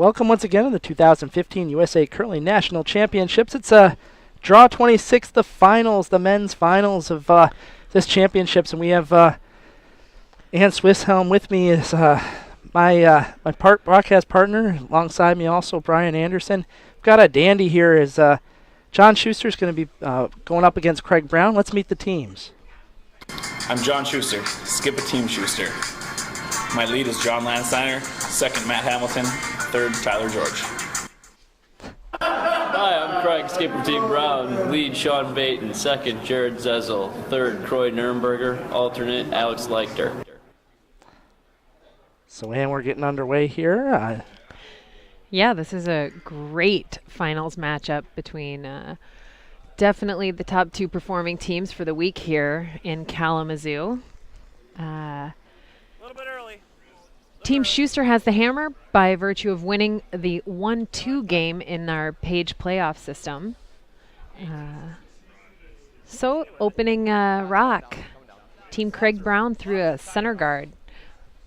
welcome once again to the 2015 USA Curling National Championships. It's draw 26, the finals, the men's finals of this championships, and we have Ann Swisshelm with me as my broadcast partner. Alongside me also Brian Anderson. We've got a dandy here as John Shuster's going to be going up against Craig Brown. Let's meet the teams. I'm John Shuster, skip a team Shuster. My lead is John Landsteiner, second Matt Hamilton, third Tyler George. Hi, I'm Craig, skipper team Brown, lead Sean Baton, second Jared Zezel, third Croy Nurnberger, alternate Alex Leichter. So, Ann, we're getting underway here. Yeah, this is a great finals matchup between definitely the top two performing teams for the week here in Kalamazoo. A little bit early. Team Shuster has the hammer by virtue of winning the 1-2 game in our Page playoff system. So opening rock, Team Craig Brown through a center guard.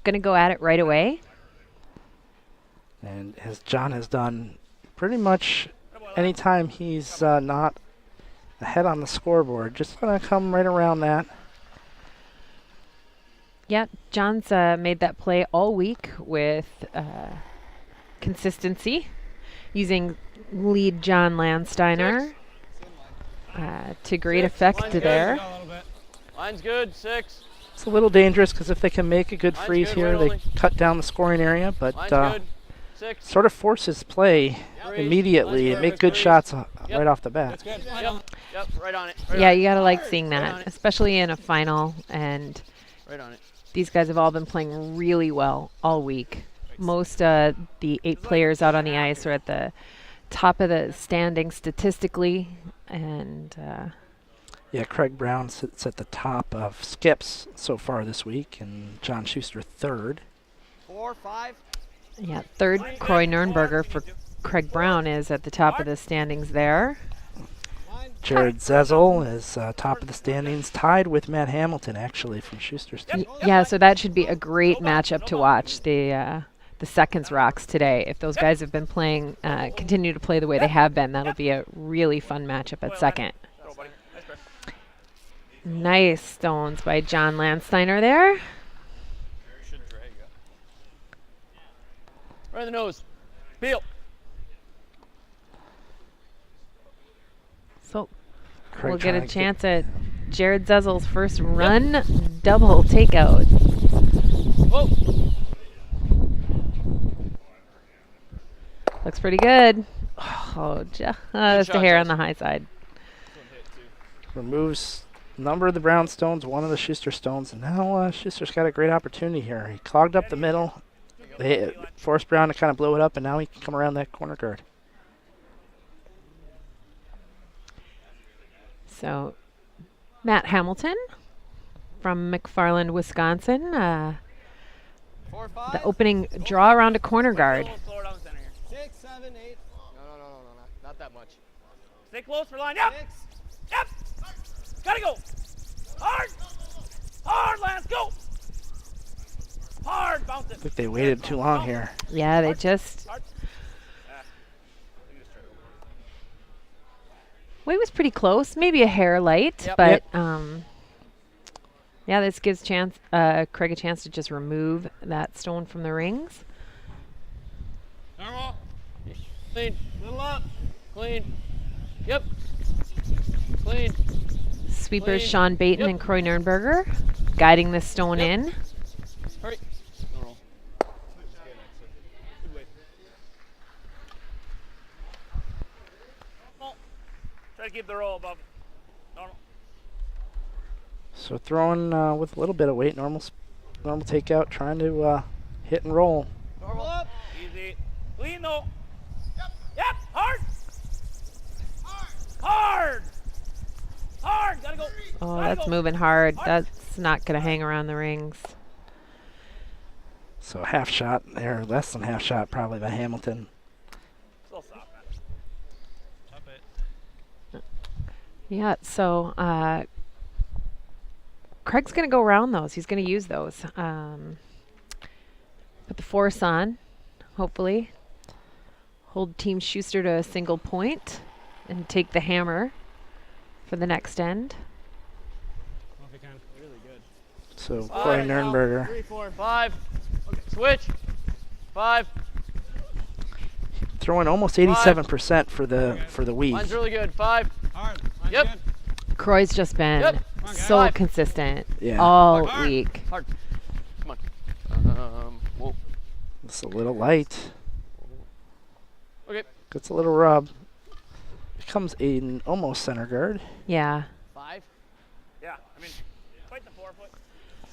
Going to go at it right away. And as John has done pretty much anytime he's not ahead on the scoreboard, just going to come right around that. Yeah, John's made that play all week with consistency, using lead John Landsteiner to great effect there. Line's good, 6. It's a little dangerous because if they can make a good freeze here, they cut down the scoring area, but sort of forces play immediately and make good shots right off the bat. Yep, right on it. Yeah, you got to like seeing that, especially in a final, and Right on it. these guys have all been playing really well all week. Most the 8 players out on the ice are at the top of the standing statistically, and yeah, Craig Brown sits at the top of skips so far this week, and John Shuster third. 4, 5. yeah, third Croy Nurnberger for Craig Brown is at the top of the standings there. Jared Zezel is top of the standings, tied with Matt Hamilton, actually, from Schuster's team. Yeah, so that should be a great matchup to watch, the seconds rocks today. If those guys have been playing, continue to play the way they have been, that'll be a really fun matchup at second. Nice stones by John Landsteiner there. Right in the nose. Peel. So Craig we'll get a trying to chance at Jared Zezel's first run double takeout. Whoa. Looks pretty good. Oh, just a hair on the high side. Removes a number of the Brown stones, one of the Schuster stones, and now Schuster's got a great opportunity here. He clogged up the middle. They forced Brown to kind of blow it up, and now he can come around that corner guard. So Matt Hamilton from McFarland, Wisconsin. 4, 5. The opening draw around a corner guard. 6, 7, 8. No, not that much. Stay close for line. Yep. 6. Yep. Gotta go. Hard. Hard, Lance. Go. Hard. Bounce it. I think they waited too long here. Yeah, they just... Hard. Weight was pretty close, maybe a hair light, Yep. but yeah, this gives Craig a chance to just remove that stone from the rings. Normal. Clean. Little up. Clean. Yep. Clean. Sweepers Clean. Sean Baton Yep. and Croy Nurnberger guiding the stone Yep. in. Hurry. Normal. Try to keep the roll above. Normal. So throwing with a little bit of weight, normal takeout, trying to hit and roll. Normal up. Easy. Clean though. Yep. Hard. Hard. Hard. Gotta go. Oh, Gotta that's go. moving hard. That's not going to hang around the rings. So half shot there, less than half shot probably by Hamilton. Still soft, man. Up it. Yeah, so Craig's going to go around those. He's going to use those. Put the force on, hopefully. hold Team Schuster to a single point and take the hammer for the next end. Well, if you can. Really good. So Five Corey right now. Nurnberger 3, 4. 5. Okay. Switch. 5. throwing almost 87% for the week. Line's really good. 5. Hard. Line's Yep. good. Croy's just been Yep. so Five. consistent Yeah. all Hard. week. Hard. Come on. Whoa. It's a little light. Okay. Gets a little rub. Becomes an almost center guard. Yeah. 5. Yeah. I mean, fight the 4-foot.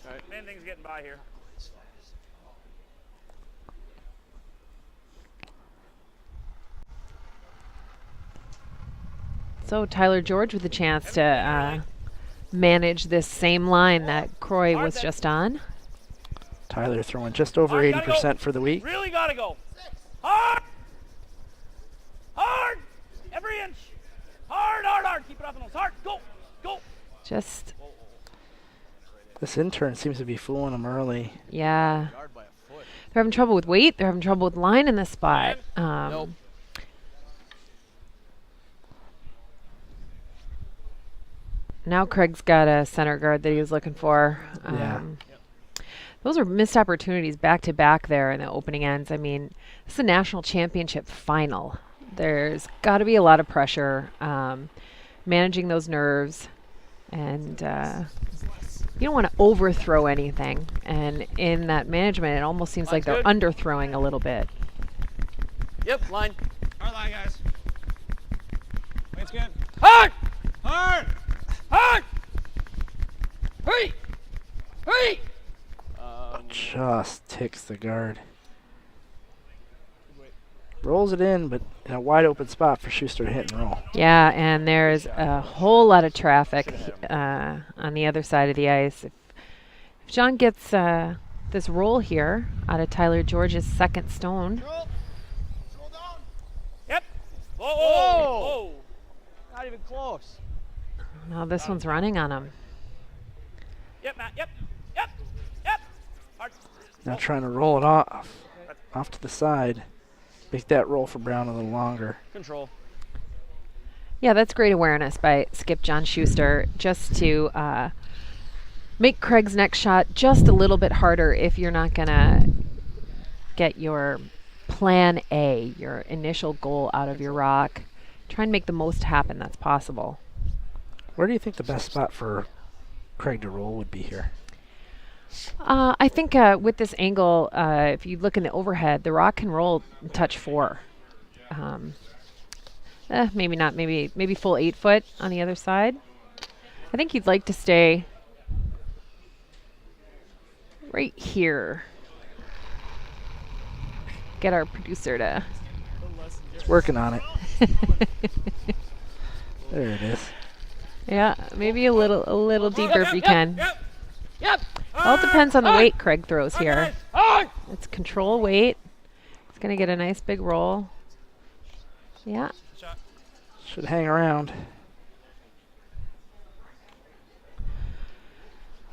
All right. Main thing's getting by here. So Tyler George with a chance to manage this same line that Croy was just on. Tyler throwing just over Hard, gotta 80% for the week. Really gotta go. Hard! Hard! Every inch! Hard, hard, hard. Keep it up in those. Hard. Go! Go! Just, This intern seems to be fooling him early. yeah. They're having trouble with weight. They're having trouble with line in this spot. Nope. Now Craig's got a center guard that he was looking for. Yeah. Those are missed opportunities back to back there in the opening ends. I mean, this is a national championship final. There's got to be a lot of pressure, managing those nerves, and you don't want to overthrow anything. And in that management, it almost seems like they're Line's underthrowing a little bit. Yep. Line. Hard line, guys. Weight's good. Hard! Hard! Hard! Hurry! Hurry! Just ticks the guard. Rolls it in, but in a wide open spot for Schuster to hit and roll. Yeah, and there's a whole lot of traffic on the other side of the ice. If John gets this roll here out of Tyler George's second stone, Yep. Whoa! Whoa! Whoa! Not even close. now this one's running on him. Yep, Matt. Yep. Yep. Yep. Hard. Now trying to roll it off to the side. Make that roll for Brown a little longer. Control. Yeah, that's great awareness by Skip John Schuster, just to make Craig's next shot just a little bit harder if you're not going to get your plan A, your initial goal out of your rock. Try and make the most happen that's possible. Where do you think the best spot for Craig to roll would be here? I think with this angle, if you look in the overhead, the rock can roll touch 4. Maybe not. Maybe full 8 foot on the other side. I think you'd like to stay right here. Get our producer to. It's working on it. There it is. Yeah, maybe a little deeper if you can. Yep. All depends on the weight Craig throws here. Hard! It's control weight. It's gonna get a nice big roll. Yeah. Should hang around.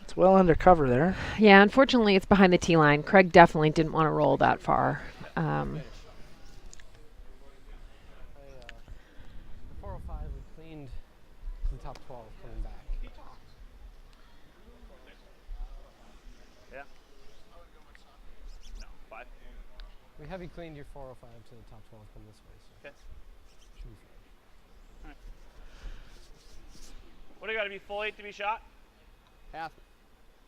It's well under cover there. Yeah, unfortunately, it's behind the tee line. Craig definitely didn't want to roll that far. 405, we cleaned to the top 12 coming back. Yeah. No, 5. We heavy cleaned your 405 to the top 12 come this way. So Okay. should be fine. What do you got to be full 8 to be shot? Half.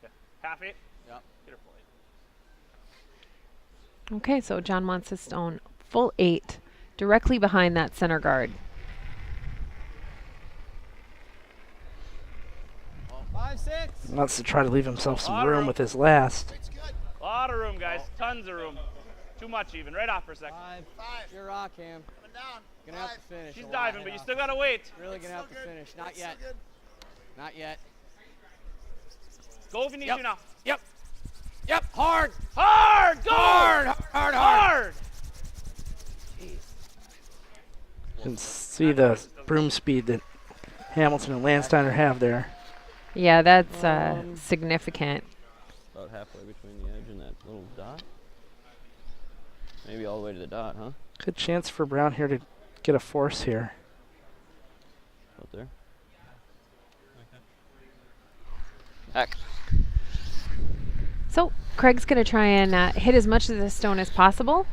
Okay. Half 8? Yep. Get her full 8. Okay, so John wants his stone full 8, directly behind that center guard. 5, 6. Wants to try to leave himself some Lot of room room. with his last. A lot of room, guys. Tons of room. Too much even. Right off for a second. 5. Your rock, Cam. Gonna have to finish. She's a lot. diving, but you still got to wait. Really gonna have to finish. Not yet. Not yet. Go if you need Yep. to now. Yep. Yep. Hard. Hard! Go! Hard. Hard. Hard. Hard! You can see the broom speed that Hamilton and Landsteiner have there. Yeah, that's significant. About halfway between the edge and that little dot. Maybe all the way to the dot, huh? Good chance for Brown here to get a force here. Out there. Heck. So Craig's going to try and hit as much of the stone as possible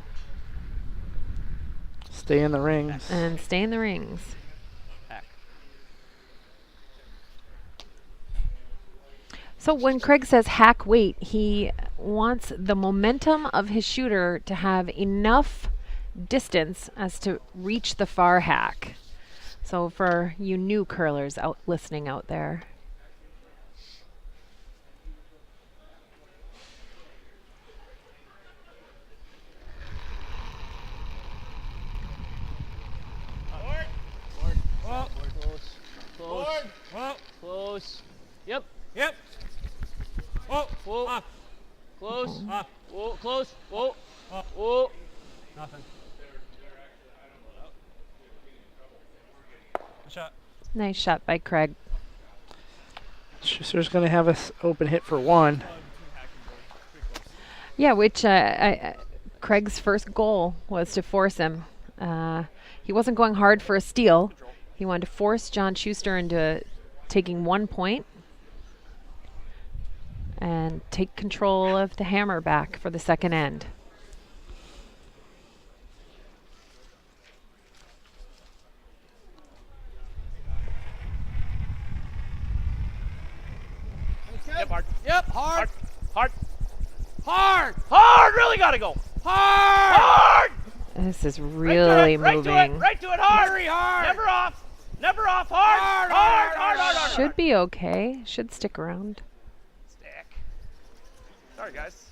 Stay in the rings. and stay in the rings. Heck. So when Craig says hack weight, he wants the momentum of his shooter to have enough distance as to reach the far hack. So for you new curlers out listening out there. Close. Yep. Yep. Whoa. Whoa. Up. Close. Up. Whoa. Close. Whoa. Up. Whoa. Nothing. Good shot. Nice shot by Craig. Schuster's going to have us open hit for 1. Yeah, which Craig's first goal was to force him. He wasn't going hard for a steal. He wanted to force John Shuster into taking 1 point and take control of the hammer back for the second end. Yep, hard. Yep. Hard. Hard. Hard. Hard! Really gotta go. Hard. Hard! This is Right really to it, moving. right to it, hard! Very hard. Never off! Never off! Hard! Hard! Should be okay. Should stick around. Stick. Sorry, guys.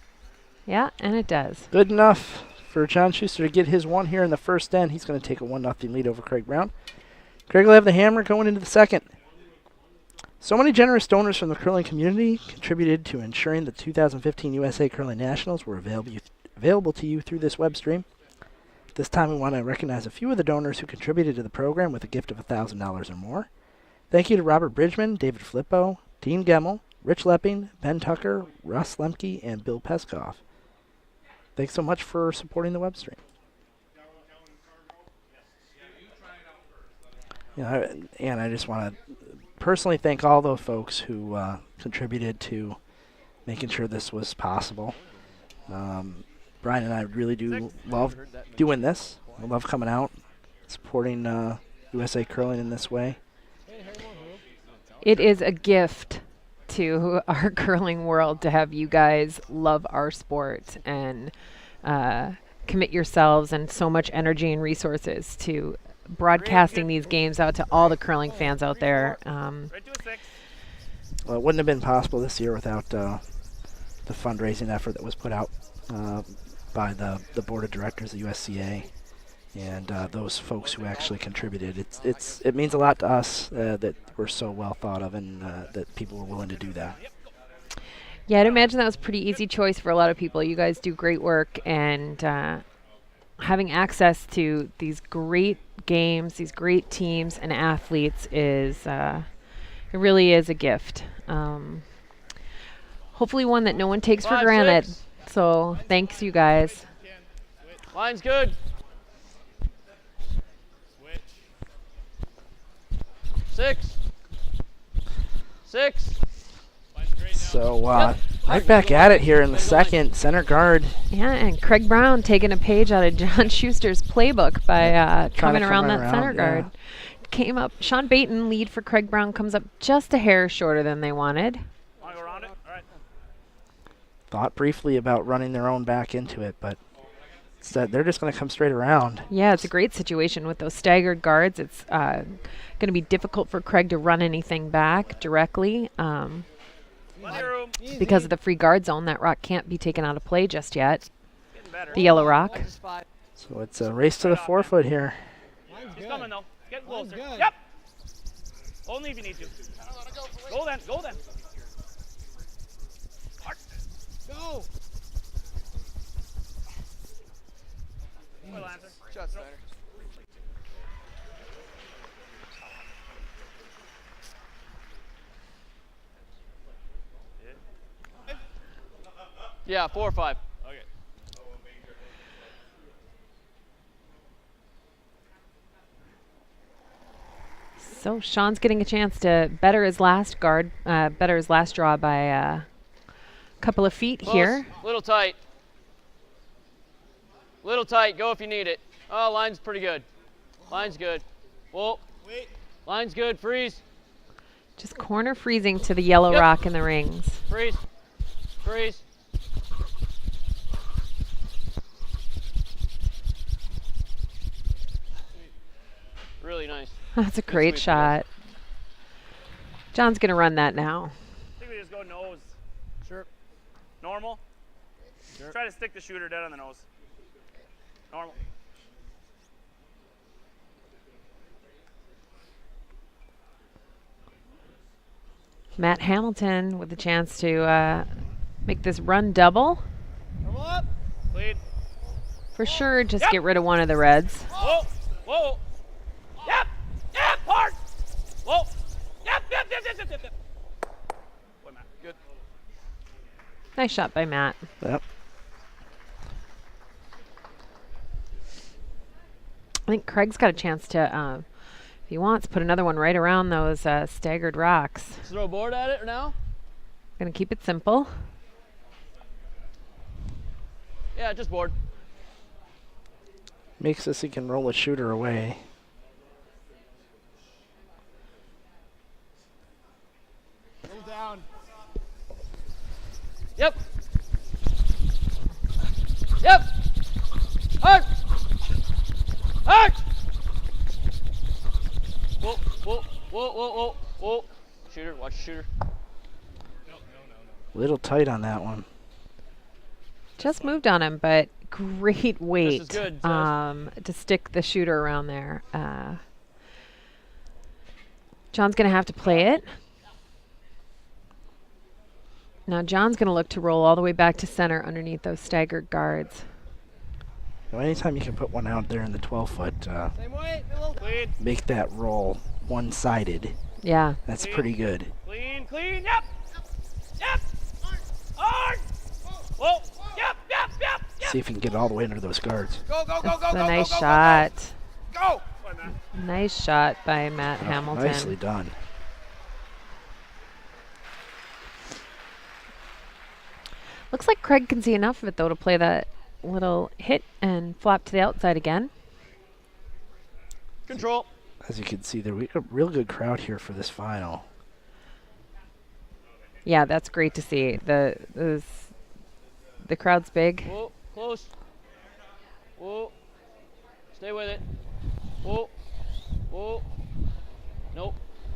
Yeah, and it does. Good enough for John Schuster to get his 1 here in the first end. He's going to take a 1-0 lead over Craig Brown. Craig will have the hammer going into the second. So many generous donors from the curling community contributed to ensuring the 2015 USA Curling Nationals were available to you through this web stream. This time we want to recognize a few of the donors who contributed to the program with a gift of $1,000 or more. Thank you to Robert Bridgman, David Flippo, Dean Gemmel, Rich Lepping, Ben Tucker, Russ Lemke, and Bill Peskoff. Thanks so much for supporting the web stream. And I just want to personally thank all those folks who contributed to making sure this was possible. Brian and I really do love doing this. I love coming out, supporting USA Curling in this way. It is a gift to our curling world to have you guys love our sport and commit yourselves and so much energy and resources to broadcasting these games out to all the curling fans out there. Right to a 6. Well, it wouldn't have been possible this year without the fundraising effort that was put out by the board of directors of USCA and those folks who actually contributed. It means a lot to us that we're so well thought of and that people were willing to do that. Yeah, I'd imagine that was a pretty easy choice for a lot of people. You guys do great work, and having access to these great games, these great teams and athletes is it really is a gift. Hopefully one that no one takes for 5, granted. 6. So thanks, you guys. Line's good. Switch. 6. 6. Line's great now. So right back at it here in the second. Center guard Yeah, and Craig Brown taking a page out of John Schuster's playbook by Trying to coming come around right that center around, guard. Came up. Sean Baton, lead for Craig Brown, comes up just a hair shorter than they wanted. Want to go around it? All right. thought briefly about running their own back into it, but instead they're just going to come straight around. Yeah, it's a great situation with those staggered guards. It's going to be difficult for Craig to run anything back directly Plenty of room. because of the free guard zone. That rock can't be taken out of play just yet. Getting better. The yellow rock. So it's a race to the 4-foot here. He's coming though. Getting Line's closer. good. Yep. Only if you need to. Go then. Go then. Hard. Go. Well, answer. Shot center. Yeah, 4 or 5. Okay. So Sean's getting a chance to better his last draw by a couple of feet Close. here. Little tight. Little tight. Go if you need it. Oh, line's pretty good. Line's good. Whoa. Wait. Line's good. Freeze. Just corner freezing to the yellow Yep. rock in the rings. Freeze. Freeze. Really nice. That's a great sweep, shot. John's going to run that now. I think we just go nose. Sure. Normal. Try to stick the shooter dead on the nose. Normal. Matt Hamilton with the chance to make this run double. Come up. Lead. For sure, just Yep. get rid of one of the reds. Whoa. Whoa. Yep. Yep. Hard. Whoa. Yep. Yep. Yep. Yep. Yep. Yep. Boy, Matt. Good. Nice shot by Matt. Yep. I think Craig's got a chance to, if he wants, put another one right around those staggered rocks. Throw a board at it now? Gonna keep it simple. Yeah, just board. Makes us he can roll a shooter away. Roll down. Yep. Yep. Hard. Hard. Whoa, whoa, whoa, whoa, whoa, whoa. Shooter, watch the shooter. Little tight on that one. Just moved on him, but great weight good, Jess. to stick the shooter around there. John's going to have to play it. Now John's going to look to roll all the way back to center underneath those staggered guards. Now, anytime you can put one out there in the 12-foot, Same way. Middle. Clean. make that roll one-sided. Yeah. That's Clean. pretty good. Clean. Clean. Yep. Yep. Hard. Whoa. Yep. Yep. Yep. Yep. See if you can get it all the way under those guards. Go, go, go, That's go, a go, nice go, go, shot. Go, go. Boy, Matt. Nice shot by Matt Hamilton. Nicely done. Looks like Craig can see enough of it, though, to play that little hit and flop to the outside again. Control. As you can see, there we got a real good crowd here for this final. Yeah, that's great to see. The crowd's big. Whoa, close. Whoa. Stay with it. Whoa. Whoa. Nope.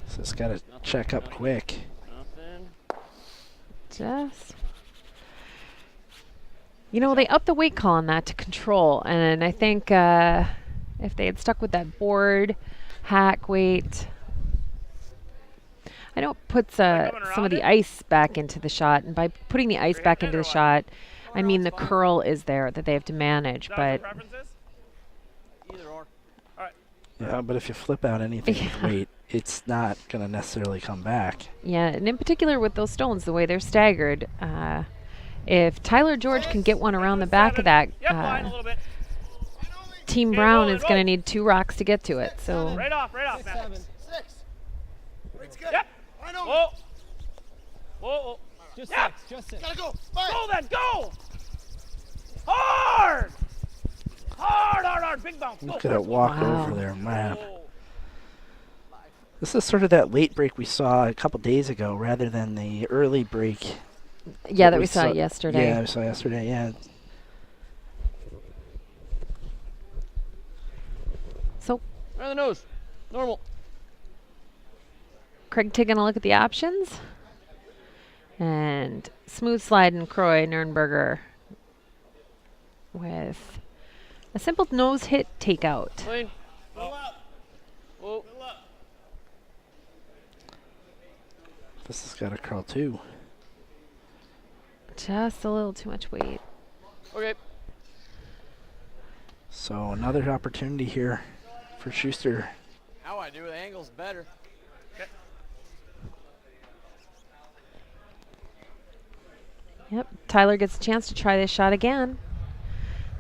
So it's got to check up quick. Nothing. Just, you know, they upped the weight call on that to control, and I think if they had stuck with that board hack weight, I know it puts some of the ice back into the shot, and by putting the ice back into the shot, I mean the curl is there that they have to manage, Is that what your but preference is? Either or. All right. Yeah, but if you flip out anything with Yeah. weight, it's not going to necessarily come back. yeah, and in particular with those stones, the way they're staggered, if Tyler George can get one around the back of that, Yep. Line a little bit. Team Okay, Brown roll it, is going to roll. need 2 rocks to get to it. So Right off, Matt. 6. It's good. Yep. I know. Whoa. Whoa. Whoa. Just Yep. 6. Just 6. Gotta go. Fire. Go then. Go. Hard. Hard. Hard. Hard. Big bounce. Go. Look at that walk Wow. over there, man. Whoa. This is sort of that late break we saw a couple days ago rather than the early break. yeah, that we saw yesterday. Yeah, we saw yesterday, yeah. So Right on the nose. Normal. Craig taking a look at the options. And smooth slide and Croy Nürnberger with a simple nose hit takeout. Clean. Pull up. Whoa. Pull up. This has got a curl too. Just a little too much weight. Okay. So another opportunity here for Schuster. How I do the angle's better. Yep, Tyler gets a chance to try this shot again.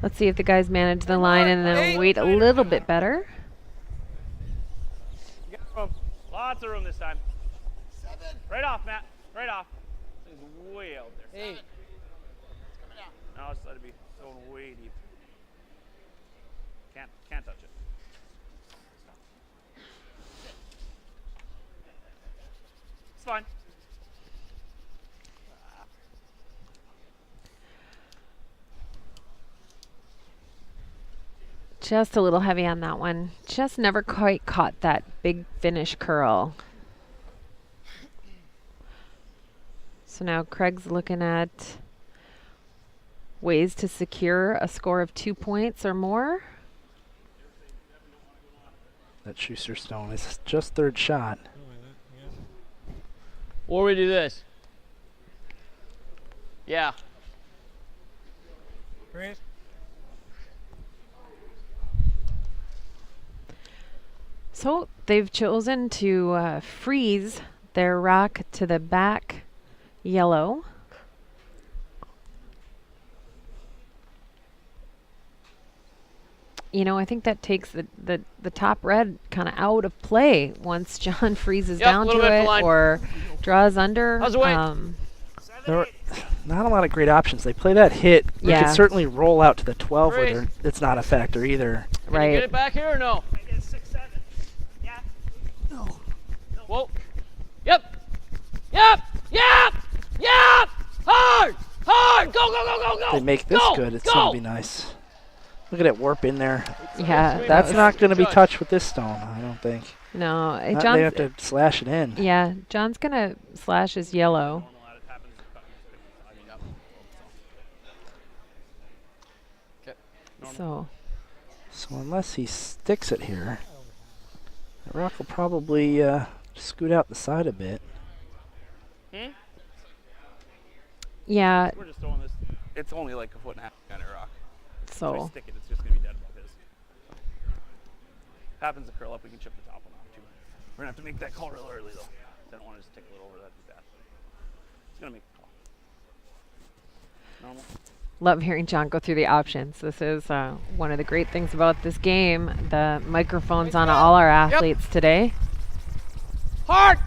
Let's see if the guys manage the line and then wait a little bit better. You got room. Lots of room this time. Right off, Matt. Right off. This is way out there. 8. No, just let it be. It's going way deep. Can't touch it. It's fine. Just a little heavy on that one. Just never quite caught that big finish curl. So now Craig's looking at ways to secure a score of 2 points or more. That Schuster stone is just third shot. Or we do this. Yeah. Great. So they've chosen to freeze their rock to the back yellow. You know, I think that takes the top red kind of out of play once John freezes Yep, down little to bit it blind. or draws under. How's the weight? There were not a lot of great options. They play that hit. You Yeah. could certainly roll out to the 12 where Great. it's not a factor either. Can you get Right. it back here or no? I get 6-7. Yeah. Whoa. Yep. Yep. Yep. Yep. Hard. Hard. Go, go, go, go, go. They make this Go, good. It's go. going to be nice. Look at it warp in there. Yeah, That's not going to be Judge. touched with this stone, I don't think. No, They John's, have to slash it in. yeah, John's gonna slash his yellow. So So unless he sticks it here, the rock will probably scoot out the side a bit. yeah, We're just throwing this. It's only like a foot and a half kind of rock. If I so stick it, it's just going to be dead above his. Happens to curl up, we can chip the top one off too. We're going to have to make that call real early though. I don't want to just tickle it over, that'd be bad. It's going to make the call. Normal. love hearing John go through the options. This is one of the great things about this game. The microphones on all our athletes today. Hard.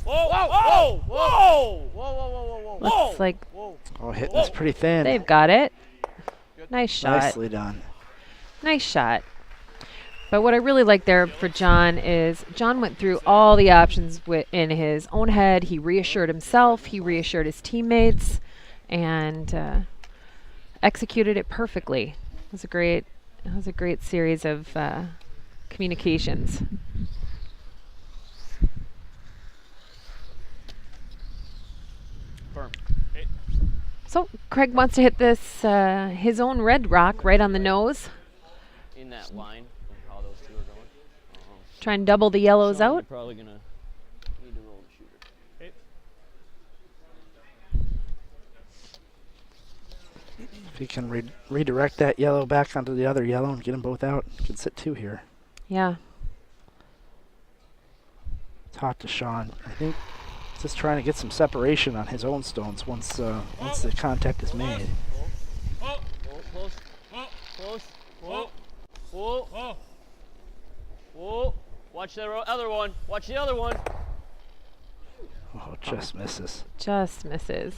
Whoa, whoa, whoa, whoa, whoa, Whoa, whoa, whoa, whoa, whoa. Looks like Oh, hitting this pretty thin. they've got it. Nice shot. Nicely done. Nice shot. But what I really like there for John is John went through all the options in his own head. He reassured himself. He reassured his teammates, and executed it perfectly. It was a great series of communications. Firm. So Craig wants to hit this his own red rock right on the nose. In that line of how those two are going. Try and double the yellows Sean, out. You're probably going to need to roll the shooter. If he can redirect that yellow back onto the other yellow and get them both out, he can sit 2 here. Yeah. Talk to Sean. I think just trying to get some separation on his own stones once the contact is made. Whoa, close. Close. Whoa. Whoa. whoa. Whoa. Watch the other one. Watch the other one. Oh, just misses. Just misses.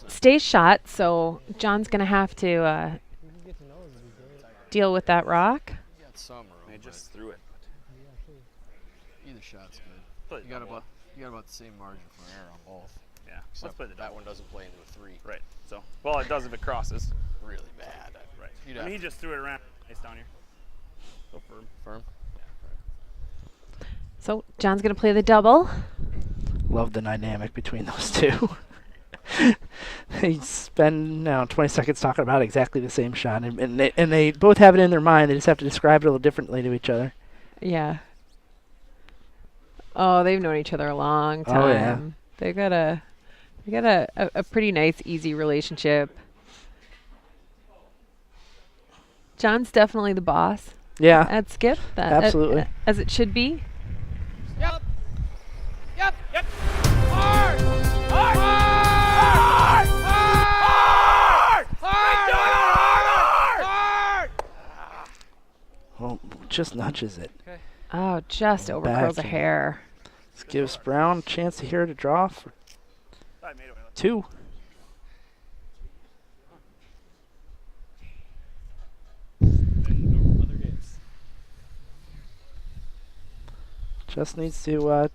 Stays shot, so John's going to have to deal with that rock. You got some room. They just threw it. Either shot's good. But You got about the same margin for error on both. yeah, let's Except play the that double. one doesn't play into a 3. Right. So, well, it does if it crosses. Really bad. Right. You'd I have mean, he to- just threw it around. Nice down here. Go firm. Firm. So John's going to play the double. Love the dynamic between those two. They spend 20 seconds talking about exactly the same shot, and they both have it in their mind. They just have to describe it a little differently to each other. Yeah. Oh, they've known each other a long time. Oh, yeah. They got a pretty nice, easy relationship. John's definitely the boss Yeah, at Skip. Absolutely. As it should be. Yep. Yep. Yep. Hard. Hard! Hard! Hard! Hard. Hard! Hard. Well, just nudges it. Oh, just overcurls a Back. hair. This gives Brown a chance here to draw for Sorry, made it. 2. Other games. Just needs to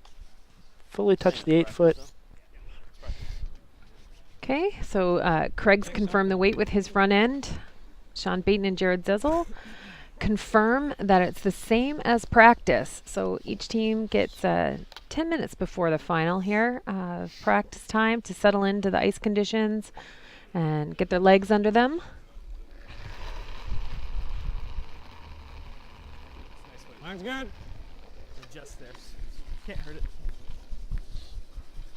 fully touch the 8 foot. Okay, so Craig's confirmed the weight with his front end. Sean Baton and Jared Zezel confirm that it's the same as practice. So each team gets 10 minutes before the final here of practice time to settle into the ice conditions and get their legs under them. Mine's good. Just there. Can't hurt it.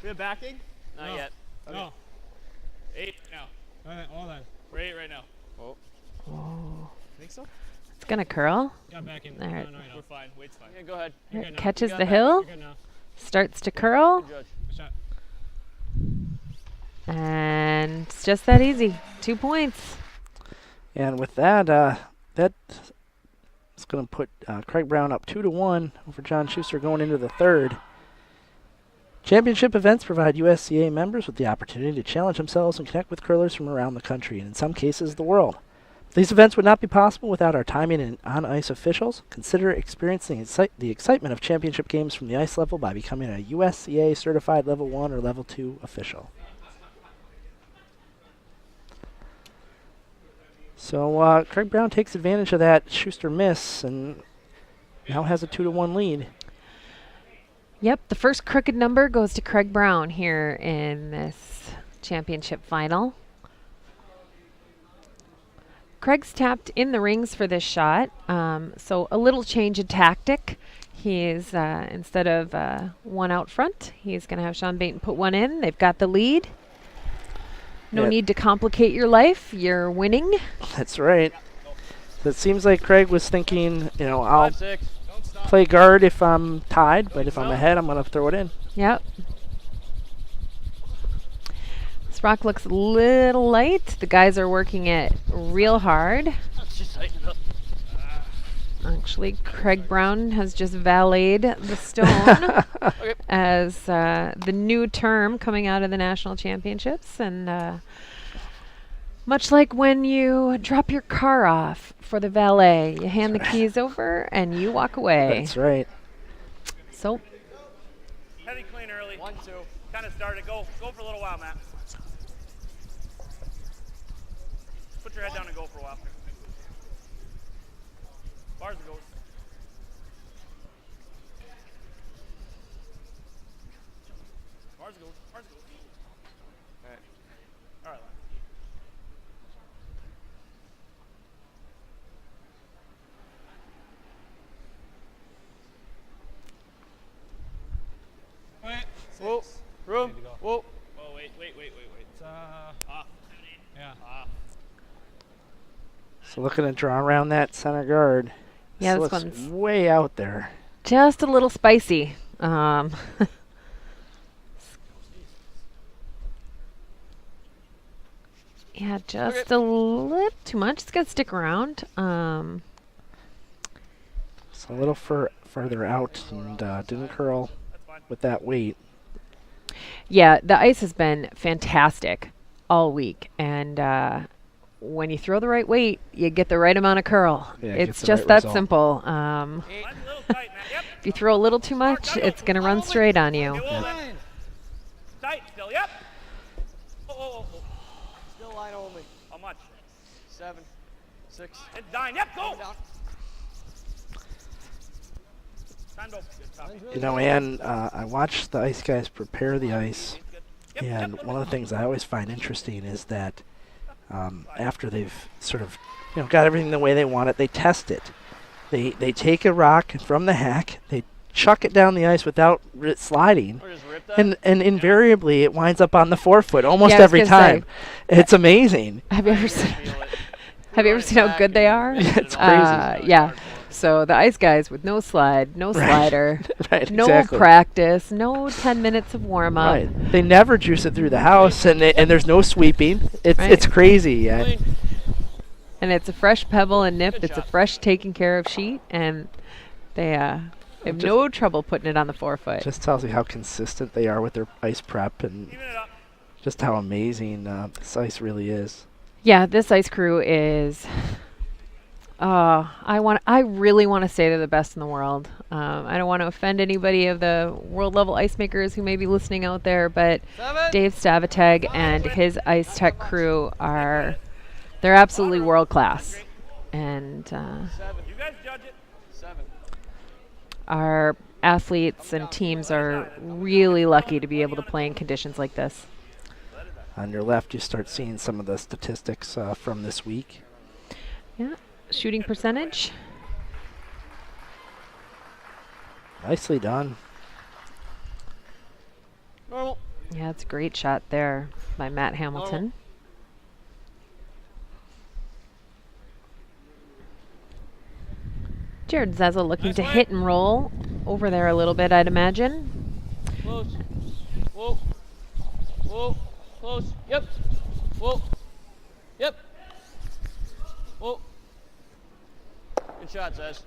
We have backing? Not No. yet. Okay. No. 8 now. All that. We're 8 right now. Oh, Think so? it's gonna curl. Got back in. All right. No, We're fine. Weight's fine. Yeah, go ahead. You're good now. Catches got the that. hill, You're good now. starts to curl, Good judge. Good shot. and it's just that easy. 2 points. And with that, that is going to put Craig Brown up 2-1 over John Schuster going into the third. Championship events provide USCA members with the opportunity to challenge themselves and connect with curlers from around the country and in some cases the world. These events would not be possible without our timing and on-ice officials. Consider experiencing the excitement of championship games from the ice level by becoming a USCA certified Level 1 or Level 2 official. So Craig Brown takes advantage of that Schuster miss and now has a 2-1 lead. Yep, the first crooked number goes to Craig Brown here in this championship final. Craig's tapped in the rings for this shot, so a little change of tactic. He's, instead of one out front, he's going to have Sean Baton put one in. They've got the lead. No Yeah. need to complicate your life. You're winning. That's right. So it seems like Craig was thinking, I'll 5, 6. Don't stop. play guard if I'm tied, but if I'm ahead, I'm going to throw it in. Yep. This rock looks a little light. The guys are working it real hard. Just tighten it up. Actually, Craig Brown has just valeted the stone as the new term coming out of the national championships. And much like when you drop your car off for the valet, you hand the keys over and you walk away. That's right. So Heavy clean early. 1, 2. Kind of started. Go for a little while, Matt. Put your head down and go for a while. Bars are going. Bars are going. Bars are going. All right. All right. Wait. Whoa. Room. Ready to go. Whoa. Oh, wait. It's, Off. yeah. Off. So looking to draw around that center guard. Yeah, So this it's one's way out there. just a little spicy. Yeah, just a little too much. It's got to stick around. It's a little further out and didn't curl That's fine. with that weight. Yeah, the ice has been fantastic all week, and when you throw the right weight, you get the right amount of curl. Yeah, it gets It's the just right that result. simple. Mine's a little tight, man. Yep. If you throw a little too much, it's going to run straight on you. Okay, well, then. Tight still. Yep. Oh. Still line only. How much? 7, 6. It's 9. Yep. Go. Down. Time to go. Good copy. And I watched the ice guys prepare the ice. Good. And one of the things I always find interesting is that after they've sort of got everything the way they want it, they test it. They take a rock from the hack, they chuck it down the ice without it sliding, Or just rip that. and invariably it winds up on the forefoot almost Yeah, I was every gonna say. time. It's amazing. Have you ever seen? Feel it. Have you ever seen how good they are? Yeah, it's crazy. Yeah. So the ice guys with no slide, no slider, Right, no exactly. practice, no 10 minutes of warm up. Right. They never juice it through the house, and there's no sweeping. It's Right. it's crazy. Yeah. Clean. And it's a fresh pebble and nip. Good It's a shot. fresh taken care of sheet, and they have no trouble putting it on the 4-foot. Just tells you how consistent they are with their ice prep and Even it up. just how amazing this ice really is. Yeah, this ice crew is. I really want to say they're the best in the world. I don't want to offend anybody of the world level ice makers who may be listening out there, but 7. Dave Stavateg and his ice tech crew they're absolutely world class. And 7. You guys judge it. 7. our athletes and teams are really lucky to be able to play in conditions like this. On your left, you start seeing some of the statistics from this week. Yeah, shooting percentage. Nicely done. Normal. Yeah, it's a great shot there by Matt Hamilton. Jared Zezel looking Nice to play. hit and roll over there a little bit, I'd imagine. Close. Whoa. Whoa. Close. Yep. Whoa. Yep. Whoa. Good shot, Zez.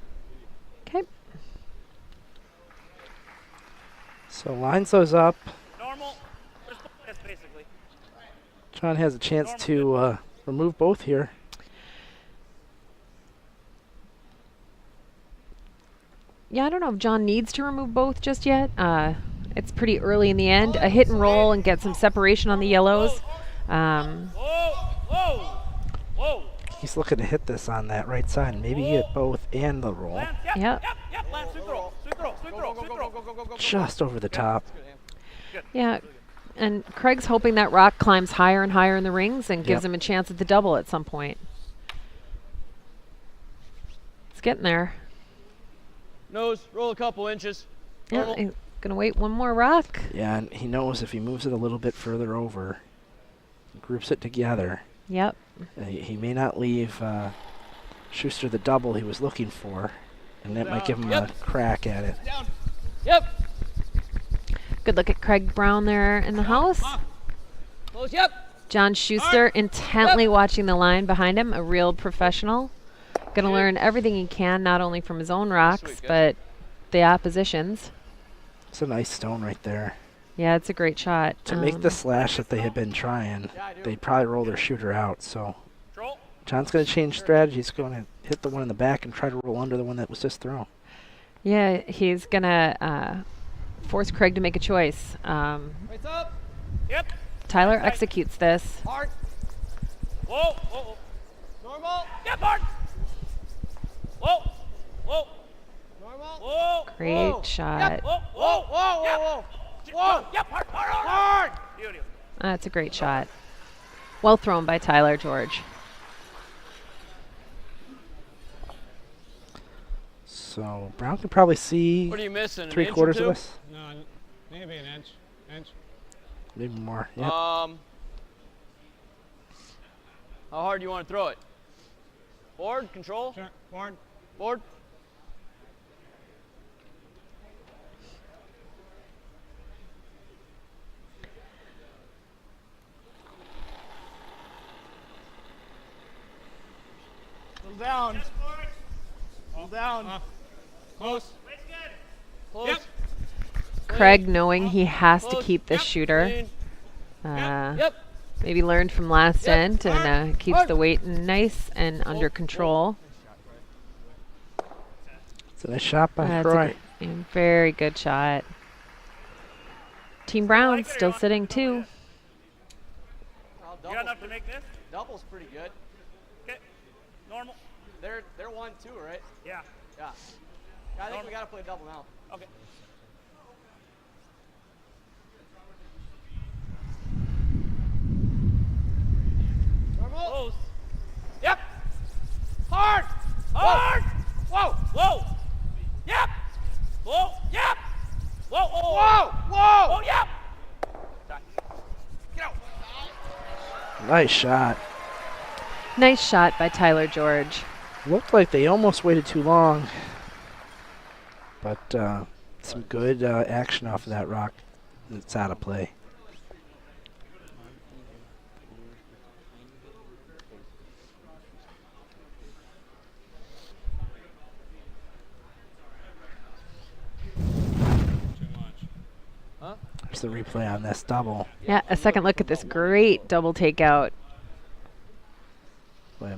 Okay. So lines those up. Normal. Yes, basically. John has a chance to remove both here. Yeah, I don't know if John needs to remove both just yet. It's pretty early in the end. A hit and roll and get some separation on the yellows. Whoa. Whoa. Whoa. He's looking to hit this on that right side. Maybe hit both and the roll. Lance, yep. Yep. Yep. Lance, sweep throw. Sweep throw. Sweep throw. Sweep throw. Just over the top. Yeah, and Craig's hoping that rock climbs higher and higher in the rings and gives Yep. him a chance at the double at some point. It's getting there. Nose. Roll a couple inches. Yeah, Normal. he's gonna wait one more rock. Yeah, and he knows if he moves it a little bit further over, groups it together, Yep. he may not leave Schuster the double he was looking for, and that might give him Yep. a crack at it. Down. Yep. Good look at Craig Brown there in the house. Close. Yep. John Schuster intently watching the line behind him, a real professional. Going to learn everything he can, not only from his own rocks, Sweet, good. but the opposition's. It's a nice stone right there. Yeah, it's a great shot. To make the slash that they had been trying, Yeah, I do. they'd probably roll their shooter out. So Control. John's going to change strategy. He's going to hit the one in the back and try to roll under the one that was just thrown. Yeah, he's going to force Craig to make a choice. Weights up. Yep. Tyler Right. executes this. Hard. Whoa. Whoa. Normal. Yep. Hard. Whoa. Whoa. Normal. Whoa. Great Whoa. shot. Whoa. Whoa. Whoa. Yep. Whoa. Whoa. Yep. Hard. Hard. Hard. Hard. Beautiful. That's a great shot. Well thrown by Tyler George. So Brown can probably see What are you missing? An 3/4 inch or of two? this. No, maybe an inch. Maybe more. Yep. How hard do you want to throw it? Board, control, Sure. Forward. board. Little down. Little down. Close. Close. Yep. Craig knowing he has to Close. keep this Yep. shooter. Clean. Uh, Yep. Maybe learned from last Yep. end and keeps Hard. the weight nice and under control. It's a nice shot by That's a Troy. very good shot. Team Brown still sitting too. Well, You got enough to make this? Double's pretty good. Okay. Normal. They're 1-2, right? Yeah. Yeah. I think we gotta play double now. Okay. Normal. Close. Yep. Hard. Hard. Whoa. Whoa. Yep. Whoa. Yep. Whoa. Whoa. Whoa. Whoa. Oh, yep. Get out. Nice shot. Nice shot by Tyler George. Looked like they almost waited too long. But some good action off of that rock that's out of play. There's the replay on this double. Yeah, a second look at this great double takeout. Boy,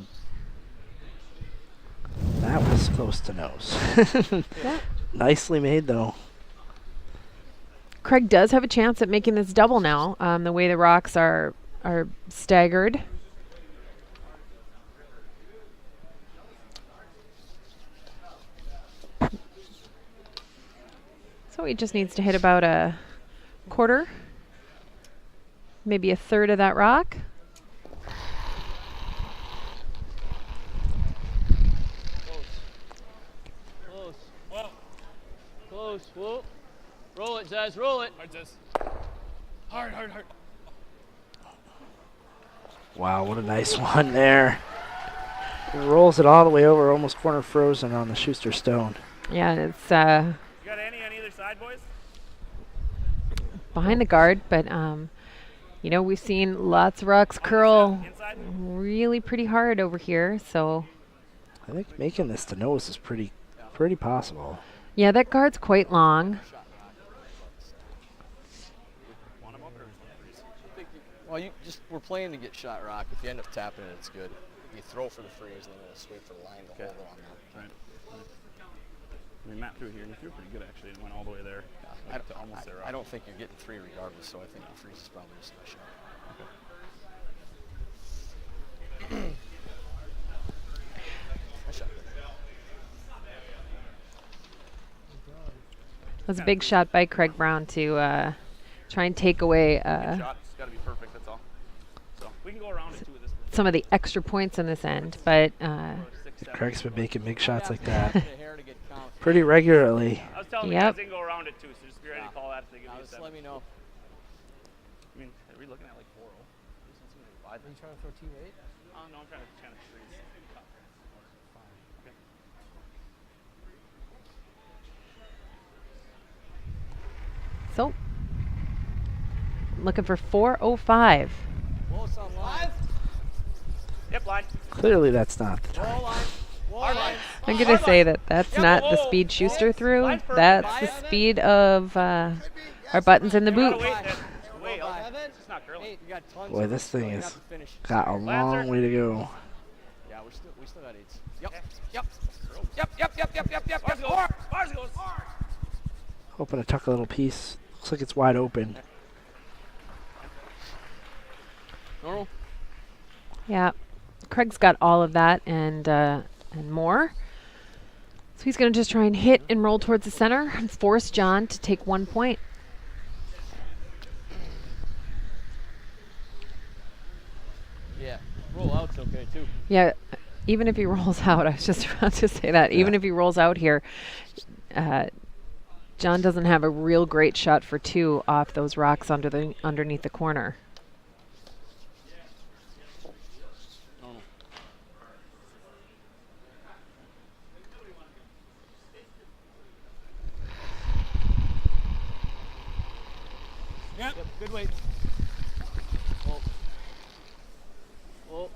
that was close to nose. Yeah. Nicely made, though. Craig does have a chance at making this double now. The way the rocks are staggered. So he just needs to hit about a quarter, maybe a third of that rock. Close. Whoa. Close. Whoa. Roll it, Zaz. Roll it. Hard, Zez. Hard, hard, hard. Wow, what a nice one there. Rolls it all the way over, almost corner frozen on the Schuster stone. Yeah, it's You got any on either side, boys? behind the guard, but you know, we've seen lots of rocks curl Inside? really pretty hard over here. So I think making this to nose is pretty possible. yeah, that guard's quite long. Well, we're playing to get shot rock. If you end up tapping it, it's good. If you throw for the freeze and then it's wait for the line to hold it on that. Right. I mean, Matt threw here, and he threw pretty good actually, and went all the way there. I To almost there. I don't think you're getting 3 regardless, so I think the freeze is probably just a shot. Nice shot. That was a big shot by Craig Brown to try and take away Shot. It's got to be perfect, that's all. So we can go around it too with this. some of the extra points in this end, but Craig's been making big shots like that The hair to get count. pretty regularly. I was telling the Yep. guys they can go around it too, so just be ready to call that if they give Now me a just 7. let me know. I mean, are we looking at like 4-0? This one seems like wide. Are you trying to throw team 8? Oh, no, I'm trying to freeze. Okay. so looking for 405. Close on line. Yep, line. Clearly that's not the time. Wall line. Wall Hard line. line. I'm gonna say that's Yeah, not whoa, the whoa, speed Schuster threw. Line's perfect. That's the speed of our buttons in the You gotta boot. wait then. Wait, Roll by. it's not curling. You got tons Boy, of this them, thing so you is have to finish. got a long way to go. Yeah, we still got 8s. Yep. Yeah. Yep. Yep. Yep. Yep. Yep. Yep. Yep. Bars Yep. goes. Bars goes. Hoping to tuck a little piece. Looks like it's wide open. Normal. Yeah, Craig's got all of that and more. So he's going to just try and hit and roll towards the center and force John to take 1 point. Yeah. Roll out's okay too. Yeah, even if he rolls out, I was just about to say that. Even if he rolls out here, John doesn't have a real great shot for 2 off those rocks underneath the corner. Normal. Yep, good weight. Whoa. Whoa.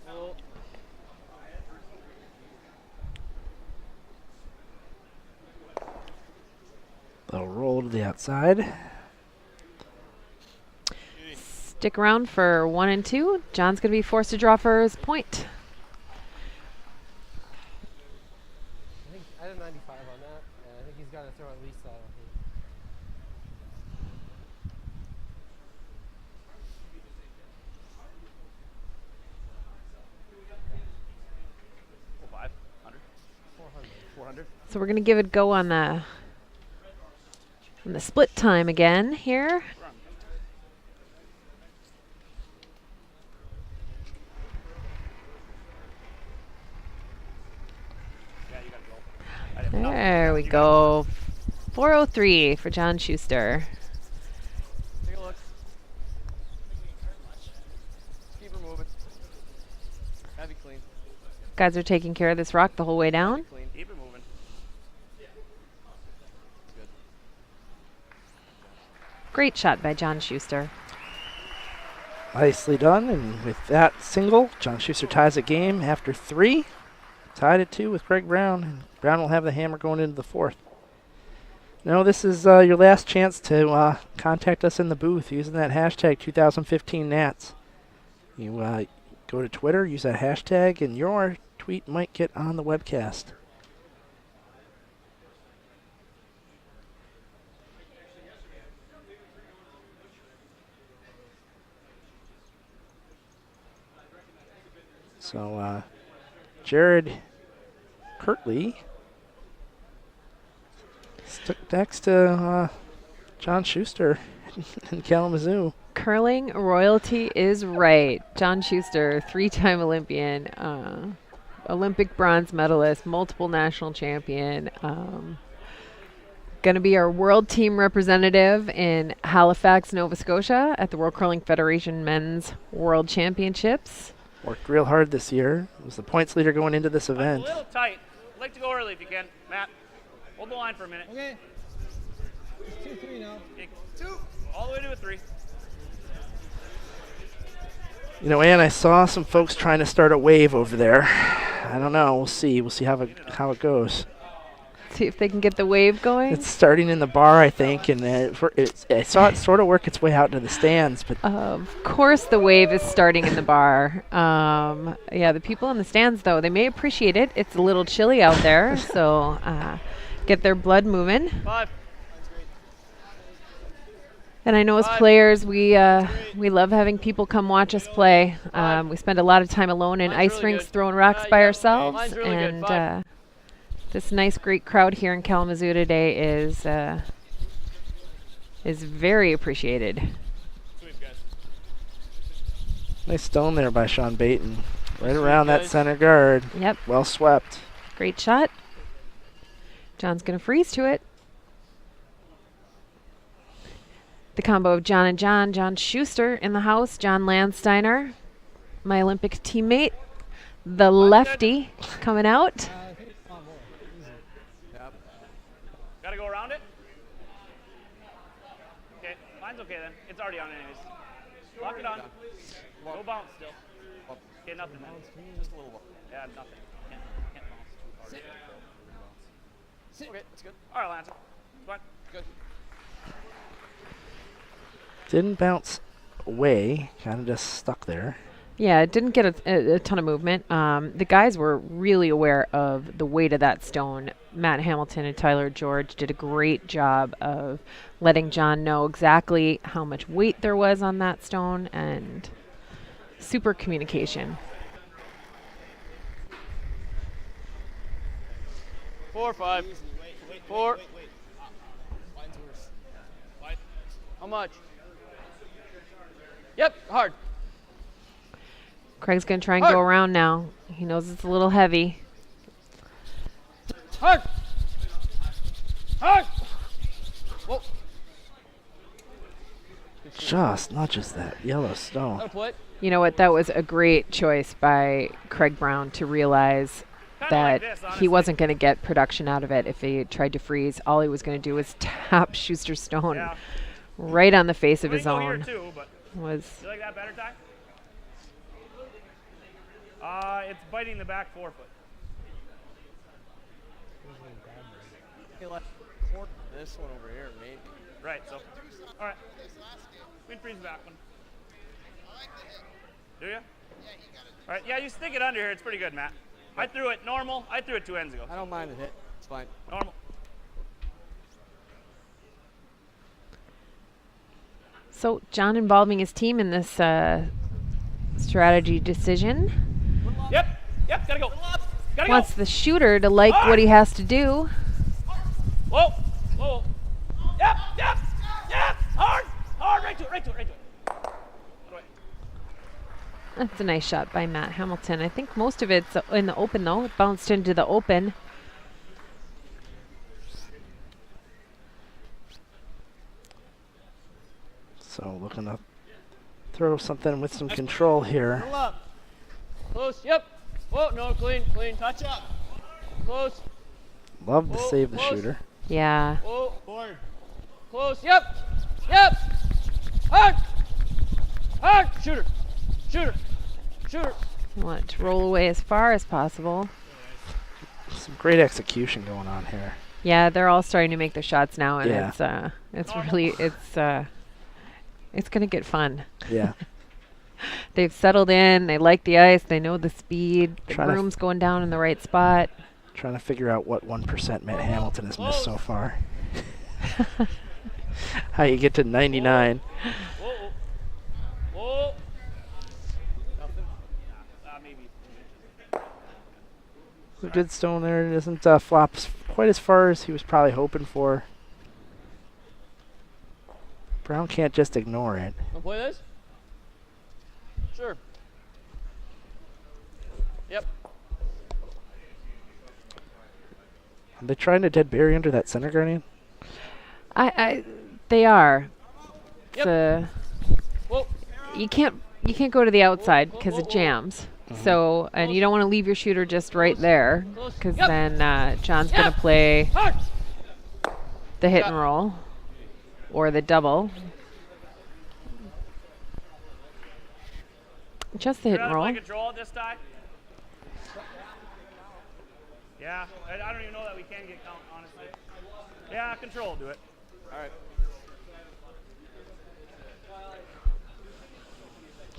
Whoa. Little roll to the outside. Stick around for 1 and 2. John's going to be forced to draw for his point. I think I had a 95 on that, and I think he's got to throw at least that. I think. Oh, 500. 400. 400. So we're going to give it a go on the split time again here. Yeah, you gotta go. I didn't know. There we go. 403 for John Schuster. Take a look. Keep her moving. Heavy clean. Guys are taking care of this rock the whole way down. Clean. Keep it moving. Good. Great shot by John Schuster. Nicely done, and with that single, John Schuster ties the game after 3. Tied at 2 with Craig Brown, and Brown will have the hammer going into the 4th. No, this is your last chance to contact us in the booth using that hashtag 2015Nats. You go to Twitter, use that hashtag, and your tweet might get on the webcast. So, Jared Kirtley stuck next to John Shuster in Kalamazoo. Curling royalty is right. John Shuster, 3-time Olympian, Olympic bronze medalist, multiple national champion. Going to be our world team representative in Halifax, Nova Scotia at the World Curling Federation Men's World Championships. Worked real hard this year. Was the points leader going into this I'm event. a little tight. I'd like to go early if you can. Matt, hold the line for a minute. Okay. It's 2-3 now. Okay, 2. All the way to a 3. You know, Ann, I saw some folks trying to start a wave over there. I don't know. We'll see. We'll see how it goes. See if they can get the wave going. It's starting in the bar, I think, and I saw it sort of work its way out to the stands. But Of course the wave is starting in the bar. Yeah, the people in the stands, though, they may appreciate it. It's a little chilly out there, so get their blood moving. 5. And I know as players, we love having people come watch us play. We spend a lot of time alone in ice rinks throwing rocks by ourselves. Mine's really good. And this nice, great crowd here in Kalamazoo today is very appreciated. Sweep, guys. nice stone there by Sean Baton. Right around that center guard. Yep, Well swept. great shot. John's going to freeze to it. The combo of John and John Shuster in the house, John Landsteiner, my Olympic teammate, the lefty coming out. I think it's on more. Easy. Gotta go around it? Okay, mine's okay then. It's already on anyways. Lock it on. No bounce still. Okay, nothing then. Just a little. Yeah, nothing. Can't bounce too hard. Sit. Okay, that's good. All right, Lance. Fine. Good. Didn't bounce away. Kind of just stuck there. Yeah, it didn't get a ton of movement. The guys were really aware of the weight of that stone. Matt Hamilton and Tyler George did a great job of letting John know exactly how much weight there was on that stone, and super communication. 4, 5. 4. Mine's worse. How much? Yep, hard. Craig's going to try and go around now. He knows it's a little heavy. Hard. Hard. Whoa. Just, not just that yellow stone. That'll play. You know what? That was a great choice by Craig Brown to realize that he wasn't going to get production out of it if he tried to freeze. All he was going to do was tap Schuster Stone Yeah. right on the face of We his can go here own. too, but Was you like that better, Ty? It's biting the back forefoot. Okay, let's cork this one over here, maybe. Right, so. All right. We can freeze the back one. Do you? Yeah, he got it. All right, yeah, you stick it under here. It's pretty good, Matt. I threw it normal. I threw it 2 ends ago. I don't mind the hit. It's fine. Normal. so John involving his team in this strategy decision. Yep, gotta go. Gotta Wants the shooter to like what he has to do. go. Whoa. Yep. Hard, right to it. That's a nice shot by Matt Hamilton. I think most of it's in the open, though. It bounced into the open. So looking to throw something with some control here. Pull up. Close. Yep. Whoa, no, clean. Touch up. Close. Love to Whoa, save the close. shooter. Yeah. Whoa, forward. Close. Yep. Hard. Shooter. You want it to roll away as far as possible. Some great execution going on here. Yeah, they're all starting to make their shots now, and Yeah. it's gonna get fun. Yeah. They've settled in. They like the ice. They know the speed. The Trying to broom's going down in the right spot. Trying to figure out what 1% Matt Hamilton has missed so far. How you get to 99. Whoa. Whoa. Nothing. Maybe. The good stone there doesn't flop quite as far as he was probably hoping for. Brown can't just ignore it. Want to play this? Sure. Yep. Are they trying to dead bury under that center guardian? They are. Yep. Whoa. You can't go to the outside because it jams. So, and you don't want to leave your shooter just right there, because then John's going to play the hit and roll or the double. Just the hit and roll. Play control at this time? Yeah, I don't even know that we can get count, honestly. Yeah, control will do it. All right.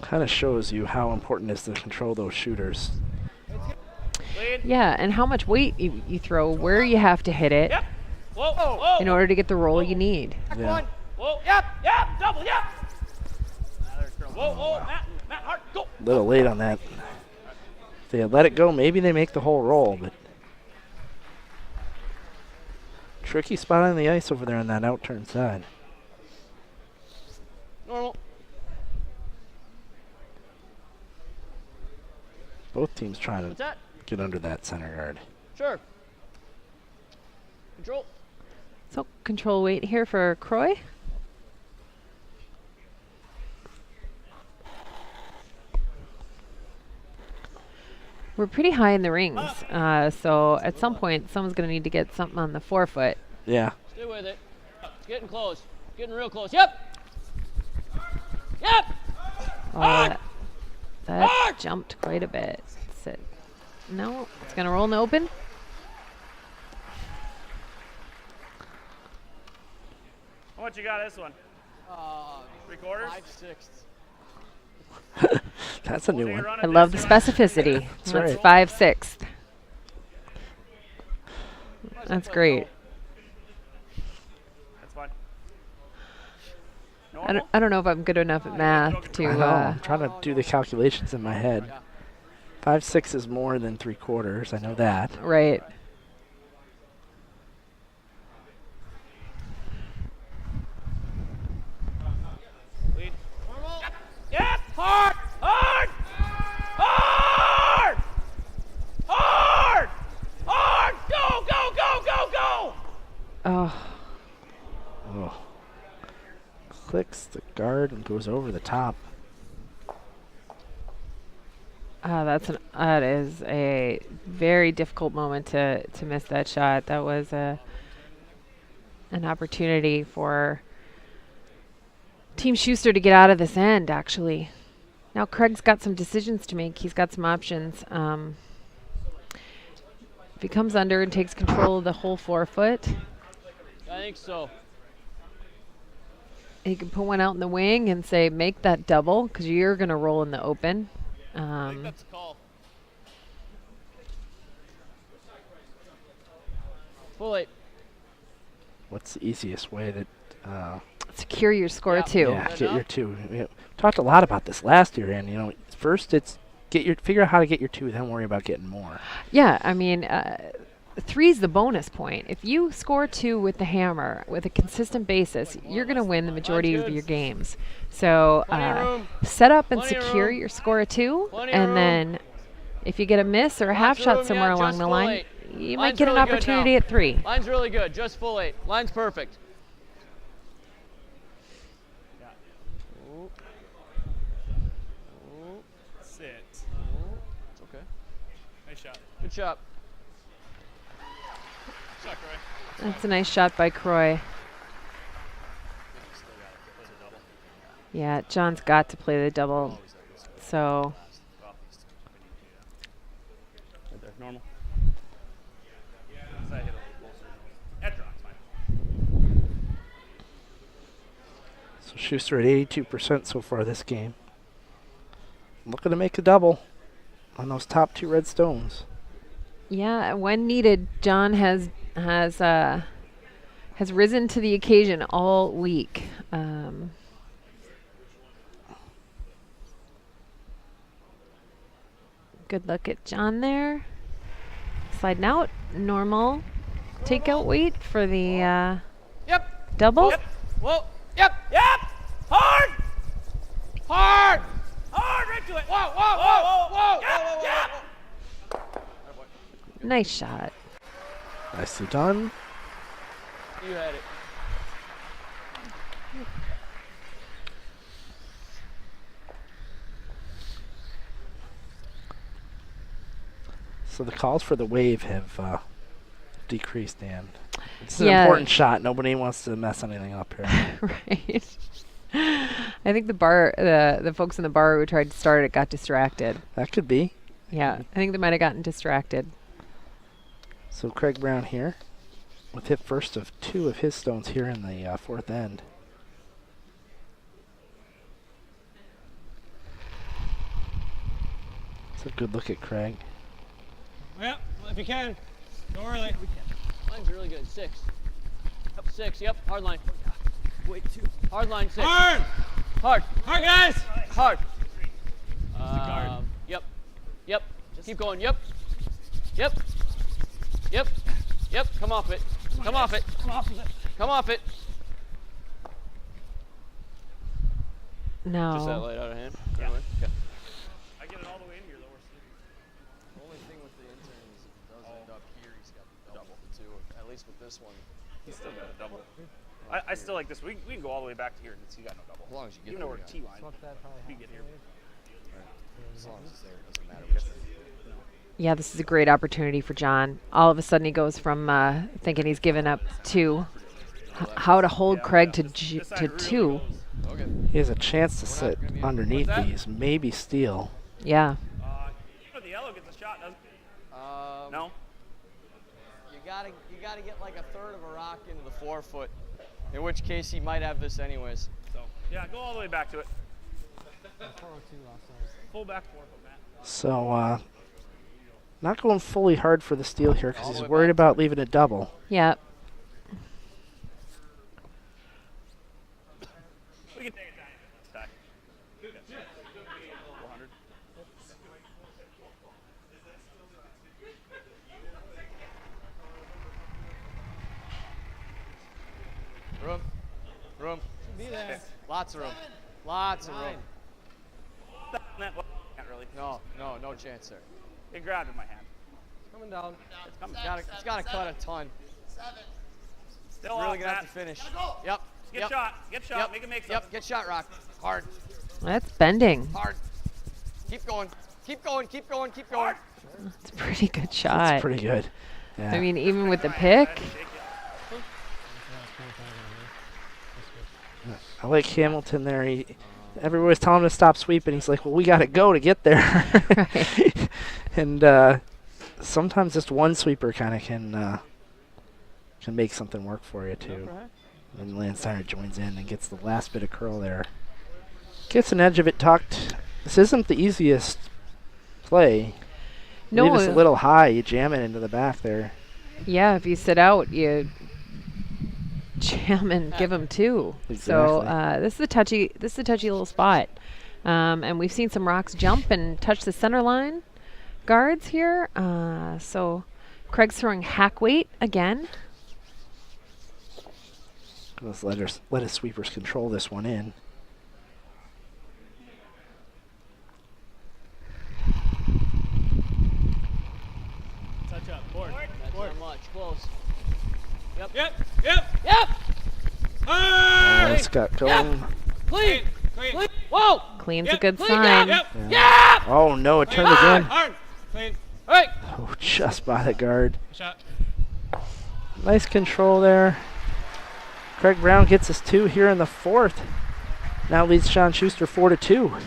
Kind of shows you how important it is to control those shooters. Lead. Yeah, and how much weight you throw, where you have to hit it Yep. Whoa. in order to get the roll you need. Yeah. Whoa. Yep. Double. Yep. Whoa. Matt, hard. Go. A little late on that. If they had let it go, maybe they make the whole roll, but tricky spot on the ice over there on that outturn side. Normal. Both teams trying What's to that? get under that center guard. Sure. Control. So control weight here for Croy. We're pretty high in the rings, so at some point someone's going to need to get something on the forefoot. Yeah. Stay with it. Getting close. Getting real close. Yep. That jumped quite a bit. Sit. No, it's going to roll in the open. How much you got this one? 3/4? 5/6. That's a new one. I love the specificity. That's right. 5/6. That's great. That's fine. I don't know if I'm good enough at math I know. to. I'm trying to do the calculations in my head. 5/6 is more than 3/4. I know that. Right. Lead. Normal. Yep. Hard. Go. Oh, Oh. Clicks the guard and goes over the top. that is a very difficult moment to miss that shot. That was an opportunity for Team Shuster to get out of this end, actually. Now Craig's got some decisions to make. He's got some options. If he comes under and takes control of the whole forefoot, I think so. he can put one out in the wing and say, make that double, because you're going to roll in the open. I think that's a call. Full 8. What's the easiest way to Secure your score, Yeah. too. yeah, That get your up? 2? We talked a lot about this last year, and first it's figure out how to get your 2, then worry about getting more. Yeah, I mean, 3's the bonus point. If you score 2 with the hammer with a consistent basis, you're going to win the majority of good. your games. So Plenty of room. set up and Plenty of secure room. your score of 2, Plenty of and room. then if you get a miss or a half Lots of shot room, somewhere yeah, along just the full line, 8. you might Line's get an really good opportunity now. at 3. Line's really good. Just full 8. Line's perfect. Ooh. Ooh. Sit. It's okay. Nice shot. Good shot. Shot, Croy. That's a nice shot by Croy. Yeah, John's got to play the double. So Right there. Normal. Side hit a little closer. Schuster at 82% so far this game. Looking to make a double on those top 2 red stones. Yeah, when needed, John has risen to the occasion all week. Good look at John there. Sliding out, normal takeout weight for the Yep. double. Yep. Whoa. Yep. Yep. Hard. Hard. Hard. Right to it. Whoa. Whoa. Whoa. Whoa. Yep. Yep. Nice shot. Nicely done. You had it. So the calls for the wave have decreased, Dan. It's an Yeah. important shot. Nobody wants to mess anything up here. Right. I think the folks in the bar who tried to start it got distracted. That could be. Yeah, I think they might have gotten distracted. So Craig Brown here with hit first of 2 of his stones here in the 4th end. It's a good look at Craig. Yep, if you can. Go early. Line's really good. 6. 6. Yep. Hard line. Wait, 2. Hard line. 6. Hard! Hard. Hard, guys! Hard. guard. Yep. Yep. Keep going. Yep. Yep. Yep. Yep. Come off it. Come off it. Come off of it. Come off it. No. Just that light out of hand. Yeah. Okay. I get it all the way in here, though. The only thing with the intern is if it does end up here, he's got the double too. At least with this one, He's still got a double. I still like this. We can go all the way back to here and see you got no double. as long as you get Even though there, we're yeah. T-line. Swap that probably We half get here. As long as it's there, it doesn't matter which way. Yeah, this is a great opportunity for John. All of a sudden, he goes from thinking he's given up 2, how to hold Craig to This side to really 2. goes. Okay. He has a chance to sit underneath What's that? these, maybe steal. Yeah. The yellow gets a shot, doesn't it? No? You gotta get like a third of a rock into the 4-foot. In which case he might have this anyways. So, yeah, go all the way back to it. 402 last time. Full back 4-foot, Matt. So, not going fully hard for the steal here because All the he's way worried back. about leaving a double. Yeah. We can take it down. Stack. 400. Room. Be there. Lots of room. Lots of room. Well, can't really. No chance there. It grabbed in my hand. Coming down. It's coming. It's gotta cut a ton. Still Really off, gonna have Matt. to finish. Yep. Get yep. shot. Get shot. Yep. Make it make Yep. something. Get shot, Rock. Hard. That's bending. Hard. Keep going. Keep going. Keep going. Keep going. It's a pretty good That's shot. pretty good. Yeah. I mean, even with the pick. Shake it. I like Hamilton there. Everybody's telling him to stop sweeping. He's like, well, we got to go to get there. Right. And sometimes just one sweeper kind of can make something work for you, too. And Landsteiner joins in and gets the last bit of curl there. Gets an edge of it tucked. This isn't the easiest play. No. Leave us a little high. You jam it into the back there. Yeah, if you sit out, you jam and give them 2. So Exactly. this is a touchy little spot. And we've seen some rocks jump and touch the center line guards here. So Craig's throwing hack weight again. Let's let his sweepers control this one in. Touch up. Board. That's not much. Close. Yep. Yep. Oh, it's got going. Clean. Clean. Whoa. Clean's Yep. a good Clean. sign. Yep. Yep. Oh, no, it turned Hard. again. Hard. Clean. All right. Oh, just by the guard. Shot. Nice control there. Craig Brown gets us 2 here in the 4th. Now leads Sean Schuster 4-2.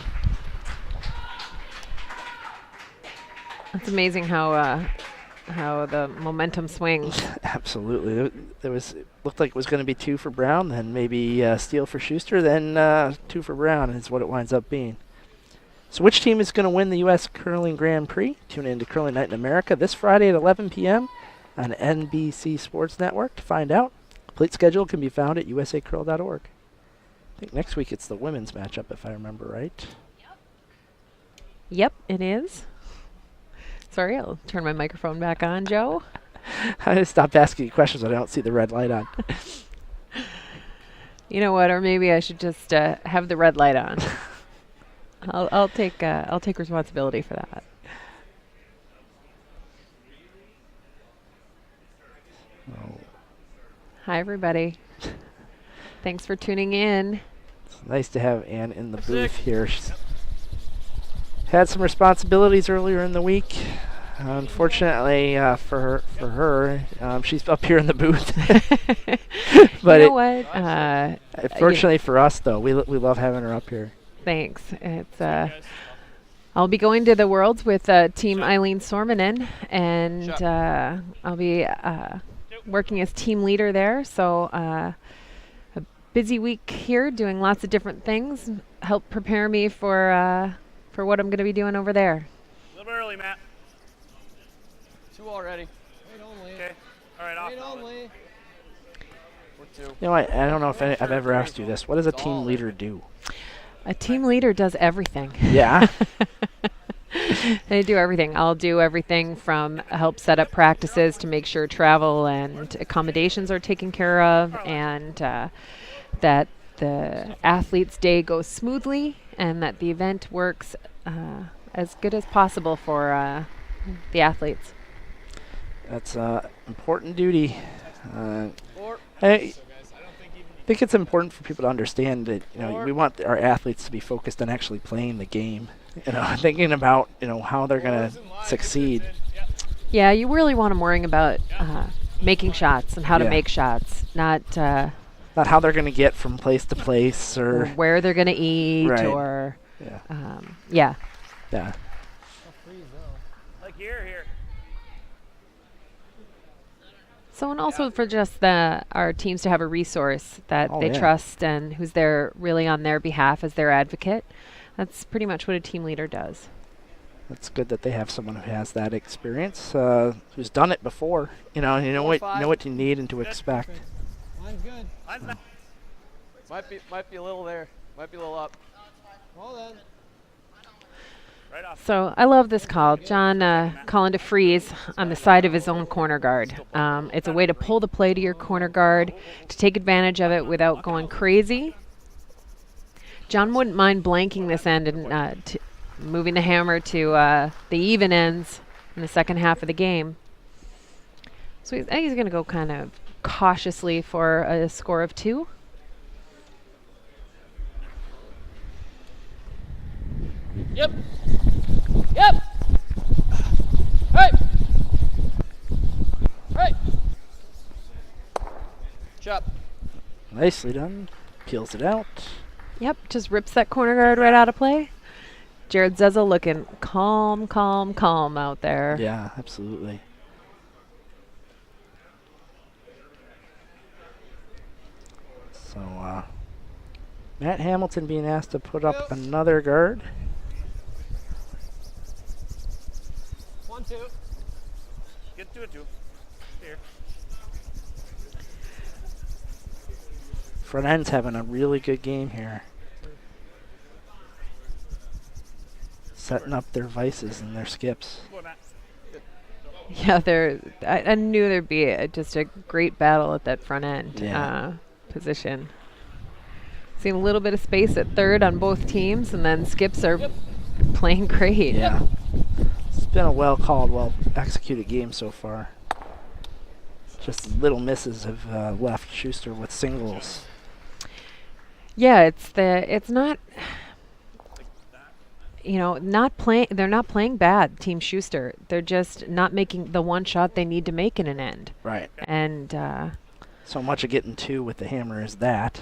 It's amazing how how the momentum swings. Absolutely. It looked like it was going to be 2 for Brown, then maybe steal for Schuster, then 2 for Brown is what it winds up being. So which team is going to win the U.S. Curling Grand Prix? Tune in to Curling Night in America this Friday at 11 p.m. on NBC Sports Network to find out. Complete schedule can be found at usacurl.org. I think next week it's the women's matchup, if I remember right. Yep, it is. Sorry, I'll turn my microphone back on, Joe. I stopped asking you questions when I don't see the red light on. You know what? Or maybe I should just have the red light on. I'll take responsibility for that. Oh. Hi, everybody. Thanks for tuning in. It's nice to have Ann in the booth here. She's had some responsibilities earlier in the week. Unfortunately for her, she's up here in the booth. But you know what? Fortunately for us, though, we love having her up here. Thanks. It's I'll be going to the Worlds with Team Eileen Sormanen, and I'll be working as team leader there. So a busy week here, doing lots of different things. Help prepare me for what I'm going to be doing over there. A little bit early, Matt. 2 already. Wait only. Okay. All right, off. Wait only. We're 2. You know what? I don't know if I've ever asked you this. What does a team leader do? A team leader does everything. Yeah. They do everything. I'll do everything from help set up practices to make sure travel and accommodations are taken care of, and that the athlete's day goes smoothly, and that the event works as good as possible for the athletes. That's important duty. I think it's important for people to understand that we want our athletes to be focused on actually playing the game. Thinking about how they're going to succeed. Yeah, you really want them worrying about making shots and how to make shots, not how they're going to get from place to place or where they're going to eat or yeah. Like here. So, and also for just our teams to have a resource that they trust and who's there really on their behalf as their advocate. That's pretty much what a team leader does. It's good that they have someone who has that experience, who's done it before. You know what you need and to expect. Mine's good. Mine's not. Might be a little there. Might be a little up. Well then. Right off. So I love this call. John calling to freeze on the side of his own corner guard. It's a way to pull the play to your corner guard, to take advantage of it without going crazy. John wouldn't mind blanking this end and moving the hammer to the even ends in the second half of the game. So I think he's going to go kind of cautiously for a score of 2. Yep. Hey. Chop. Nicely done. Peels it out. Yep, just rips that corner guard right out of play. Jared Zezel looking calm out there. Yeah, absolutely. So, Matt Hamilton being asked to put up another guard. 1-2. Get to it, 2. Here. Front end's having a really good game here. Setting up their vices and their skips. Go on, Matt. Yeah, I knew there'd be just a great battle at that front end position. Seeing a little bit of space at third on both teams, and then skips are playing great. Yeah. It's been a well-called, well-executed game so far. Just little misses have left Schuster with singles. Yeah, it's not, not playing. They're not playing bad, Team Schuster. They're just not making the one shot they need to make in an end. Right. And so much of getting 2 with the hammer is that,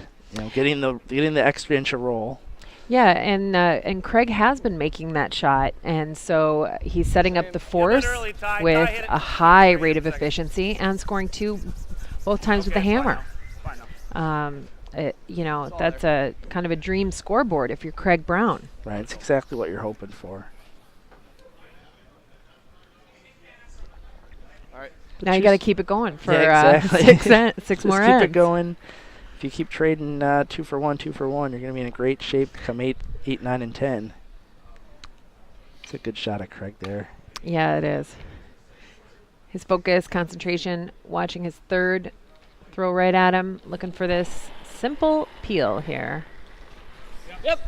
getting the extra inch of roll. Yeah, and Craig has been making that shot, and so he's setting up the force early, Ty. Ty with hit it. a high Wait rate a of second. efficiency and scoring 2 both times with the Okay, it's fine hammer. now. It's fine now. You know, all that's a kind of a dream scoreboard if you're Craig Brown. Right, it's exactly what you're hoping for. All right. Now you got to keep it going for Yeah, exactly. six Just more keep ends. it going. If you keep trading 2 for 1, 2 for 1, you're going to be in a great shape come 8, 9, and 10. It's a good shot of Craig there. Yeah, it is. His focus, concentration, watching his third throw right at him, looking for this simple peel here. Yep.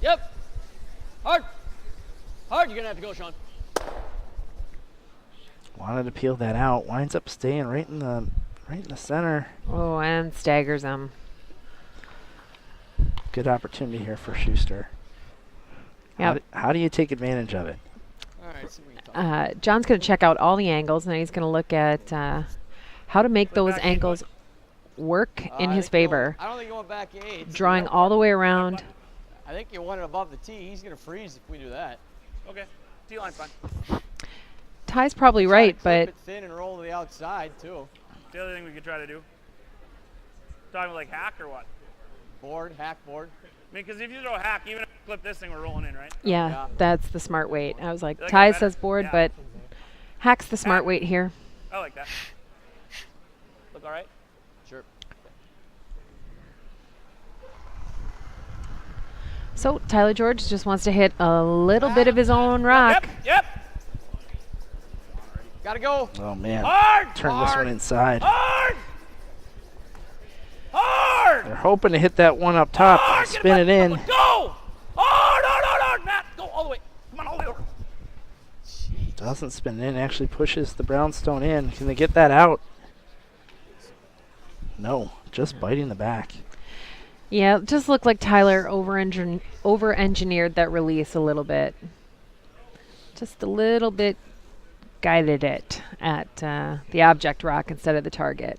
Yep. Hard. Hard. You're going to have to go, Sean. Wanted to peel that out. Winds up staying right in the center. Oh, and staggers him. Good opportunity here for Shuster. Yep. How do you take advantage of it? All right. See if we can talk. John's going to check out all the angles, and he's going to look at how to make those back angles work in I his think you favor. went- I don't think you went back 8. Drawing all the way around. I think you want it above the tee. He's going to freeze if we do that. Okay. T-line's fine. Ty's probably Try to right, clip but it thin and roll to the outside too. The other thing we could try to do. Talking like hack or what? Board, hack board. I mean, because if you throw a hack, even if you clip this thing, we're rolling in, right? yeah, Yeah. that's the smart weight. I was like, You like Ty that better? says board, Yeah. but hack's the smart Hack. weight here. I like that. Look all right? Sure. So Tyler George just wants to hit a little bit of his own rock. Yep. Got to go. Oh, man. Hard. Turn this one inside. Hard. Hard. They're hoping to hit that one up top, Hard. spin it in. Go. Hard, hard, hard, hard. Matt, go all the way. Come on, all the way over. Doesn't spin it in, actually pushes the brownstone in. Can they get that out? No, just biting the back. Yeah, it just looked like Tyler over-engineered that release a little bit. Just a little bit guided it at the object rock instead of the target.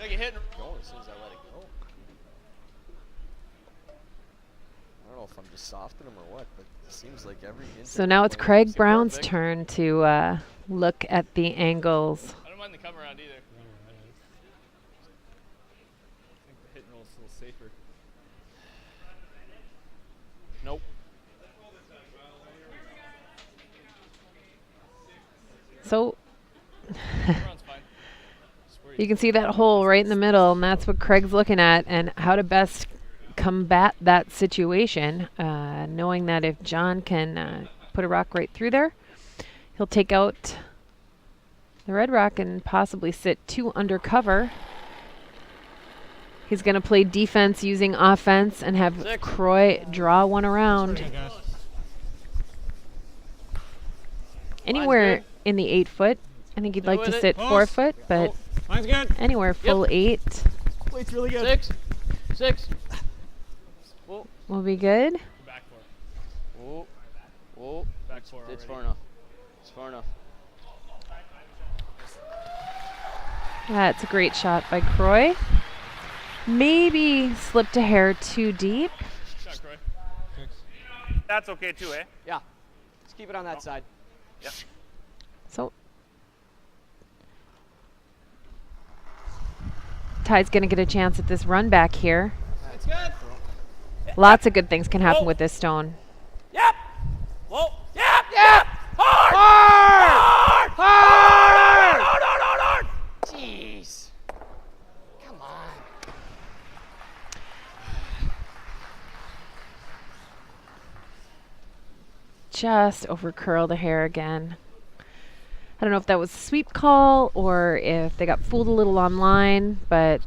Like you hit and go as soon as I let it go. I don't know if I'm just softening him or what, but it seems like every So now it's Craig Brown's turn to look at the angles. I don't mind the come around either. I think the hit and roll is a little safer. Nope. So Around's fine. Just where you can see that hole right in the middle, and that's what Craig's looking at, and how to best combat that situation, knowing that if John can put a rock right through there, he'll take out the red rock and possibly sit 2 under cover. He's going to play defense using offense and have Croy draw one around. Anywhere in the 8 foot. I think he'd like to with it. sit 4 foot, but Mine's good. anywhere full 8 It's really good. 6. will be good. back for. Whoa. Whoa. Back for It's already. far enough. It's far enough. That's a great shot by Croy. Maybe slipped a hair too deep. Shot, Croy. That's okay too, eh? Yeah. Let's keep it on that side. So Ty's going to get a chance at this run back here. It's good. Lots of good things can happen with this stone. Yep. Whoa. Yep. Yep. Hard. Hard. Hard. Hard. Hard. Hard. Hard. Hard. Jeez. Come on. Just over curl the hair again. I don't know if that was a sweep call or if they got fooled a little online, but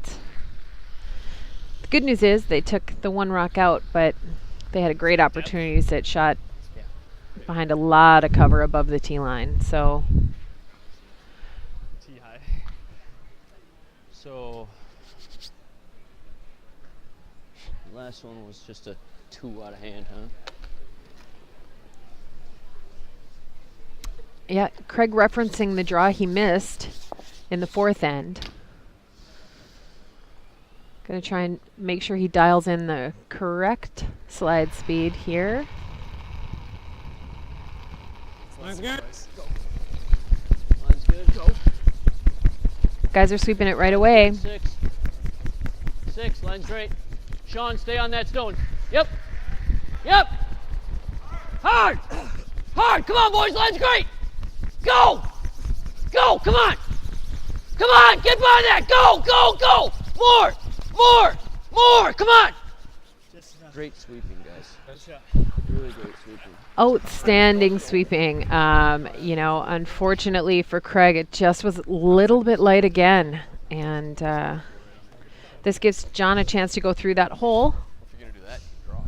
the good news is they took the one rock out, but they had a great opportunity to sit shot behind a lot of cover above the tee line. So Tee high. So Last one was just a 2 out of hand, huh? Yeah, Craig referencing the draw he missed in the fourth end. Going to try and make sure he dials in the correct slide speed here. Line's good. Line's good. Go. Guys are sweeping it right away. 6. 6. Line's great. Sean, stay on that stone. Yep. Yep. Hard. Hard. Come on, boys. Line's great. Go. Go. Come on. Come on. Get by that. Go. Go. Go. More. More. More. Come on. Great sweeping, guys. Really great sweeping. Outstanding sweeping. You know, unfortunately for Craig, it just was a little bit light again. And this gives John a chance to go through that hole. If you're going to do that, draw.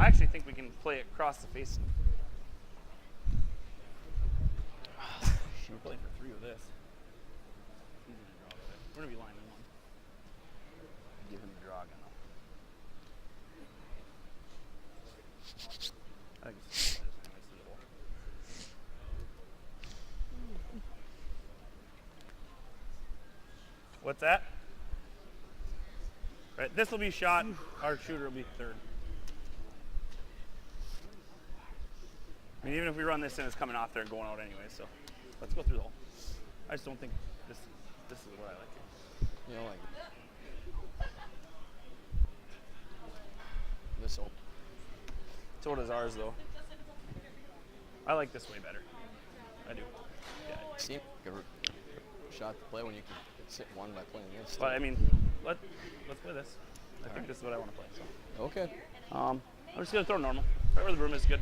I actually think we can play it across the face. We're playing for 3 with this. Easy to draw with it. We're going to be lining 1. Give him the draw again, though. I think it's What's that? Right, this will be shot. Our shooter will be third. I mean, even if we run this in, it's coming off there and going out anyway. So let's go through the hole. I just don't think this is what I like. You know, like this hole. So does ours, though. I like this way better. I do. Yeah. See, shot to play when you can sit one by playing against. But I mean, let's play this. I think this is what I want to play. So. Okay. I'm just gonna throw normal. Right where the broom is good.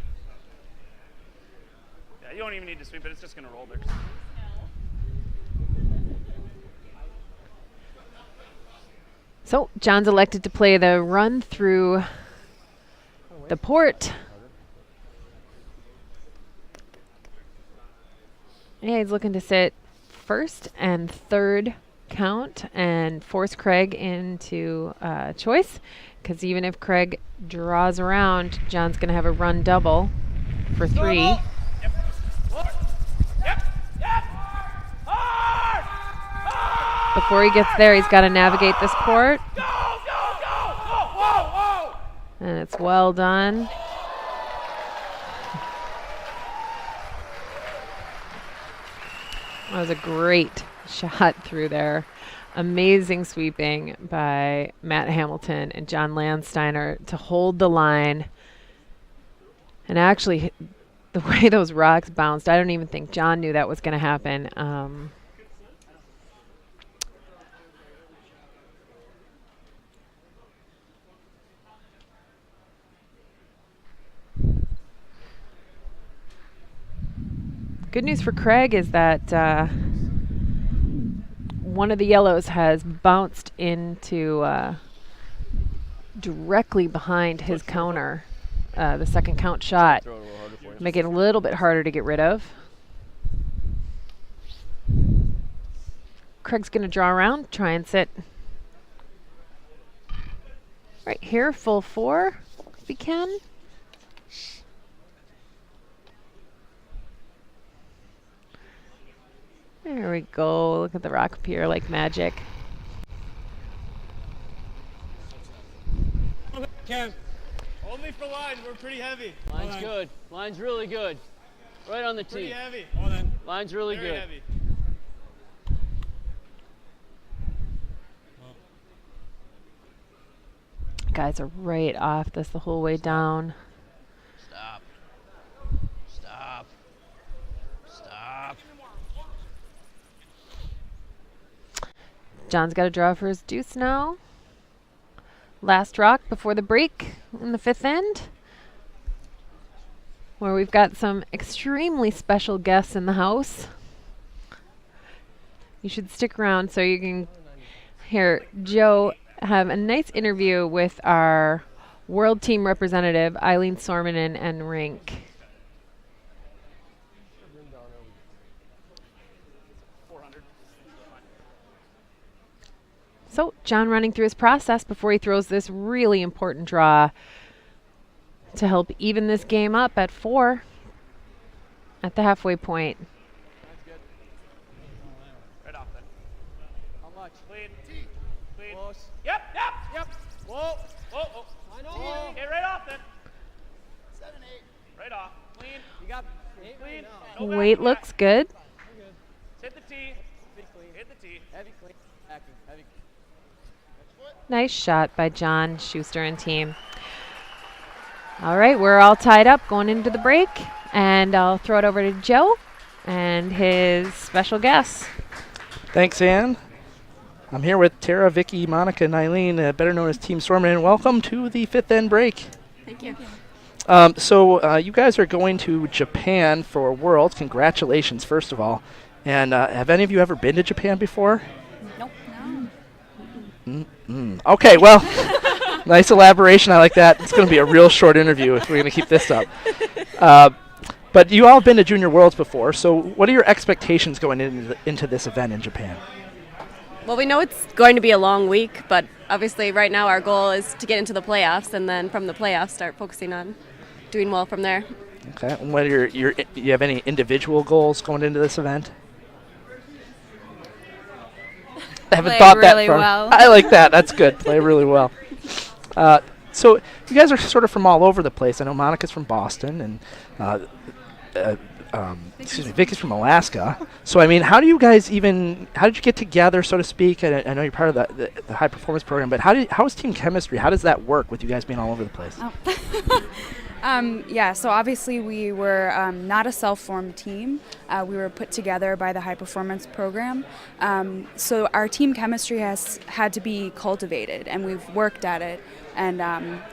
Yeah, you don't even need to sweep it. It's just gonna roll there. So John's elected to play the run through the port. Yeah, he's looking to sit first and third count and force Craig into choice, because even if Craig draws around, John's going to have a run double for 3. Yep. Yep. Yep. Hard. Hard. Before he gets there, he's got to navigate this port. Go, go, go, go. Whoa, whoa. And it's well done. That was a great shot through there. Amazing sweeping by Matt Hamilton and John Landsteiner to hold the line. And actually, the way those rocks bounced, I don't even think John knew that was going to happen. Good news for Craig is that one of the yellows has bounced into directly behind his counter, the second count shot, make it a little bit harder to get rid of. Craig's going to draw around, try and sit right here, full 4 if he can. There we go. Look at the rock appear like magic. Ken, hold me for line. We're pretty heavy. Line's good. Line's really good. Right on the Pretty tee. heavy. Hold on. Line's really Very good. heavy. Guys are right off this the whole way down. Stop. Stop. Stop. John's got to draw for his deuce now. Last rock before the break in the 5th end, where we've got some extremely special guests in the house. You should stick around so you can hear Joe have a nice interview with our world team representative, Eileen Sormanen and Rink. So John running through his process before he throws this really important draw to help even this game up at 4. at the halfway point. That's good. Right off then. How much? Clean. Clean. Close. Yep. Whoa. Whoa. I know. Okay, right off then. 7-8. Right off. Clean. You got 8 clean. No back, Weight no looks back. good. Hit the tee. Hit the tee. Heavy clean. Backing. Heavy. Nice shot by John Schuster and team. All right, we're all tied up going into the break, and I'll throw it over to Joe and his special guests. Thanks, Ann. I'm here with Tara, Vicky, Monica, and Eileen, better known as Team Stormman, and welcome to the fifth end break. Thank you. So you guys are going to Japan for Worlds. Congratulations, first of all. And have any of you ever been to Japan before? Nope. Okay, well, nice elaboration. I like that. It's going to be a real short interview if we're going to keep this up. But you all have been to Junior Worlds before, so what are your expectations going into this event in Japan? Well, we know it's going to be a long week, but obviously right now our goal is to get into the playoffs, and then from the playoffs start focusing on doing well from there. Okay, and what are you have any individual goals going into this event? I haven't Play thought really that far. well. I like that. That's good. Play really well. So you guys are sort of from all over the place. I know Monica's from Boston, and Vicky's from Alaska. So I mean, how did you get together, so to speak? I know you're part of the high performance program, but how is team chemistry? How does that work with you guys being all over the place? Yeah, so obviously we were not a self-formed team. We were put together by the high performance program. So our team chemistry has had to be cultivated, and we've worked at it and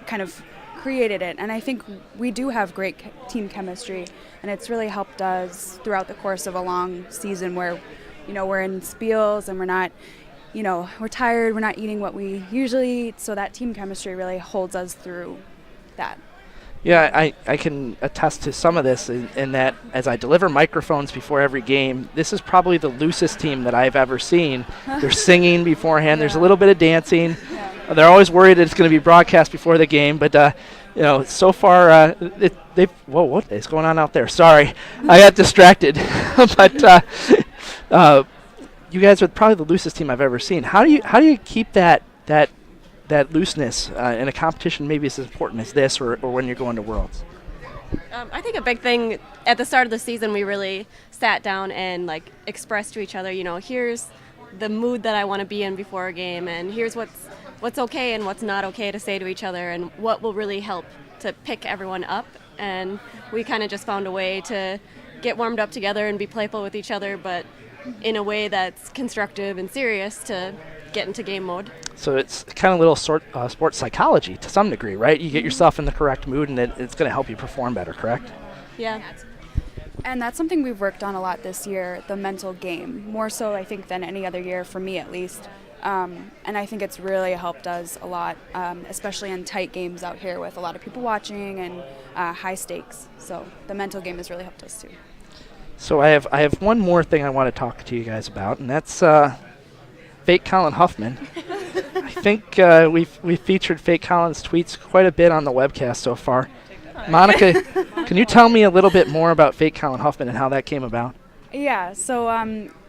kind of created it. And I think we do have great team chemistry, and it's really helped us throughout the course of a long season where, we're in spiels and we're not, we're tired, we're not eating what we usually eat. So that team chemistry really holds us through that. Yeah, I can attest to some of this in that as I deliver microphones before every game, this is probably the loosest team that I've ever seen. They're singing beforehand. There's a little bit of dancing. They're always worried that it's going to be broadcast before the game, but so far whoa, what is going on out there? Sorry, I got distracted. But you guys are probably the loosest team I've ever seen. How do you keep that looseness in a competition maybe as important as this or when you're going to Worlds? I think a big thing at the start of the season, we really sat down and expressed to each other, here's the mood that I want to be in before a game, and here's what's okay and what's not okay to say to each other, and what will really help to pick everyone up. And we kind of just found a way to get warmed up together and be playful with each other, but in a way that's constructive and serious to get into game mode. So it's kind of little sports psychology to some degree, right? You get yourself in the correct mood, and it's going to help you perform better, correct? Yeah. And that's something we've worked on a lot this year, the mental game, more so I think than any other year, for me at least. And I think it's really helped us a lot, especially in tight games out here with a lot of people watching and high stakes. So the mental game has really helped us too. So I have one more thing I want to talk to you guys about, and that's Fake Colin Huffman. I think we've featured Fake Colin's tweets quite a bit on the webcast so far. Monica, can you tell me a little bit more about Fake Colin Huffman and how that came about? Yeah, so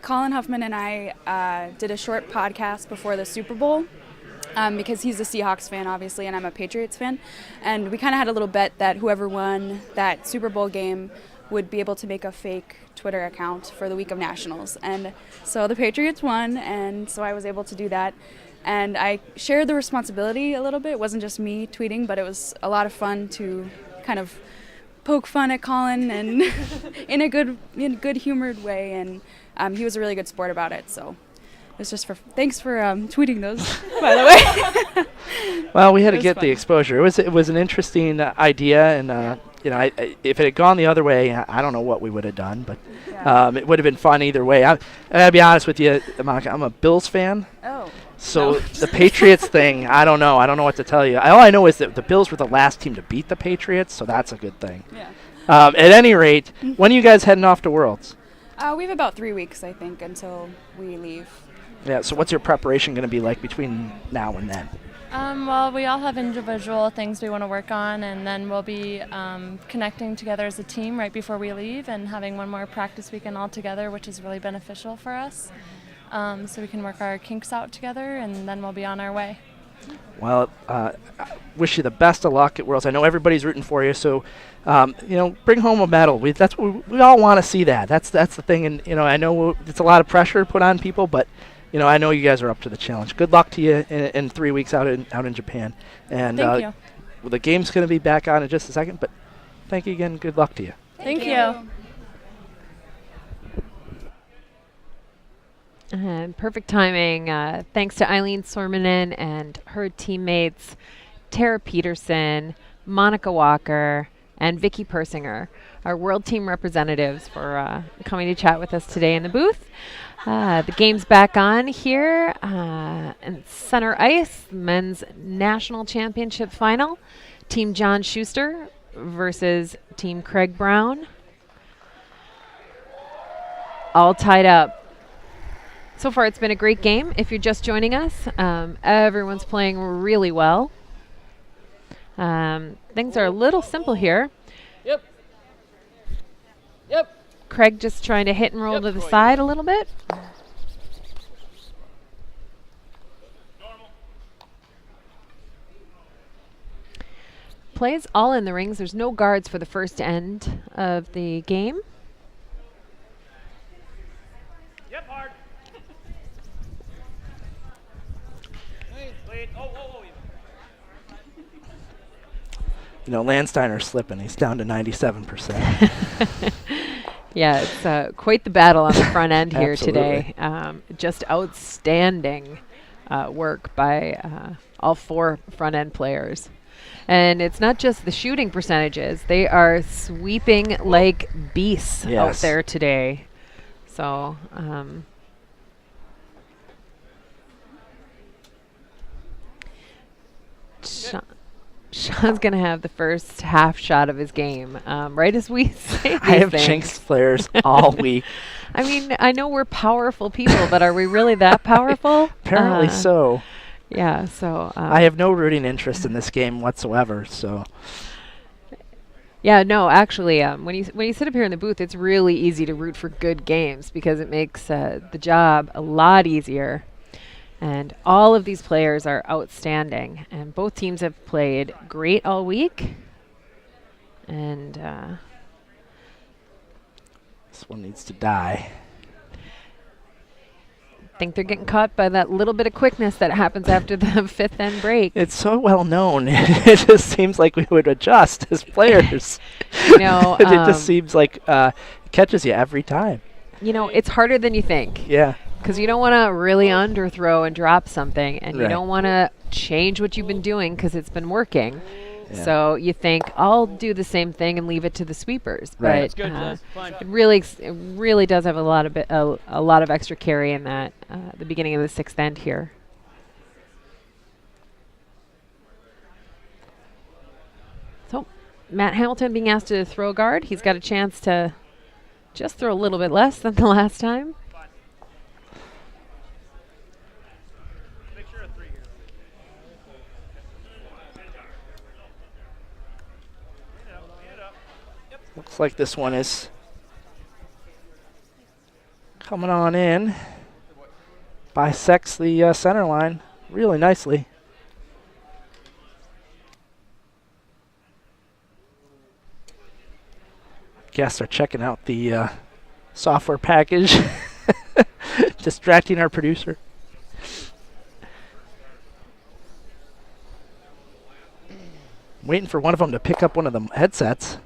Colin Huffman and I did a short podcast before the Super Bowl because he's a Seahawks fan, obviously, and I'm a Patriots fan. And we kind of had a little bet that whoever won that Super Bowl game would be able to make a fake Twitter account for the week of nationals. And so the Patriots won, and so I was able to do that. And I shared the responsibility a little bit. It wasn't just me tweeting, but it was a lot of fun to kind of poke fun at Colin and in a good humored way. And he was a really good sport about it. So it was just thanks for tweeting those, by the way. Well, we had to get the exposure. It was an interesting idea, and if it had gone the other way, I don't know what we would have done, but it would have been fun either way. I gotta be honest with you, Monica, I'm a Bills fan. Oh. So the Patriots thing, I don't know. I don't know what to tell you. All I know is that the Bills were the last team to beat the Patriots, so that's a good thing. Yeah. At any rate, when are you guys heading off to Worlds? We have about 3 weeks, I think, until we leave. Yeah, so what's your preparation going to be like between now and then? Well, we all have individual things we want to work on, and then we'll be connecting together as a team right before we leave and having one more practice weekend all together, which is really beneficial for us. So we can work our kinks out together, and then we'll be on our way. Well, I wish you the best of luck at Worlds. I know everybody's rooting for you, so bring home a medal. That's what we all want to see. That's the thing, and I know it's a lot of pressure put on people, but I know you guys are up to the challenge. Good luck to you in 3 weeks out in Japan. And Thank you. Well, the game's going to be back on in just a second, but thank you again. Good luck to you. Thank you. Perfect timing. Thanks to Eileen Sormanen and her teammates, Tara Peterson, Monica Walker, and Vicky Persinger, our world team representatives, for coming to chat with us today in the booth. The game's back on here in center ice, men's national championship final. Team John Shuster versus Team Craig Brown. All tied up. So far, it's been a great game. If you're just joining us, everyone's playing really well. Things are a little simple here. Yep. Yep. Craig just trying to hit and roll to the side a little bit. Plays all in the rings. There's no guards for the first end of the game. Yep, hard. Lead. Oh. Landsteiner's slipping. He's down to 97%. Yeah, it's quite the battle on the front end here today. Just outstanding work by all 4 front end players. And it's not just the shooting percentages. They are sweeping like beasts out there today. So, Sean's going to have the first half shot of his game, right as we say these I have things. jinxed players all week. I mean, I know we're powerful people, but are we really that powerful? Apparently so. Yeah, so... I have no rooting interest in this game whatsoever, so... Yeah, no, actually, when you sit up here in the booth, it's really easy to root for good games because it makes the job a lot easier. And all of these players are outstanding, and both teams have played great all week. And this one needs to die. I think they're getting caught by that little bit of quickness that happens after the 5th end break. It's so well known. It just seems like we would adjust as players. It just seems like it catches you every time. It's harder than you think. Yeah. Because you don't want to really underthrow and drop something, and you Right. don't want to change what you've been doing because it's been working. Yeah. So you think, I'll do the same thing and leave it to the sweepers. Right. That's good, But Jess. Fine. it really does have a lot of extra carry in that the beginning of the 6th end here. So Matt Hamilton being asked to throw a guard. He's got a chance to just throw a little bit less than the last time. Make sure a 3 here. Clean it up. Yep. Looks like this one is coming on in. Bisects the center line really nicely. Guests are checking out the software package, distracting our producer. Waiting for one of them to pick up one of the headsets.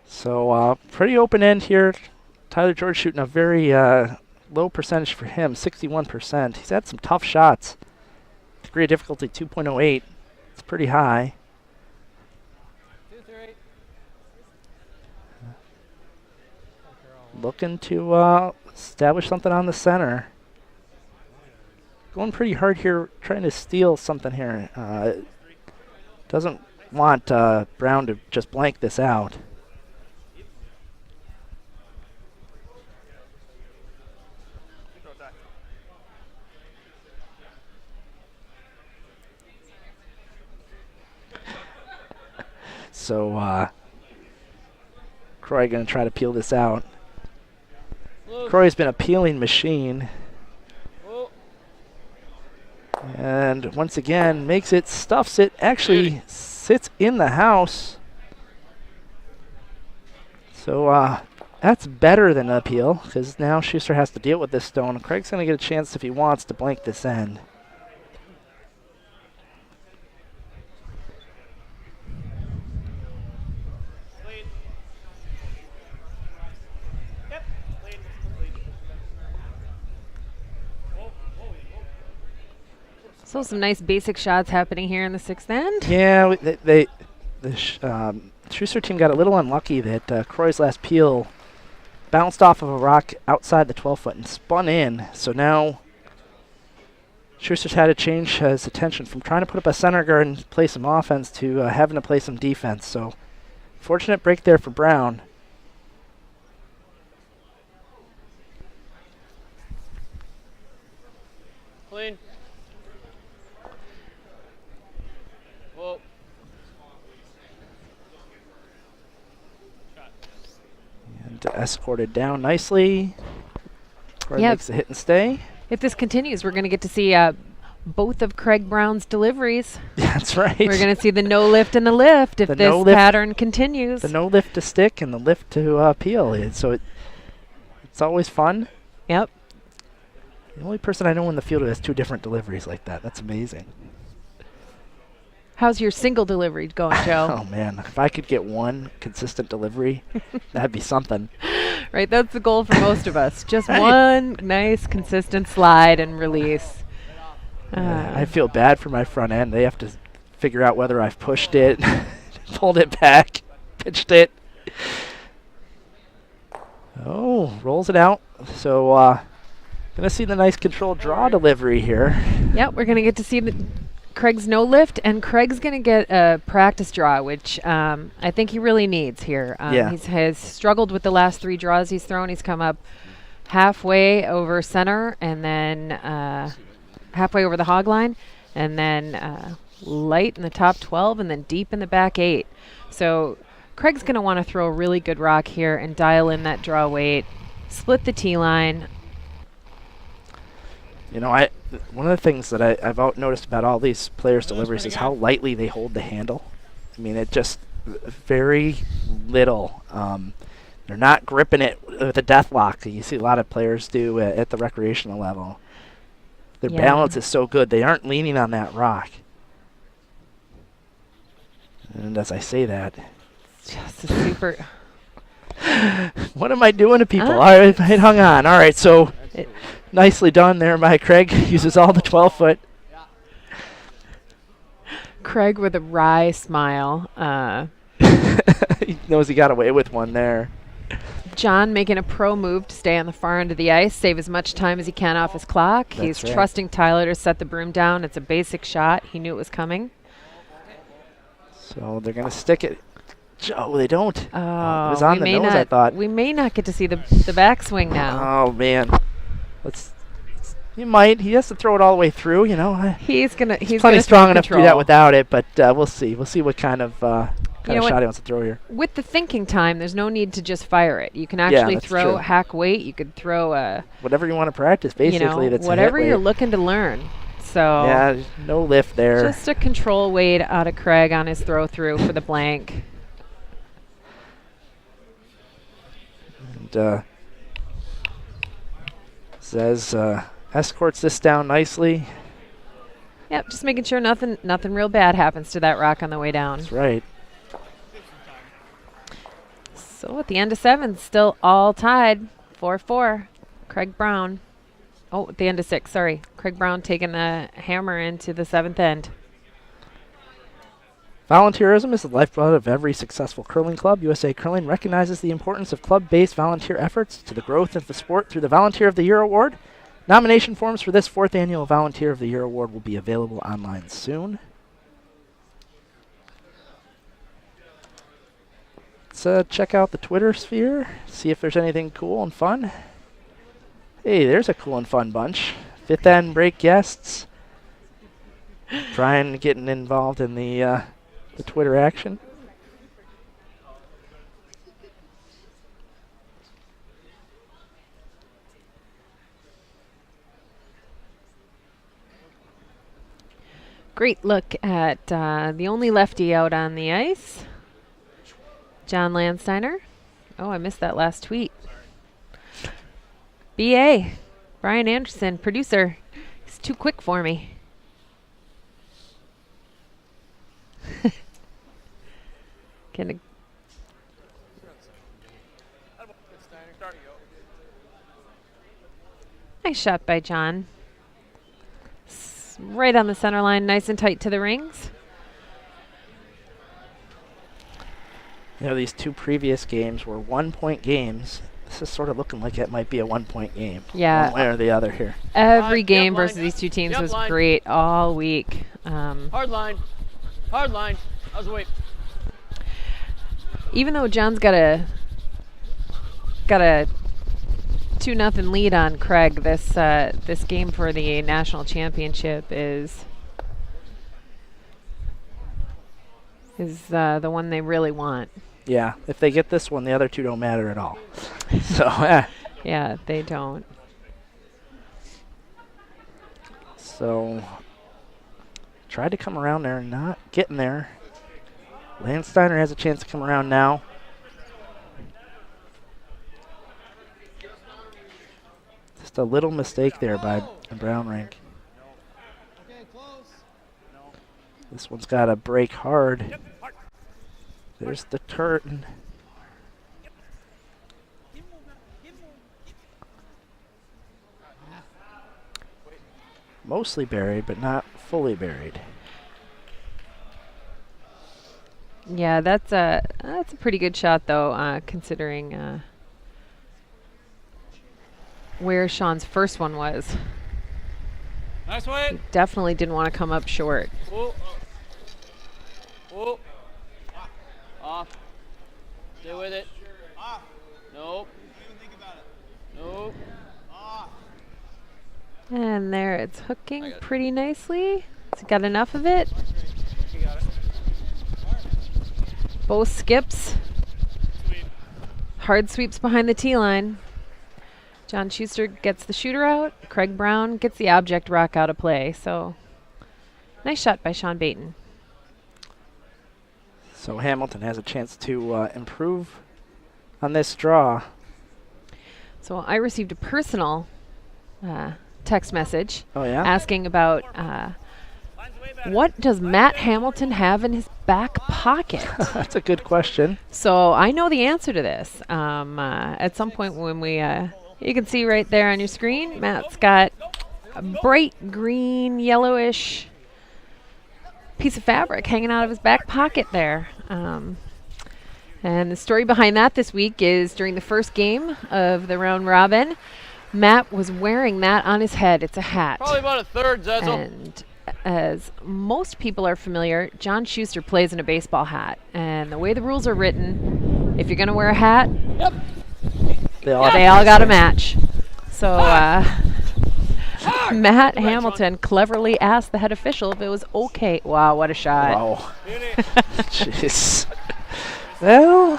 So pretty open end here. Tyler George shooting a very low percentage for him, 61%. He's had some tough shots. Degree of difficulty 2.08. It's pretty high. 2-3. Looking to establish something on the center. Going pretty hard here, trying to steal something here. Doesn't want Brown to just blank this out. So Croy going to try to peel this out. Croy's been a peeling machine. And once again, makes it, stuffs it, actually sits in the house. So that's better than an appeal, because now Schuster has to deal with this stone. Craig's going to get a chance, if he wants, to blank this end. So some nice basic shots happening here in the sixth end. Yeah, the Schuster team got a little unlucky that Croy's last peel bounced off of a rock outside the 12-foot and spun in. So now Schuster's had to change his attention from trying to put up a center guard and play some offense to having to play some defense. So fortunate break there for Brown. Clean. Whoa. And escorted down nicely. Croy makes a hit and stay. If this continues, we're going to get to see both of Craig Brown's deliveries. That's right. We're going to see the no lift and the lift if this pattern continues. The no lift to stick and the lift to peel. So it's always fun. Yep. The only person I know in the field who has two different deliveries like that. That's amazing. How's your single delivery going, Joe? Oh, man. If I could get one consistent delivery, that'd be something. Right, that's the goal for most of us. Just one nice, consistent slide and release. I feel bad for my front end. They have to figure out whether I've pushed it, pulled it back, pitched it. Oh, rolls it out. So, going to see the nice controlled draw delivery here. Yep, we're going to get to see Craig's no lift, and Craig's going to get a practice draw, which I think he really needs here. He has struggled with the last three draws he's thrown. He's come up halfway over center, and then halfway over the hog line, and then light in the top 12, and then deep in the back 8. So Craig's going to want to throw a really good rock here and dial in that draw weight, split the tee line. You know, one of the things that I've noticed about all these players' deliveries is how lightly they hold the handle. I mean, it just very little. They're not gripping it with a death lock. You see a lot of players do at the recreational level. Their balance is so good. They aren't leaning on that rock. And as I say that, it's just a super... What am I doing to people? All right, it hung on. All right, so... Nicely done there by Craig. Uses all the 12-foot. Craig with a wry smile. He knows he got away with one there. John making a pro move to stay on the far end of the ice, save as much time as he can off his clock. He's trusting Tyler to set the broom down. It's a basic shot. He knew it was coming. So they're going to stick it. Oh, they don't. Oh, it was on the nose, I thought. We may not get to see the backswing now. Oh, man. He might. He has to throw it all the way through, you know. He's plenty strong enough to do that without it, but we'll see. We'll see what kind of shot he wants to throw here. With the thinking time, there's no need to just fire it. You can actually throw hack weight. You could throw whatever you want to practice, basically. That's whatever you're looking to learn. So yeah, no lift there. Just a control weight out of Craig on his throw through for the blank. And says escorts this down nicely. Yep, just making sure nothing real bad happens to that rock on the way down. That's right. So at the end of 7, still all tied, 4-4. Craig Brown. Oh, at the end of 6, sorry. Craig Brown taking the hammer into the 7th end. Volunteerism is the lifeblood of every successful curling club. USA Curling recognizes the importance of club-based volunteer efforts to the growth of the sport through the Volunteer of the Year Award. Nomination forms for this 4th annual Volunteer of the Year Award will be available online soon. Let's check out the Twitter sphere, see if there's anything cool and fun. Hey, there's a cool and fun bunch. Fifth end break guests. Brian getting involved in the Twitter action. Great look at the only lefty out on the ice, John Landsteiner. Oh, I missed that last tweet. BA, Brian Anderson, producer. He's too quick for me. Gonna nice shot by John. Right on the center line, nice and tight to the rings. You know, these two previous games were 1-point games. This is sort of looking like it might be a 1-point game. Yeah. One way or the other here. Every game versus these two teams was line. great all week. Hard line. Hard line. How's the weight? Even though John's got a 2-0 lead on Craig, this game for the national championship is the one they really want. Yeah, if they get this one, the other two don't matter at all. So, yeah, they don't. So, tried to come around there, not getting there. Landsteiner has a chance to come around now. Just a little mistake there by Brownrink. This one's got to break hard. There's the curtain. Mostly buried, but not fully buried. Yeah, that's a pretty good shot though, considering where Sean's first one was. Nice way. He definitely didn't want to come up short. Oh. Oh. Off. Stay with it. Off. Nope. Nope. And there it's hooking pretty nicely. Has it got enough of it? Both skips. Hard sweeps behind the tee line. John Shuster gets the shooter out. Craig Brown gets the object rock out of play. So nice shot by Sean Baton. So Hamilton has a chance to improve on this draw. So I received a personal text message asking about what does Matt Hamilton have in his back pocket? That's a good question. So I know the answer to this. At some point when we, you can see right there on your screen, Matt's got a bright green, yellowish piece of fabric hanging out of his back pocket there. And the story behind that this week is during the first game of the round robin, Matt was wearing that on his head. It's a hat. Probably about a third, Zetzel. And as most people are familiar, John Shuster plays in a baseball hat. And the way the rules are written, if you're going to wear a hat, they all got to match. So Matt Hamilton cleverly asked the head official if it was okay. Wow, what a shot. Wow. Jeez. Well,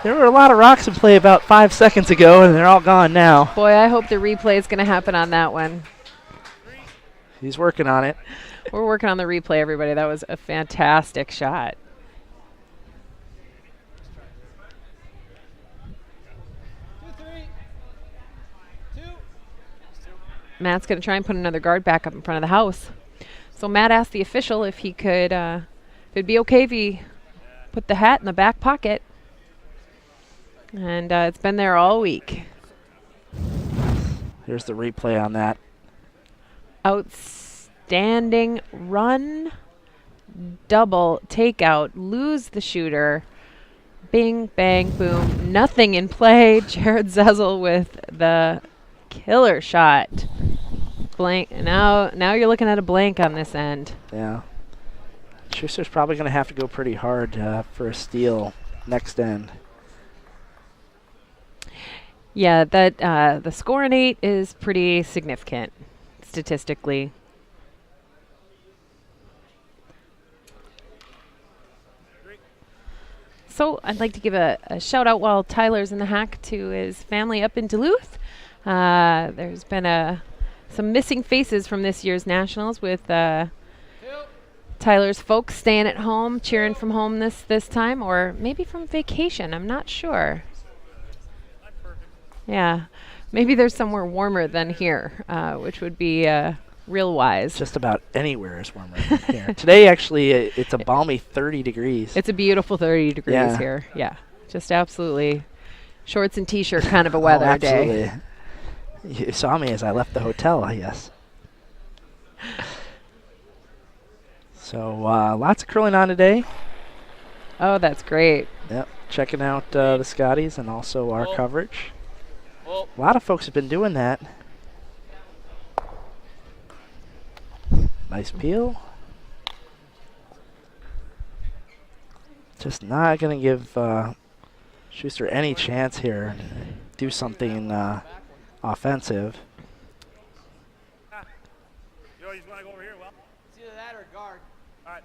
there were a lot of rocks in play about 5 seconds ago, and they're all gone now. Boy, I hope the replay is going to happen on that one. He's working on it. We're working on the replay, everybody. That was a fantastic shot. Matt's going to try and put another guard back up in front of the house. So Matt asked the official if he could, if it'd be okay if he put the hat in the back pocket. And it's been there all week. Here's the replay on that. Outstanding run, double, takeout, lose the shooter. Bing, bang, boom. Nothing in play. Jared Zetzel with the killer shot. Blank. Now you're looking at a blank on this end. Yeah. Schuster's probably going to have to go pretty hard for a steal. next end. Yeah, that the score in 8 is pretty significant statistically. So I'd like to give a shout out while Tyler's in the hack to his family up in Duluth. There's been some missing faces from this year's Nationals with Tyler's folks staying at home, cheering from home this time, or maybe from vacation. I'm not sure. Yeah, maybe there's somewhere warmer than here, which would be real wise. Just about anywhere is warmer than here. Today, actually, it's a balmy 30 degrees. It's a beautiful 30 degrees here. Yeah, just absolutely shorts and T-shirt kind of a weather day. You saw me as I left the hotel, I guess. So lots of curling on today. Oh, that's great. Yep, checking out the Scotties and also our coverage. A lot of folks have been doing that. Nice peel. Just not going to give Schuster any chance here to do something offensive. You always want to go over here, well. It's either that or guard. All right.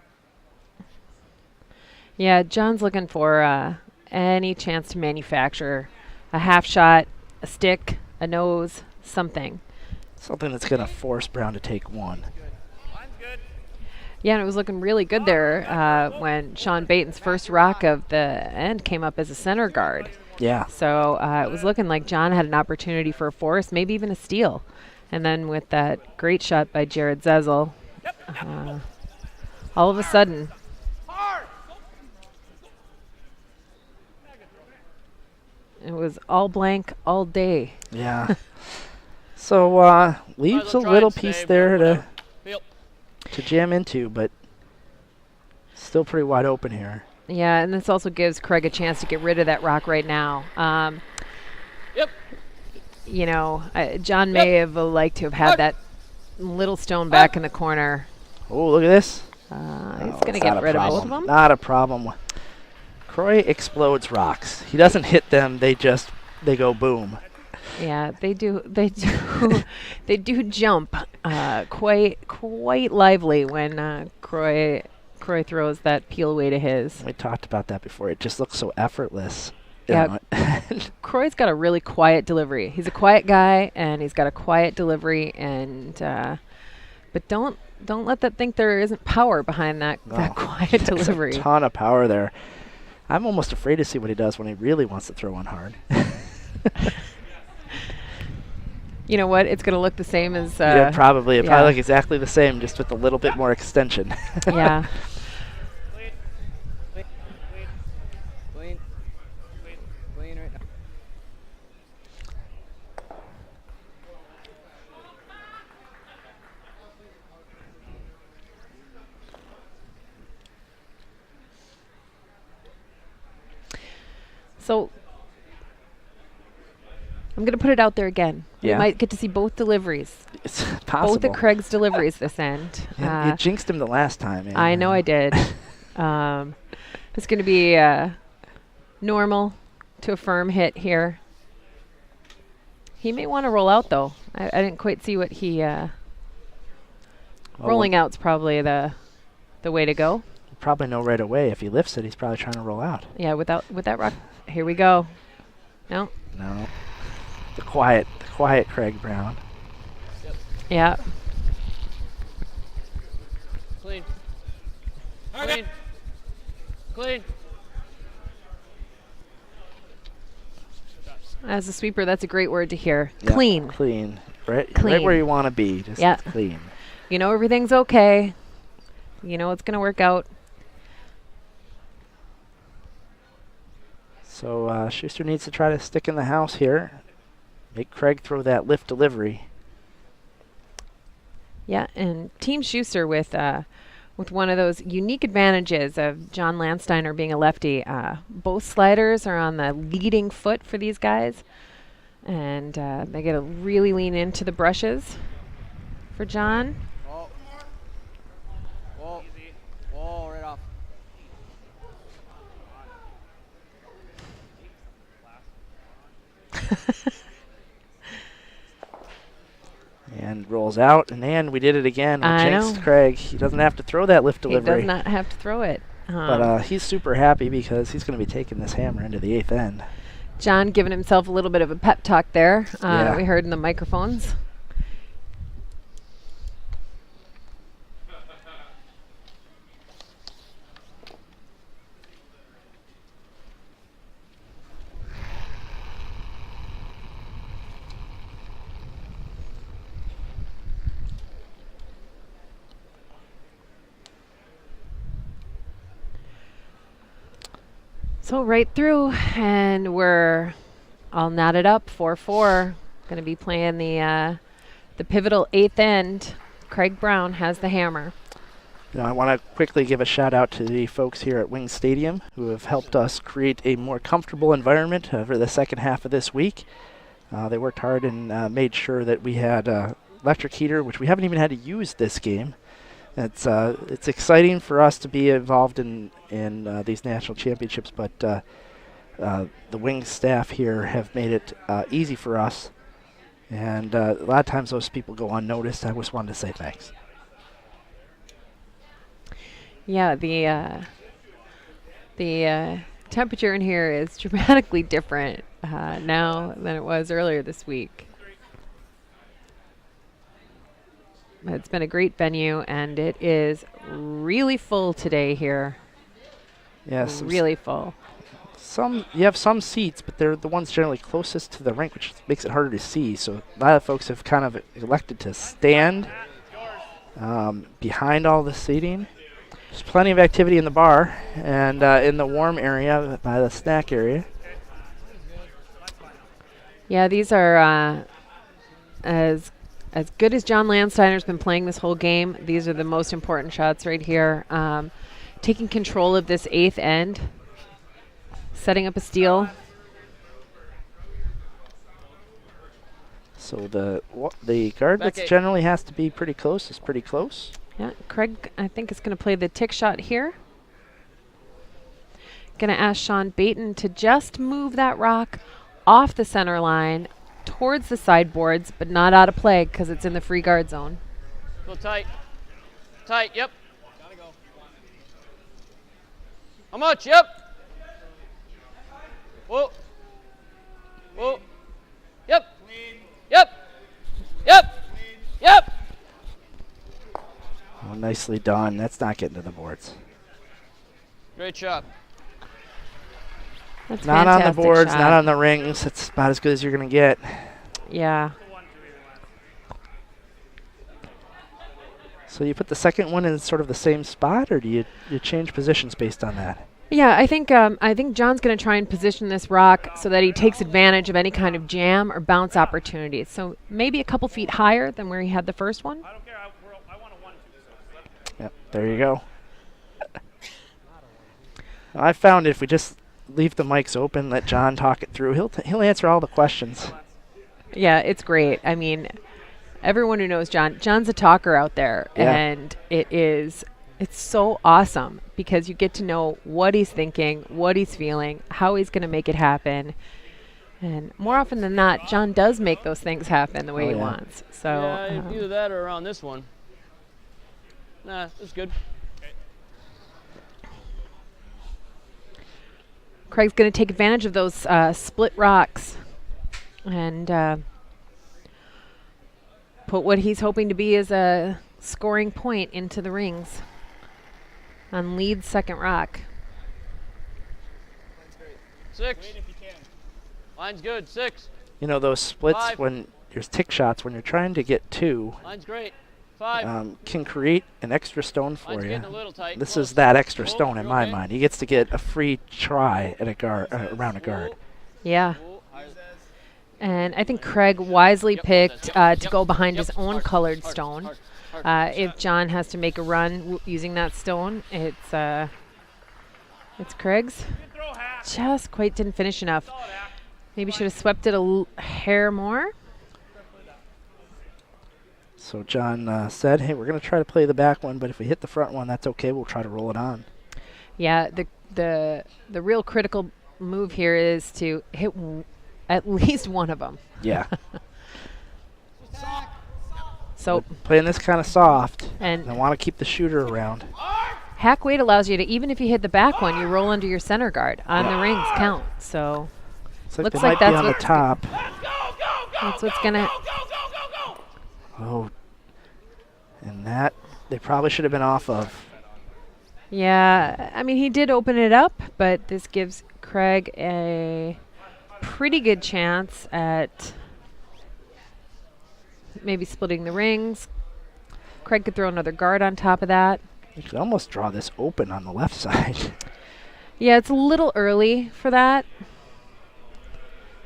Yeah, John's looking for any chance to manufacture a half shot, a stick, a nose, something. Something that's going to force Brown to take one. Yeah, and it was looking really good there when Sean Baton's first rock of the end came up as a center guard. Yeah. So it was looking like John had an opportunity for a force, maybe even a steal. And then with that great shot by Jared Zezel, all of a sudden, it was all blank all day. Yeah. So leaves a little piece there to jam into, but still pretty wide open here. Yeah, and this also gives Craig a chance to get rid of that rock right now. You know, John may have liked to have had that little stone back in the corner. Oh, look at this. He's going to get rid of both of them. Not a problem. Croy explodes rocks. He doesn't hit them. They go boom. Yeah, they do. They do jump quite lively when Croy throws that peel away to his. We talked about that before. It just looks so effortless. Yeah, Croy's got a really quiet delivery. He's a quiet guy, and he's got a quiet delivery. And but don't let that think there isn't power behind that quiet delivery. There's a ton of power there. I'm almost afraid to see what he does when he really wants to throw one hard. You know what? It's going to look the same as... yeah, probably. It'll probably look exactly the same, just with a little bit more extension. Yeah. Clean right now. So... I'm going to put it out there again. Yeah. We might get to see both deliveries. It's possible. Both of Craig's deliveries this end. You jinxed him the last time. Yeah. I know I did. It's going to be normal to a firm hit here. He may want to roll out, though. I didn't quite see what he... rolling out's probably the way to go. Probably know right away. If he lifts it, he's probably trying to roll out. Yeah, with that rock. Here we go. No. The quiet Craig Brown. Yep. Yeah. Clean. Clean. Clean. As a sweeper, that's a great word to hear. Yep. Clean. Clean. Right Clean. where you want to be. Just clean. You know everything's okay. You know it's going to work out. So Schuster needs to try to stick in the house here. Make Craig throw that lift delivery. Yeah, and Team Schuster with one of those unique advantages of John Landsteiner being a lefty. Both sliders are on the leading foot for these guys. And they get to really lean into the brushes for John. Whoa, right off. And rolls out, and we did it again. We I jinxed know. Craig. He doesn't have to throw that lift He delivery. does not have to throw it. But he's super happy because he's going to be taking this hammer into the 8th end. John giving himself a little bit of a pep talk there. Yeah. We heard in the microphones. So right through, and we're all knotted up, 4-4. Going to be playing the pivotal 8th end. Craig Brown has the hammer. I want to quickly give a shout out to the folks here at Wing Stadium who have helped us create a more comfortable environment for the second half of this week. They worked hard and made sure that we had electric heater, which we haven't even had to use this game. It's exciting for us to be involved in these national championships, but the Wings staff here have made it easy for us, and a lot of times those people go unnoticed. I just wanted to say thanks. Yeah, the temperature in here is dramatically different now than it was earlier this week. It's been a great venue, and it is really full today here. Yes, really full. You have some seats, but they're the ones generally closest to the rink, which makes it harder to see. So a lot of folks have kind of elected to stand behind all the seating. There's plenty of activity in the bar and in the warm area by the snack area. Yeah, these are as good as John Landsteiner's been playing this whole game. These are the most important shots right here. Taking control of this 8th end, setting up a steal. So the guard that generally has to be pretty close is pretty close. Yeah, Craig, I think, is going to play the tick shot here. Going to ask Sean Baton to just move that rock off the center line towards the sideboards, but not out of play because it's in the free guard zone. Go tight. Tight, yep. Gotta go. How much? Yep. Whoa. Whoa. Yep. Yep. Yep. Yep. Oh, nicely done. That's not getting to the boards. Great shot. That's not on the boards, shot. not on the rings. It's about as good as you're going to get. Yeah. So you put the second one in sort of the same spot, or do you change positions based on that? Yeah, I think John's going to try and position this rock so that he takes advantage of any kind of jam or bounce opportunities. So maybe a couple feet higher than where he had the first one. I don't care. I want a 1-2. Yep, there you go. I found if we just leave the mics open, let John talk it through, he'll answer all the questions. Yeah, it's great. I mean, everyone who knows John's a talker out there, and it's so awesome because you get to know what he's thinking, what he's feeling, how he's going to make it happen. And more often than not, John does make those things happen the way he wants. So yeah, either that or around this one. Nah, that's good. Craig's going to take advantage of those split rocks and put what he's hoping to be as a scoring point into the rings on lead second rock. 6. Line's good. 6. You know, those splits 5. when there's tick shots, when you're trying to get 2, Line's great. 5. can create an extra stone for Line's you. getting a little tight. This Close. is that extra Close. stone in You my okay? mind. He gets to get a free try at a guard around a guard. Yeah. And I think Craig wisely picked to go behind his own colored stone. If John has to make a run using that stone, it's Craig's. Just quite didn't finish enough. Maybe should have swept it a hair more. So John said, hey, we're going to try to play the back one, but if we hit the front one, that's okay. We'll try to roll it on. Yeah, the real critical move here is to hit at least one of them. Yeah. So playing this kind of soft, and I want to keep the shooter around. hack weight allows you to, even if you hit the back one, you roll under your center guard on the rings count. So Looks looks like like they might be that's on the what's top. that's what's gonna. Oh, and that they probably should have been off of. Yeah, I mean he did open it up, but this gives Craig a pretty good chance at maybe splitting the rings. Craig could throw another guard on top of that. You could almost draw this open on the left side. Yeah, it's a little early for that.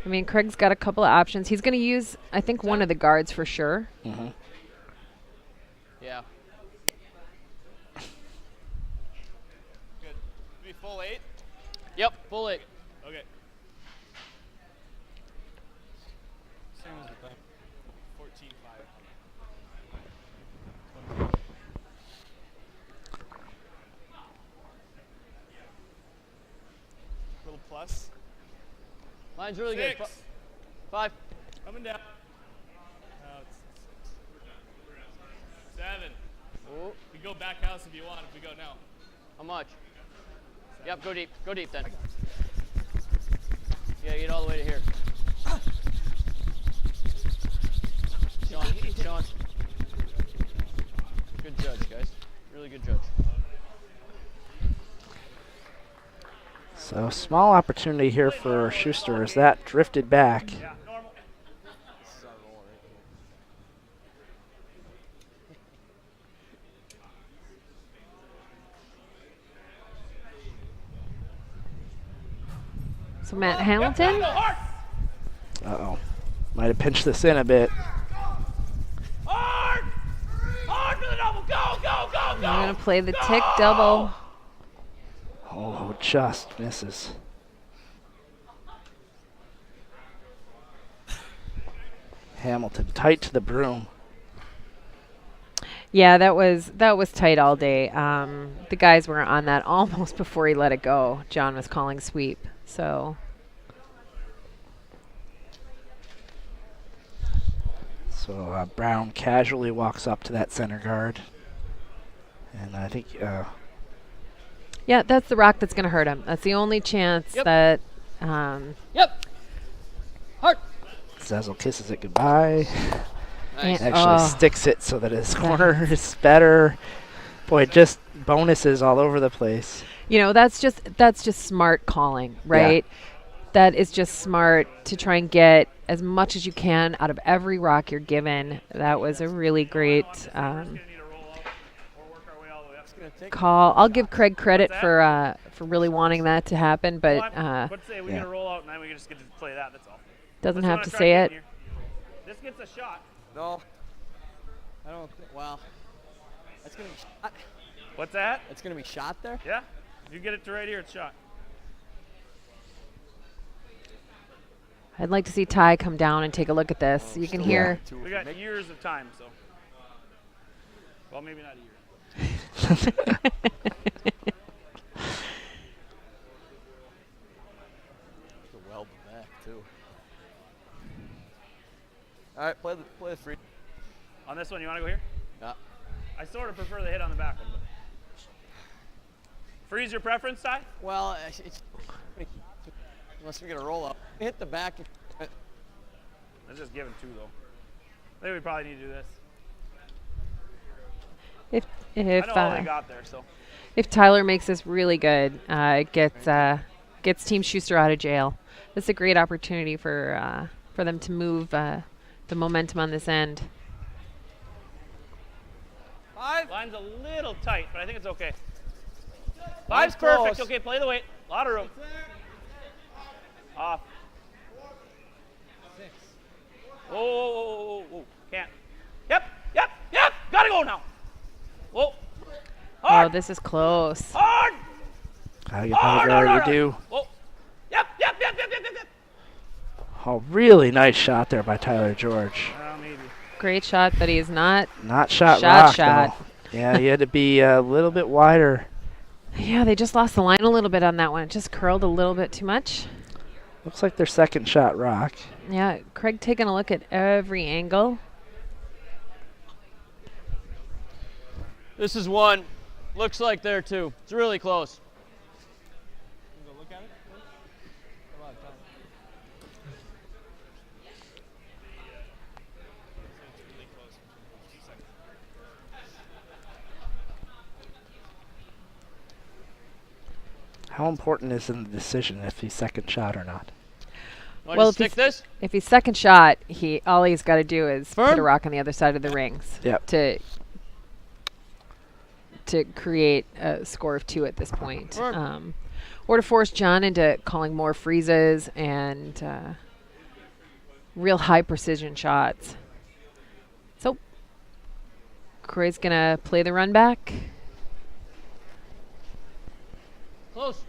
I mean, Craig's got a couple of options. He's going to use, I think, one of the guards for sure. Mm-hmm. Yeah. Good. Be full 8? Yep, full 8. Okay. Same as with them. 14-5. Little plus. Line's really 6. good. 5. Coming down. Now it's 7. Ooh. We go back house if you want. If we go now. How much? Yep, go deep. Go deep then. Yeah, get all the way to here. Sean. Good judge, guys. Really good judge. So small opportunity here for Schuster as that drifted back. Yeah, normal. So Matt Hamilton. Uh-oh. Might have pinched this in a bit. Hard! Hard for the double. Go, go, go, go! I'm going to play the tick double. Oh, just misses. Hamilton tight to the broom. Yeah, that was tight all day. The guys were on that almost before he let it go. John was calling sweep. So Brown casually walks up to that center guard. And I think yeah, that's the rock that's going to hurt him. That's the only chance that Yep. Hard. Zazzle kisses it goodbye. Nice. Actually sticks it so that his corner is better. Boy, just bonuses all over the place. You know, that's just smart calling, right? Yeah. That is just smart to try and get as much as you can out of every rock you're given. That was a really great call. I'll give Craig credit for really wanting that to happen, but Let's say we get a roll out and then we just get to play that. That's all. doesn't Unless you have wanna to try say to it. get in here. This gets a shot. No. I don't think. Well, that's gonna be shot. What's that? It's gonna be shot there. Yeah. If you get it to right here, it's shot. I'd like to see Ty come down and take a look at this. You can hear. We got years of time, so. Well, maybe not a year. Well back too. All right, play the free. On this one, you want to go here? Yeah. I sort of prefer the hit on the back one. But. Freeze your preference, Ty? Well, unless we get a roll up, hit the back. Let's just give him 2 though. I think we probably need to do this. If I know all they got there, so. if Tyler makes this really good, it gets Team Schuster out of jail. This is a great opportunity for them to move the momentum on this end. 5. Line's a little tight, but I think it's okay. 5's perfect. Okay, play the weight. A lot of room. Off. 6. Oh, can't. Yep. Gotta go now. Whoa. Oh, Hard. this is close. Hard. Gotta get another guard, you do. Whoa. Yep. Oh, really nice shot there by Tyler George. Maybe. Great shot, but he's not Shot. Though. Yeah, he had to be a little bit wider. Yeah, they just lost the line a little bit on that one. It just curled a little bit too much. Looks like their second shot rock. Yeah, Craig taking a look at every angle. This is one. Looks like there two. It's really close. How important is in the decision if he's second shot or not? Well, stick this? If he's second shot, all he's got to do is Firm? put a rock on the other side of the rings. Yep. To create a score of 2 at this point. Firm. Or to force John into calling more freezes and real high precision shots. So Craig's gonna play the run back. Close.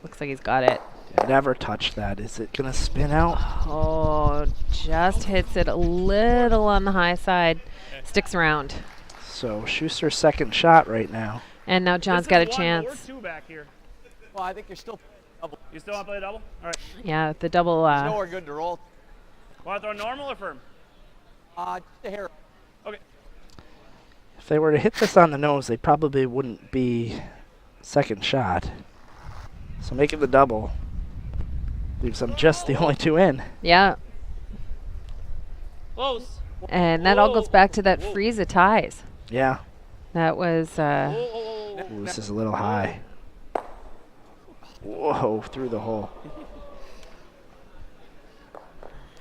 Looks like he's got it. Never touch that. Is it going to spin out? Oh, just hits it a little on the high side. Sticks around. So Schuster's second shot right now. And now John's got a chance. We're 2 back here. Well, I think you're still double. You still want to play double? All right. Yeah, the double. Nowhere good to roll. Want to throw normal or firm? Just a hair. Okay. If they were to hit this on the nose, they probably wouldn't be second shot. So making the double leaves them just the only 2 in. Yeah. Close. And that all goes back to that freeze of ties. Yeah. That was. Ooh, this is a little high. Whoa, through the hole.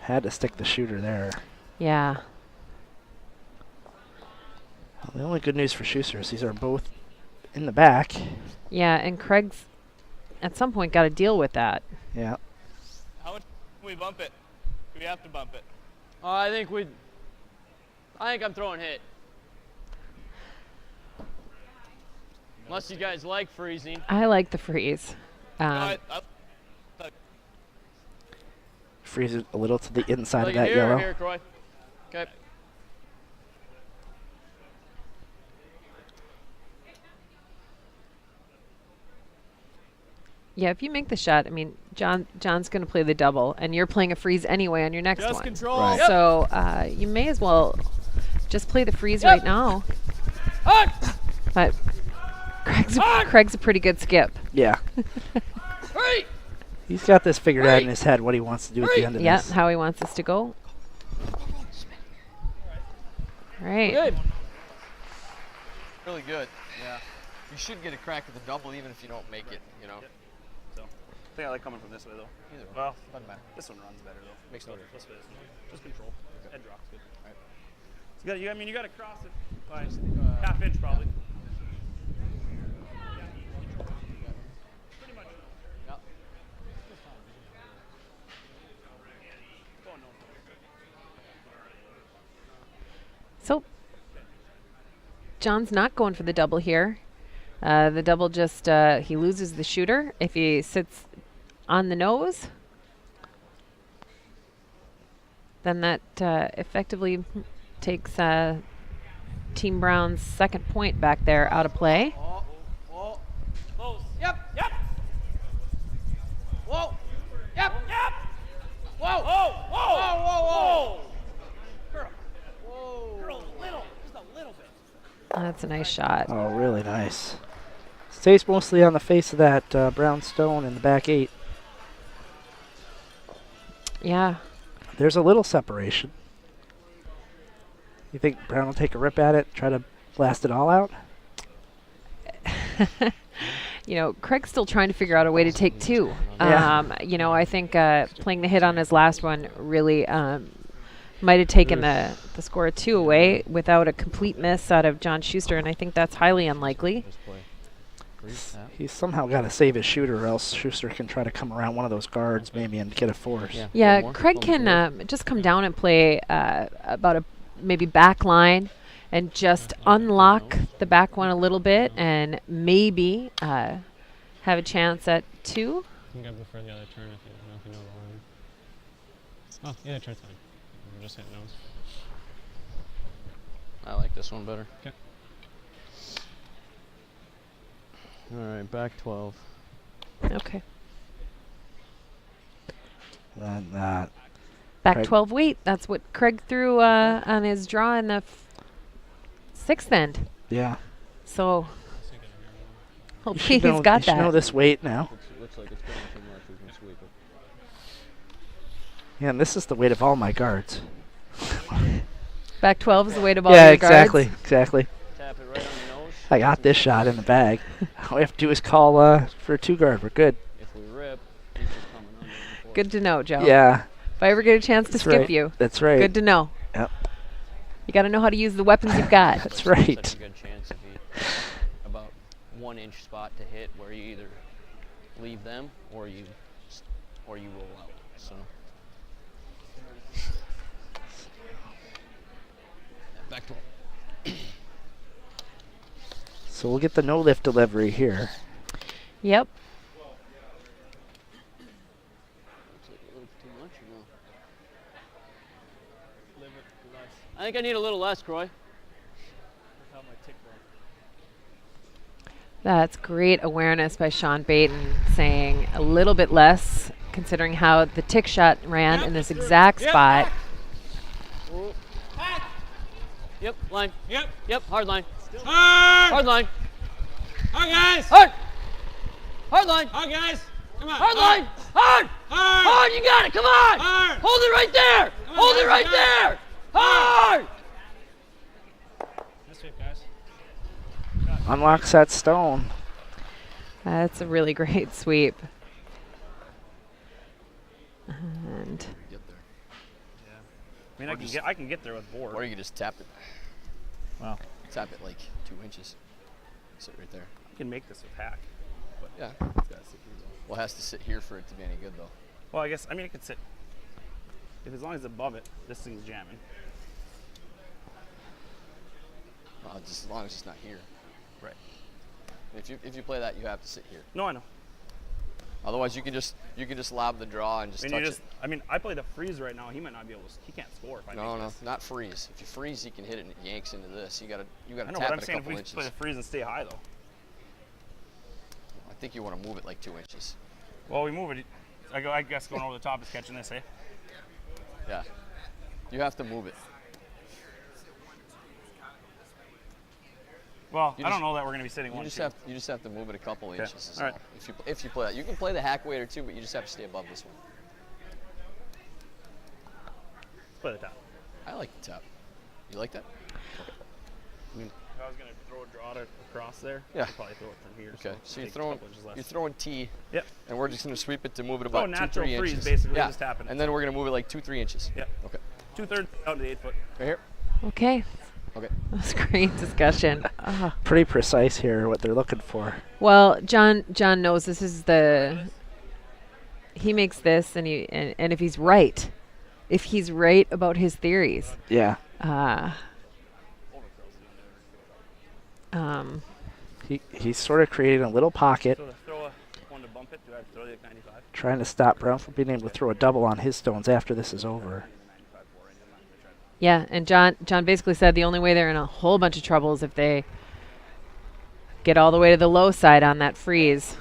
Had to stick the shooter there. Yeah. Well, the only good news for Schuster is these are both in the back. Yeah, and Craig's at some point got to deal with that. Yeah. How much can we bump it? Do we have to bump it? I think I'm throwing hit. Unless you guys like freezing. I like the freeze. Freeze it a little to the inside of Like that here, yellow. Here, Croy. Okay. Yeah, if you make the shot, I mean, John's going to play the double, and you're playing a freeze anyway on your next Just one. control. Right. Yep. So you may as well just play the freeze right now. But Craig's a pretty good skip. Yeah. Hurry! He's got this figured out in his head what he wants to do at the end of Yeah, this. how he wants us to go. Right. Good. Really good. Yeah. You should get a crack at the double even if you don't make it, you know. So, I think I like coming from this way though. Either way. Well, Doesn't matter. this one runs better though. Makes no difference. This way is just control. Head drop's good. All right. So you got to cross it by half inch probably. Pretty much. Yep. Go on, no. So John's not going for the double here. The double just, he loses the shooter if he sits on the nose. Then that effectively takes Team Brown's second point back there out of play. Close. Yep. Whoa. Yep. Whoa. Whoa. Girl. Whoa. Girl, just a little bit. That's a nice shot. Oh, really nice. Stays mostly on the face of that brown stone in the back 8. Yeah. There's a little separation. You think Brown will take a rip at it, try to blast it all out? You know, Craig's still trying to figure out a way to take 2. Yeah. You know, I think playing the hit on his last one really might have taken the score of 2 away without a complete miss out of John Schuster, and I think that's highly unlikely. He's somehow got to save his shooter, or else Schuster can try to come around one of those guards maybe and get a force. Yeah, Craig can just come down and play about a maybe back line and just unlock the back one a little bit and maybe have a chance at 2. You can go for the other turn if you know the line. Oh, either turn's fine. I'm just hitting nose. I like this one better. Okay. All right, back 12. Okay. Back Back 12 weight. That's what Craig threw on his draw in the sixth end. Yeah. So You hopefully should know, he's got you should know that. this weight now. Looks like it's getting too much. We can sweep it. Yeah, and this is the weight of all my guards. Back 12 is the weight of all Yeah, your exactly, guards. exactly. Tap it right on the nose. I got this shot in the bag. All we have to do is call for a 2 guard. We're good. If we rip, he's just coming under. Good to know, Joe. Yeah. If I ever get a chance to That's skip right. you, That's right. good to know. Yep. You got to know how to use the weapons you've got. That's right. Such a good chance if you about 1 inch spot to hit where you either leave them or you roll out. So back to So we'll get the no lift delivery here. Yep. too much or no? I think I need a little less, Croy. That's great awareness by Sean Baton, saying a little bit less, considering how the tick shot ran in this exact spot. Yep, line. Yep, hard line. Hard! Hard line. Hard, guys! Hard! Hard line. Hard, guys! Come on! Hard line. Hard! Hard! Hard, you got it, come on! Hard! Hold it right there! Come on, Hold it guys, right hard! there! Hard! This way, guys. Unlocks that stone. That's a really great sweep. And Get there. I mean, I can get there with board. Or you can just tap it. Wow. Tap it like 2 inches. Sit right there. I can make this with hack. But Yeah. it's gotta sit here, though. Well, it has to sit here for it to be any good, though. Well, I guess, I mean, it could sit. If as long as it's above it, this thing's jamming. Just as long as it's not here. Right. If you play that, you have to sit here. No, I know. Otherwise, you can just lob the draw and just touch it. I mean, I play the freeze right now. He might not be able to. He can't score if I No, make no, this. not freeze. If you freeze, he can hit it and it yanks into this. You gotta I know, tap but it I'm a saying if couple we inches. play the freeze and stay high, though. I think you want to move it like 2 inches. Well, we move it. I guess going over the top is catching this, eh? Yeah. You have to move it. Well, You I don't just- know that we're going to be sitting You one, just two. have to move it a couple Okay. inches. Is All right. all. If you play that, you can play the hack waiter too, but you just have to stay above this one. Let's play the top. I like the tap. You like that? I mean, if I was going to throw a draw across there, Yeah. I'd probably throw it from here. Okay. So take a couple inches less. you're throwing T. Yep. And we're just gonna sweep it to move it Oh, about 2-3 natural freeze, inches. basically, Yeah. just tapping it. And then we're gonna move it like 2-3 inches. Yep. Okay. 2/3 out to the 8 foot. Right here. okay, Okay. that was great discussion. Ah. Pretty precise here, what they're looking for. Well, John knows this is he makes this, and and if he's right about his theories, Yeah. He's sort of creating a little pocket, So to throw a one to bump it, do I have to throw the 95? trying to stop Brown from being able to throw a double on his stones after this is over. yeah. And John basically said the only way they're in a whole bunch of trouble is if they get all the way to the low side on that freeze.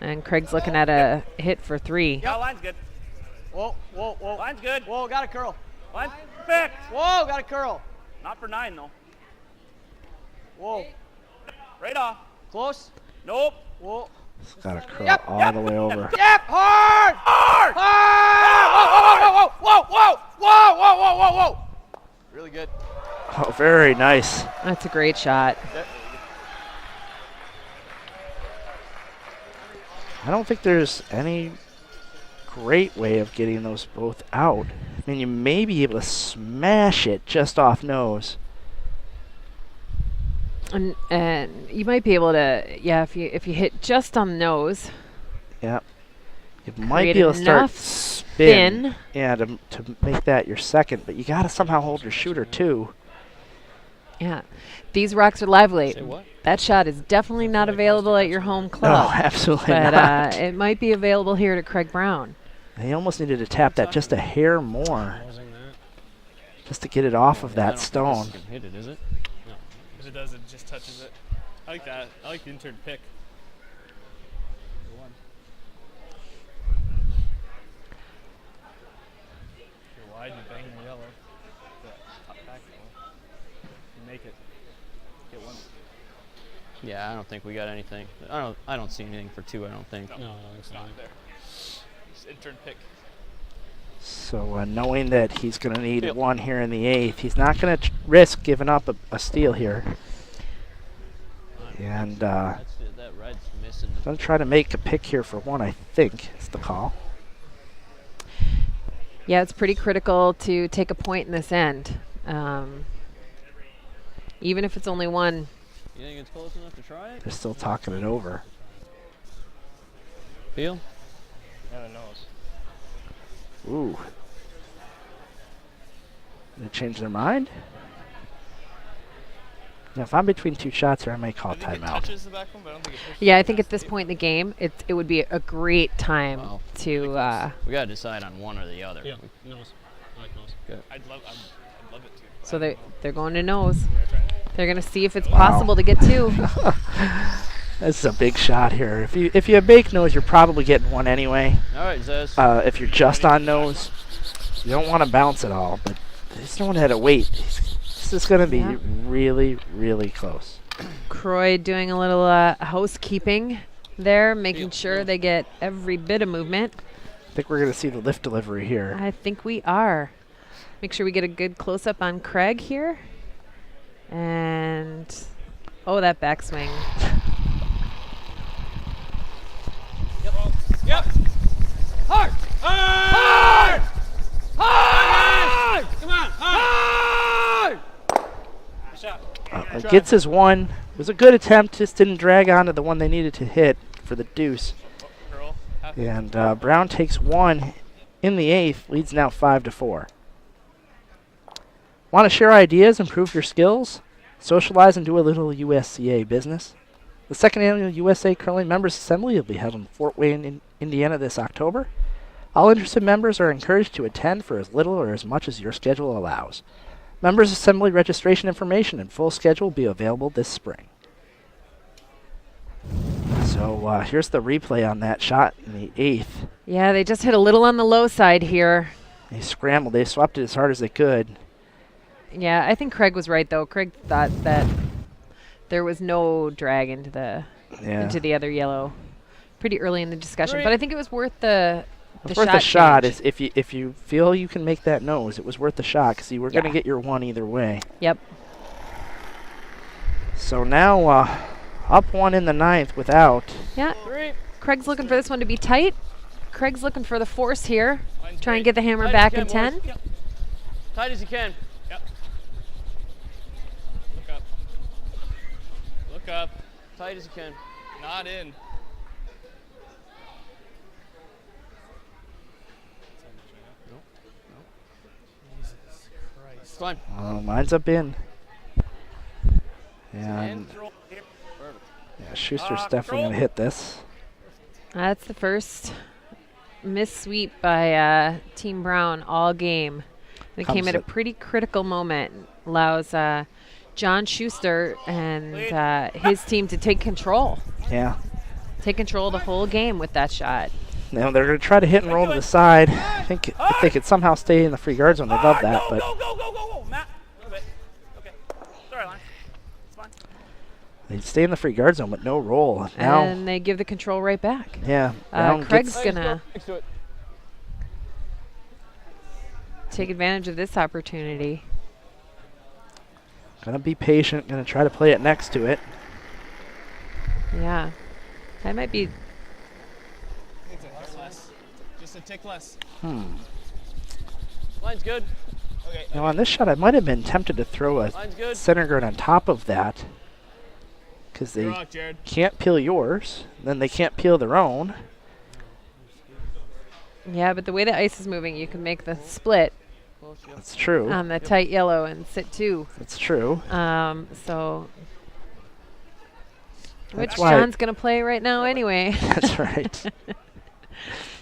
And Craig's looking at a hit for 3. Yeah, line's good. Whoa, whoa, whoa. Line's good. Whoa, got a curl. Line's perfect. Whoa, got a curl. Not for 9, though. Whoa. Right off. Close. Nope. Whoa. It's got to curl all the way over. Yep, hard! Hard! Hard! Whoa, whoa, whoa, whoa, whoa, whoa, whoa, whoa, whoa, whoa. Really good. Oh, very nice. That's a great shot. I don't think there's any great way of getting those both out. I mean, you may be able to smash it just off nose. And you might be able to, if you hit just on the nose. Yeah. You might create be able to start enough spin. Yeah, to make that your second, but you got to somehow hold your shooter too. Yeah. These rocks are lively. Say what? That shot is definitely not available at your home club. No, absolutely but, not. it might be available here to Craig Brown. He almost needed to tap that just a hair more, just to get it off of that stone. This can hit it, is it? If it does, it just touches it. I like that. I like the intern pick. Yeah, I don't think we got anything. I don't see anything for 2, I don't think. No, I don't think so. Not there. Just intern pick. So knowing that he's going to need 1 here in the 8th, he's not going to risk giving up a steal here. And That red's missing. going to try to make a pick here for 1, I think, is the call. Yeah, it's pretty critical to take a point in this end. Even if it's only 1. You think it's close enough to try it? They're still talking it over. Peel? Yeah, the nose. Ooh. They change their mind? Now, if I'm between 2 shots here, I may call I think it timeout. touches the back one, but I don't think it pushes Yeah, I it think past at this the point in the game, it would be a great time to. We got to decide on one or the other. Yeah, nose. I like nose. Good. I'd love it too. So they're going to nose. They're going to see if it's Wow. possible to get 2. This is a big shot here. If you have bake nose, you're probably getting 1 anyway. All right, Zez. If you're just on nose, you don't want to bounce at all, but they just don't want to have to wait. This is going to be Yeah. really, really close. Croy doing a little housekeeping there, making sure they get every bit of movement. I think we're going to see the lift delivery here. I think we are. Make sure we get a good close-up on Craig here. And, oh, that backswing. Yep. Hard. Hard. Hard. Come on. Hard. Gets his 1. It was a good attempt, just didn't drag onto the one they needed to hit for the deuce. And Brown takes 1 in the 8th, leads now 5-4. Want to share ideas, improve your skills, socialize, and do a little USCA business? The 2nd Annual USA Curling Members Assembly will be held in Fort Wayne, Indiana this October. All interested members are encouraged to attend for as little or as much as your schedule allows. Members Assembly registration information and full schedule will be available this spring. So here's the replay on that shot in the 8th. Yeah, they just hit a little on the low side here. They scrambled. They swept it as hard as they could. Yeah, I think Craig was right, though. Craig thought that there was no drag into the other yellow pretty early in the discussion. But I think it was worth the It's shot worth a shot. change. If you feel you can make that nose, it was worth the shot because you were going to get your 1 either way. Yep. So now up 1 in the 9th without. Yeah. Craig's looking for this one to be tight. Craig's looking for the force here. Try and get the hammer Tight back as you in can, 10. boys. Yep. Tight as you can. Yep. Look up. Look up. Tight as you can. Not in. Jesus Christ. It's fine. Mine's up in. And Perfect. yeah, Schuster's definitely going to hit this. That's the first miss sweep by Team Brown all game. It came at a pretty critical moment. Allows John Schuster and his team to take control. Yeah. Take control of the whole game with that shot. Now they're going to try to hit and roll to the side. I think if they could somehow stay in the free guard zone, they'd love that. But Go, Matt. A little bit. Okay. Sorry, line. It's fine. they'd stay in the free guard zone, but no roll. Now, And they give the control right back. yeah. Brown Craig's gets- going to take advantage of this opportunity. Gonna be patient. Gonna try to play it next to it. Yeah. That might be. Just a tick less. Line's good. Okay. Now on this shot, I might have been tempted to throw a Line's good. center guard on top of that, because they Good luck, Jared. can't peel yours. Then they can't peel their own. Yeah, but the way the ice is moving, you can make the split That's true. on the tight yellow and sit 2. That's true. So. Which That's why- John's going to play right now anyway. That's right.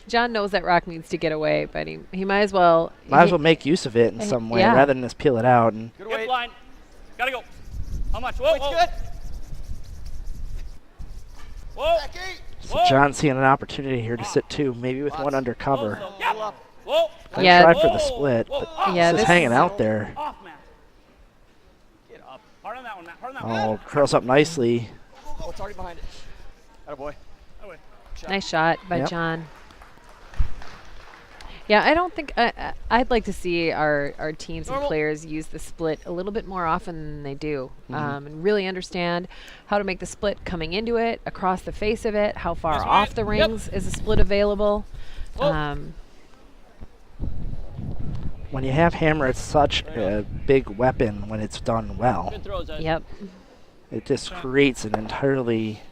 John knows that rock needs to get away, but he might as well. Might as well make use of it in some way yeah. rather than just peel it out. And Good weight. Line. Gotta go. How much? Whoa, Weight's whoa. good. Whoa. so John's seeing an opportunity here to sit 2, maybe with one under cover. Yeah. Whoa. Might Yeah. try for the split, Whoa. but Yeah, this is this hanging is- out there. Off, Matt. Get up. Hard on that one, Matt. Hard on that one. Oh, curls up nicely. Oh, it's already behind it. Attaboy. Nice shot by Yep. John. Yeah, I don't think I'd like to see our teams and players use the split a little bit more often than they do, and really understand how to make the split coming into it, across the face of it, how far off the rings is a split available. When you have hammer, it's such a big weapon when it's done well. Good throws, Ed. Yep. It just creates an entirely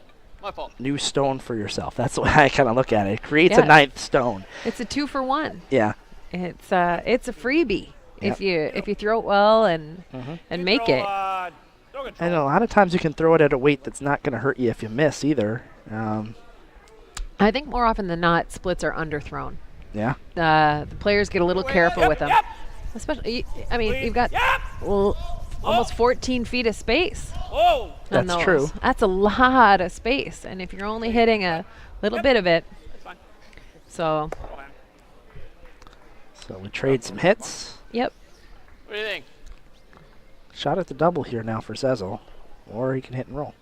My fault. new stone for yourself. That's the way I kind of look at it. It creates Yeah. a ninth stone. It's a 2-for-1. Yeah. It's a freebie Yep. if you throw it well and make it. And a lot of times you can throw it at a weight that's not going to hurt you if you miss either. I think more often than not, splits are underthrown. Yeah. The players get a little careful with them. Especially, I mean, you've got almost 14 feet of space. Whoa! on That's those. true. That's a lot of space, and if you're only hitting a little bit of it, so. So we trade some hits. Yep. What do you think? Shot at the double here now for Zezel, or he can hit and roll.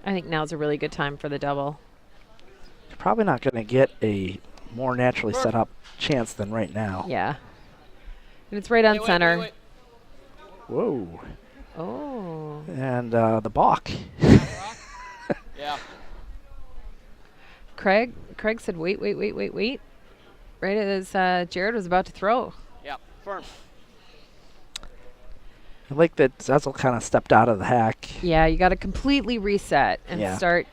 I think now's a really good time for the double. You're probably not going to get a more naturally set up chance than right now. Yeah. And it's right on center. Wait. Whoa. Oh. And the balk. Yeah. Craig said, wait. Right as Jared was about to throw. Yeah. Firm. I like that Zezel kind of stepped out of the hack. Yeah, you got to completely reset and Yeah. start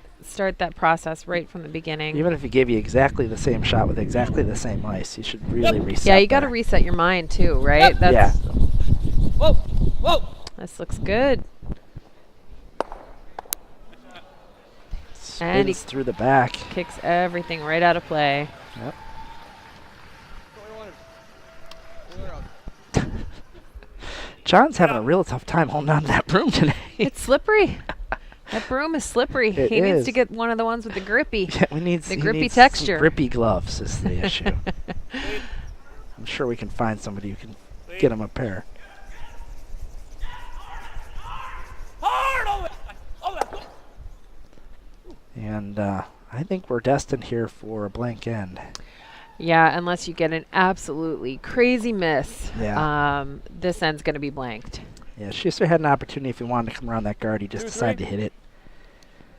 that process right from the beginning. Even if he gave you exactly the same shot with exactly the same ice, you should really reset. Yeah, you got to there. reset your mind too, right? That's, Yeah. Whoa. This looks good. And he Spins through the back. kicks everything right out of play. Yep. John's having a real tough time holding on to that broom today. It's slippery. That broom is slippery. It He needs is. to get one of the ones with the grippy. Yeah, he The grippy needs texture. Some grippy gloves is the issue. I'm sure we can find somebody who can get him a pair. Hard. Oh, that's good. And I think we're destined here for a blank end. Yeah, unless you get an absolutely crazy miss. Yeah. This end's going to be blanked. Yeah, Shuster had an opportunity if he wanted to come around that guard. He just decided to hit it.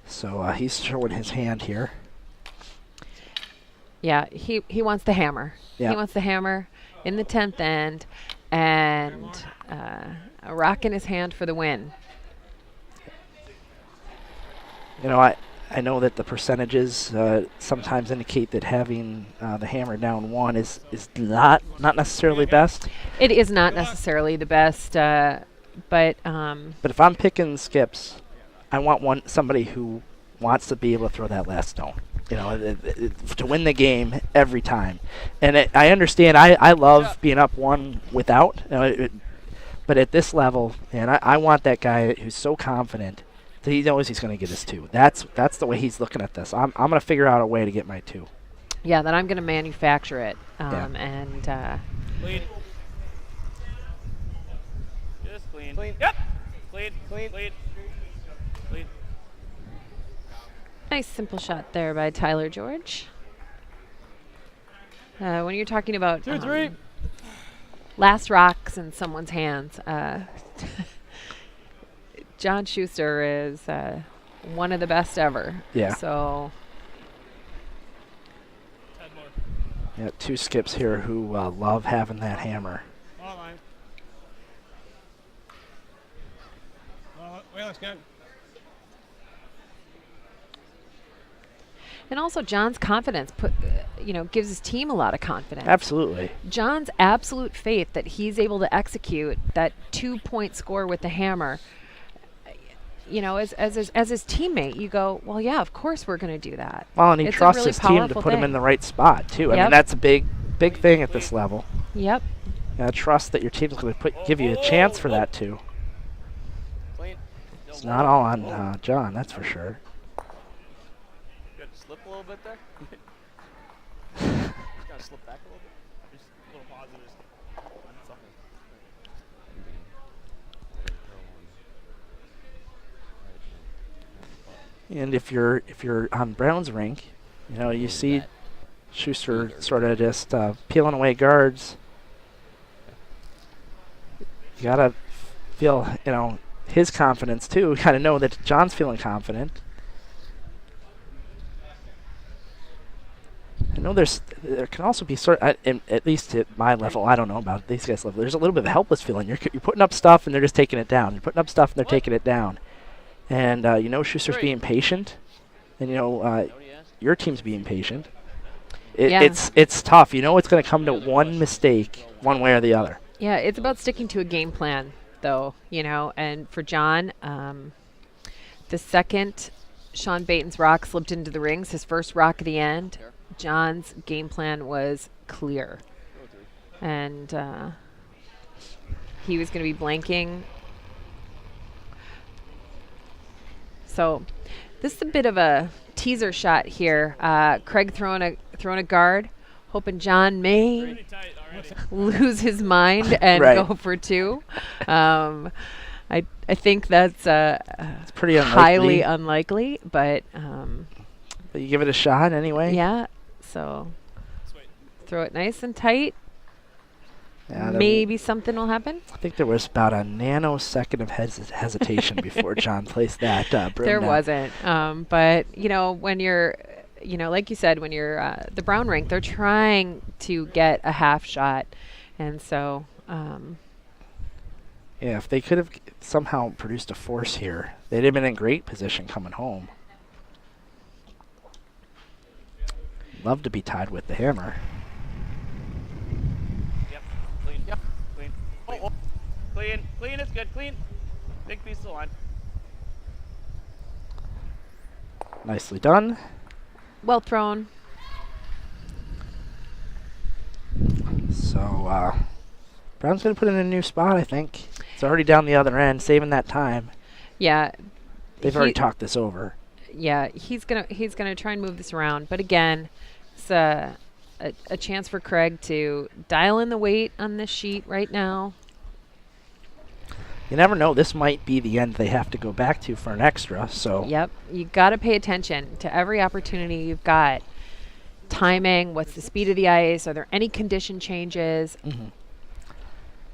So he's showing his hand here. Yeah, he wants the hammer. Yeah. He wants the hammer in the 10th end and a rock in his hand for the win. You know, I know that the percentages sometimes indicate that having the hammer down one is not necessarily best. It is not necessarily the best, but But if I'm picking skips, I want somebody who wants to be able to throw that last stone. You know, to win the game every time. And I understand. I love being up one without. You know, but at this level, man, I want that guy who's so confident that he knows he's going to get his two. That's the way he's looking at this. I'm going to figure out a way to get my two. yeah, that I'm going to manufacture it. Yeah. And Clean. Just clean. Yep. Clean. nice simple shot there by Tyler George. When you're talking about 2-3. last rocks in someone's hands, John Shuster is one of the best ever. Yeah. So Yeah, two skips here who love having that hammer. Wait, looks good. and also John's confidence gives his team a lot of confidence. Absolutely. John's absolute faith that he's able to execute that 2-point score with the hammer. You know, as his teammate, you go, well, yeah, of course we're going to do that. Well, and he It's a trusts really his team to powerful put him thing. in the right spot, too. I Yep. mean, that's a big thing at this level. Yep. You gotta trust that your team's going to give you a chance for that, too. Clean. It's not all on John, that's for sure. Good. Slip a little bit there. Just gotta slip back a little bit. Just a little pause and just on something. And if you're on Brown's rink, you know, you see Schuster sort of just peeling away guards. You gotta feel, you know, his confidence too. You gotta know that John's feeling confident. I know there can also be at least at my level, I don't know about these guys' level, there's a little bit of a helpless feeling. You're putting up stuff and they're just taking it down. You're putting up stuff and they're taking it down. And you know Schuster's being patient, and you know your team's being patient. It's tough. You know it's going to come to one mistake, one way or the other. Yeah, it's about sticking to a game plan, though. You know, and for John, the second Sean Baton's rock slipped into the rings, his first rock at the end, John's game plan was clear, and he was going to be blanking. So this is a bit of a teaser shot here. Craig throwing a guard, hoping John may lose his mind and go for two. I think that's it's pretty highly unlikely, but you give it a shot anyway. Yeah. So throw it nice and tight. Yeah, maybe something will happen. I think there was about a nanosecond of hesitation before John placed that broom There down. wasn't. But, you know, when you're, you know, like you said, when you're the Brown rink, they're trying to get a half shot. And so... yeah, if they could have somehow produced a force here, they'd have been in great position coming home. Love to be tied with the hammer. Clean, it's good, clean. Big piece of line. Nicely done. Well thrown. So, Brown's going to put it in a new spot, I think. It's already down the other end, saving that time. Yeah. They've already talked this over. Yeah, he's gonna try and move this around. But again, it's a chance for Craig to dial in the weight on this sheet right now. You never know. This might be the end they have to go back to for an extra. So yep, you got to pay attention to every opportunity you've got. Timing. What's the speed of the ice? Are there any condition changes? Mm-hmm.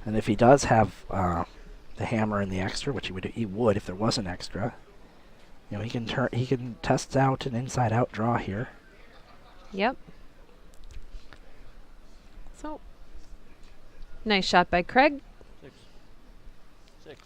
And if he does have the hammer and the extra, which he would if there was an extra, you know, he can test out an inside-out draw here. Yep. So nice shot by Craig. 6.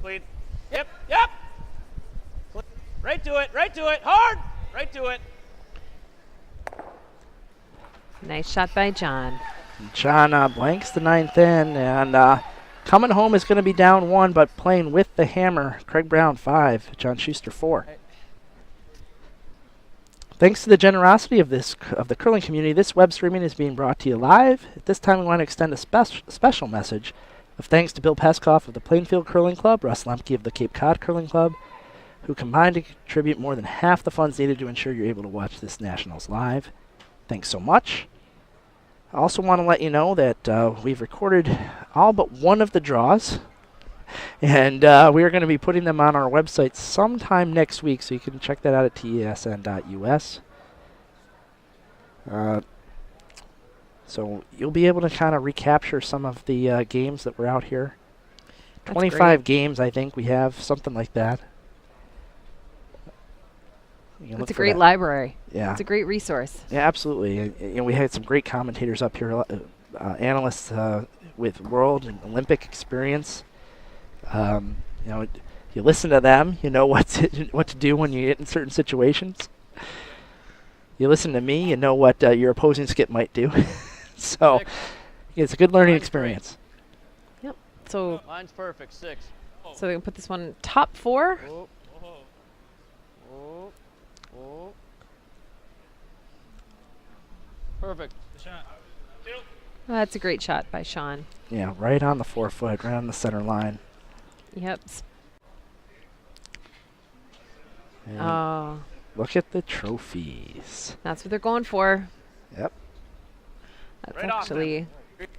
Clean. Yep. Right to it, hard. Right to it. Nice shot by John. John blanks the ninth in, and coming home is going to be down 1, but playing with the hammer. Craig Brown 5, John Shuster 4. Thanks to the generosity of the curling community, this web streaming is being brought to you live. At this time, we want to extend a special message of thanks to Bill Peskoff of the Plainfield Curling Club, Russ Lemke of the Cape Cod Curling Club, who combined to contribute more than half the funds needed to ensure you're able to watch this Nationals live. Thanks so much. I also want to let you know that we've recorded all but one of the draws, and we are going to be putting them on our website sometime next week, so you can check that out at tesn.us. So you'll be able to kind of recapture some of the games that were out here. That's 25 great. games, I think we have, something like that. It's a great library. Yeah. It's a great resource. Yeah, absolutely. And we had some great commentators up here, analysts with world and Olympic experience. You know, you listen to them, you know what to do when you get in certain situations. You listen to me, you know what your opposing skip might do. So it's a good learning experience. Yep. So Line's perfect. 6. so we can put this one top 4. Oh. Perfect. Well, that's a great shot by Sean. Yeah, right on the 4-foot, right on the center line. Yep. And Oh, look at the trophies. that's what they're going for. Yep. That's Right off actually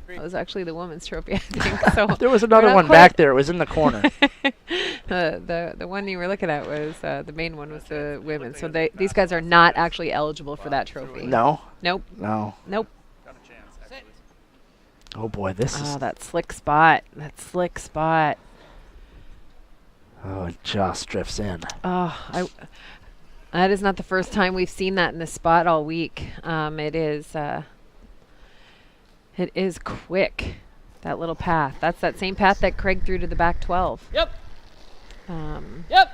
that was actually the women's trophy, I think. So There was another not one quite- back there. It was in the corner. the one you were looking at was the main one was the women. So these guys are not actually eligible for that trophy. No? Nope. No. Nope. Got a chance, actually. Oh, boy, this is... Oh, that slick spot. That slick spot. Oh, it just drifts in. Oh, that is not the first time we've seen that in this spot all week. It is quick, that little path. That's that same path that Craig threw to the back 12. Yep. Um, Yep.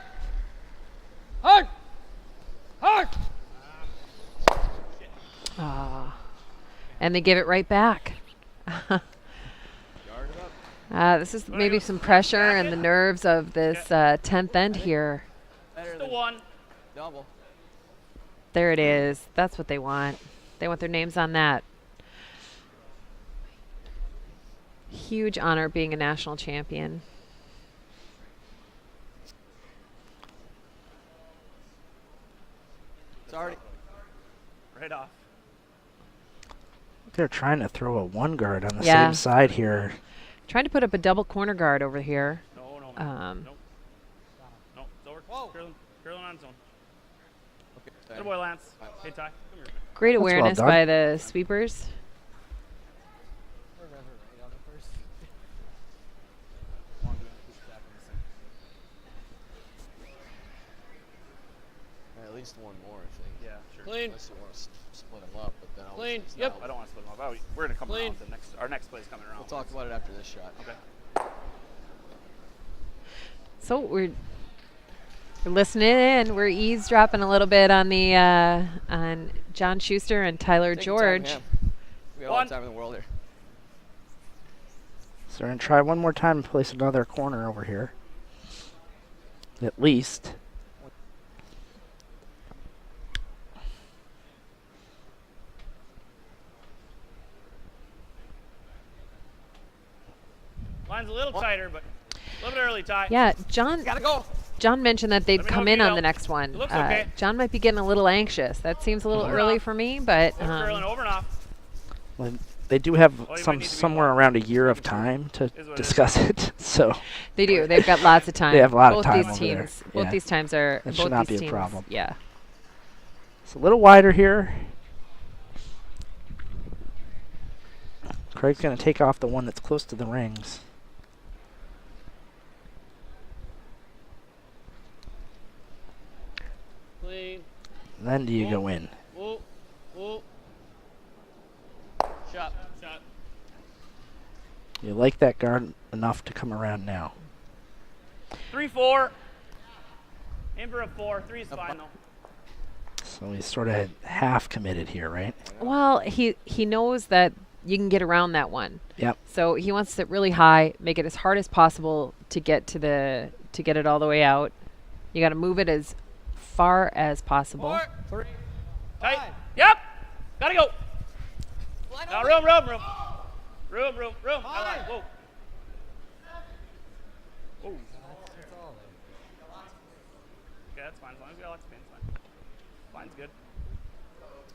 Hard. Hard. and they give it right back. This is maybe some pressure and the nerves of this 10th end here. The one. Double. There it is. That's what they want. They want their names on that. Huge honor being a national champion. It's already. Right off. They're trying to throw a one guard on the Yeah. same side here. Trying to put up a double corner guard over here. No, no. Um, Nope. No, it's over. Whoa. Curling on zone. Okay. Good boy, Lance. Hey, Ty. Come here. Great That's well awareness done. by the sweepers. At least one more, I think. Yeah, sure. Clean. Unless you want to split them up, but then I'll Clean. lose Yep. now. I don't want to split them up. We're going to come Clean. around. Our next play's coming around. We'll talk about it after this shot. Okay. So we're listening in. We're eavesdropping a little bit on the on John Schuster and Tyler Take your time, George. yeah. We got all One. the time in the world here. So they're going to try one more time and place another corner over here. At least. Line's a little tighter, but a little bit early, Ty. Yeah, John. Gotta go. John mentioned that they'd Let me know come if in you on know. the next one. It looks okay. John might be getting a little anxious. That seems a little Over early off. for me, but Curling over and off. Well, they do have might some need to be somewhere around a year of time to Is what it is. discuss it. So they do. They've got lots of time. They have a lot of both time these over there. teams. Both Yeah. these times are. That both should not these be a teams, problem. Yeah. it's a little wider here. Craig's going to take off the one that's close to the rings. Clean. Then do you go in? Whoa. Whoa. Shot. Shot. You like that guard enough to come around now. 3-4. In for a 4. 3 is fine, though. So he's sort of half committed here, right? Well, he knows that you can get around that one. Yep. So he wants to sit really high, make it as hard as possible to get it all the way out. You got to move it as far as possible. 4. 3. Tight. Yep. Gotta go. Line Now, over. room. I like. Whoa. Whoa. Okay, that's fine. As long as we got lots of pins, fine. Line's good.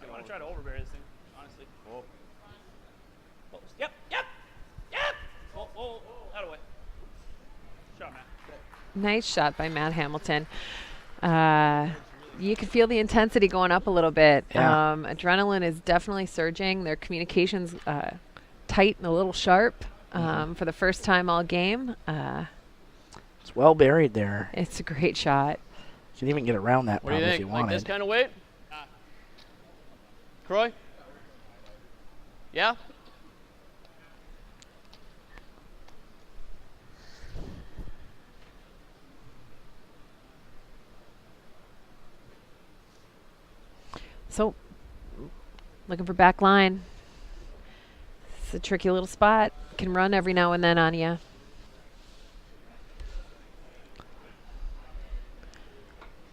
I want to try to overbear this thing, honestly. Whoa. Close. Yep. Oh, out of way. Shot, Matt. Nice shot by Matt Hamilton. You can feel the intensity going up a little bit. Yeah. Adrenaline is definitely surging. Their communication's tight and a little sharp for the first time all game. It's well buried there. It's a great shot. You can even get around that What do you probably if think? you Like wanted. this kind of weight? Croy? Yeah? So, looking for back line. It's a tricky little spot. Can run every now and then on you.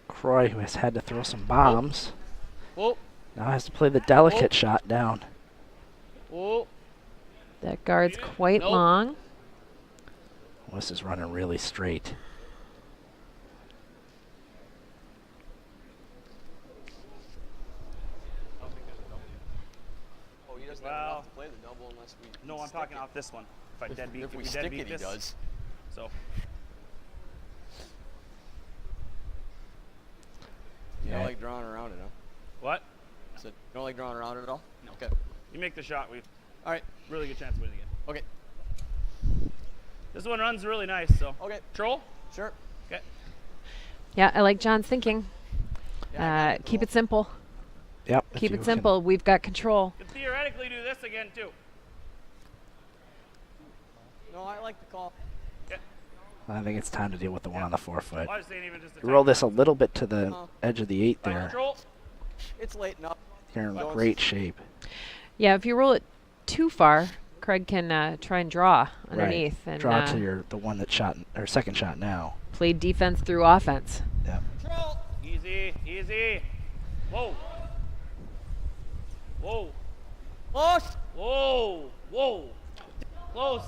Croy, who has had to throw some bombs. Whoa. Now has to play the delicate shot down. Oh. That guard's quite Nope. long. This is running really straight. Oh, he doesn't Well, have enough to play the double unless we. No, I'm stick talking it. off this one. If I deadbeat, If we deadbeat stick it, he this, does. So You don't Yeah. like drawing around it, huh? what? So you don't like drawing around it at all? No. Okay. You make the shot, we All right. really good chance of winning it. Okay. This one runs really nice. So Okay. troll. Sure. Okay. Yeah, I like John's thinking. Yeah, I got Keep it simple. Yep. if Keep you it can- simple. We've got control. Could theoretically do this again too. No, I like the call. I think it's time to deal with the one on the 4 foot. I was saying even just a Roll tiny this a little bit to the edge of the 8 bit. there. Control. It's late enough. You're in Don't- great shape. Yeah, if you roll it too far, Craig can try and draw underneath and Draw to the one that shot or second shot now. play defense through offense. Yep. Control. Easy, easy. Whoa. Whoa. Close. Whoa. Whoa. Close.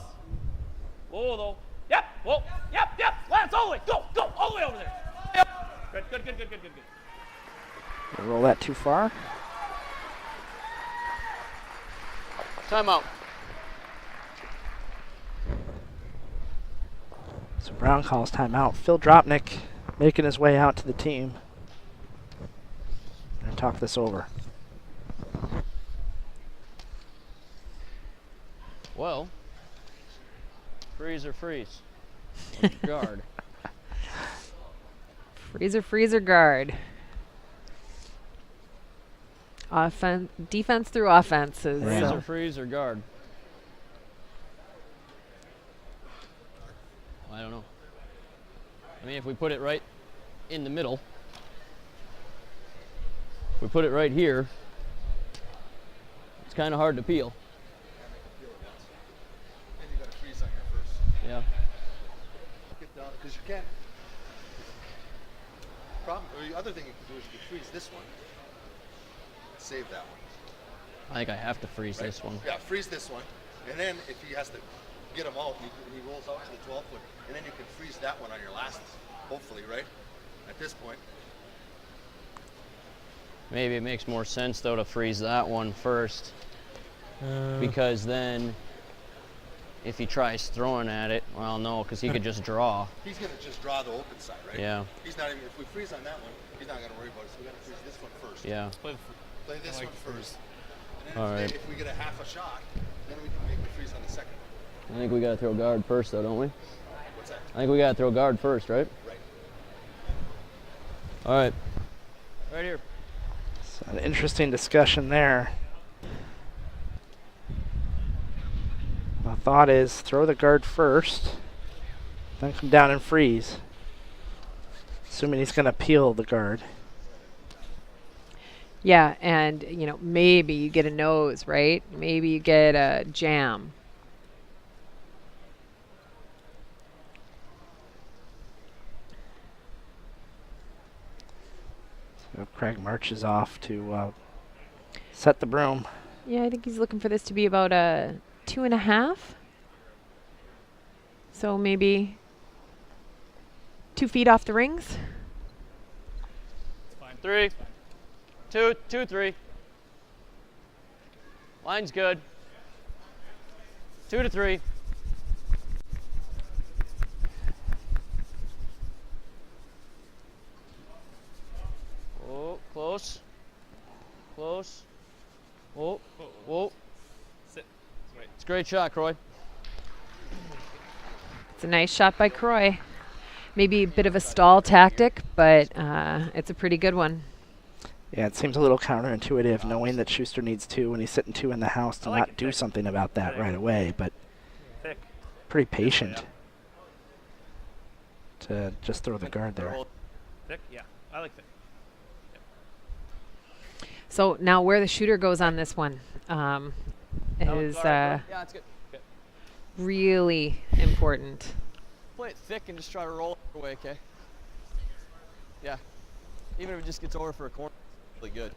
Whoa, though. Yep. Whoa. Yep. Yep. Lance, all the way. Go. Go. All the way over there. Yep. Good. Good. Good. Good. Good. Good. Good. You roll that too far. Timeout. So Brown calls timeout. Phil Dropnik making his way out to the team. Gonna talk this over. Well, freeze or freeze. Guard. Freezer guard. Defense through offense is Yeah. Freeze or freeze or guard. I don't know. I mean, if we put it right in the middle, if we put it right here, it's kind of hard to peel. And you got to freeze on here first. Yeah. Get down, because you can't. Problem, or the other thing you can do is you can freeze this one. Save that one. I think I have to freeze Right? this one. Yeah, freeze this one. And then if he has to get them out, he rolls out to the 12 foot. And then you can freeze that one on your last, hopefully, right? At this point. Maybe it makes more sense though to freeze that one first, because then if he tries throwing at it, well, no, because he could just draw. He's going to just draw the open side, right? Yeah. He's not even, if we freeze on that one, he's not going to worry about it. So we got to freeze this one first. Yeah. Play this one first. And then All right. if we get a half a shot, then we can make the freeze on the second one. I think we got to throw guard first, though, don't we? What's that? I think we got to throw guard first, right? Right. All right. Right here. So an interesting discussion there. My thought is throw the guard first, then come down and freeze. Assuming he's going to peel the guard. Yeah, and maybe you get a nose, right? Maybe you get a jam. So Craig marches off to set the broom. Yeah, I think he's looking for this to be about a 2.5. So maybe 2 feet off the rings. Fine. 3, 2, 2, 3. Line's good. 2 to 3. Oh, close. Close. Whoa, whoa. Sit. Wait. It's a great shot, Croy. It's a nice shot by Croy. Maybe a bit of a stall tactic, but it's a pretty good one. Yeah, it seems a little counterintuitive knowing that Shuster needs 2 when he's sitting 2 in the house to I like not it do thick. something about that right away, but Thick. pretty patient to just throw the guard there. Thick. Yeah. I like thick. So now where the shooter goes on this one is Yeah, it's good. really important. Play it thick and just try to roll it away, okay? Yeah. Even if it just gets over for a corner, really good.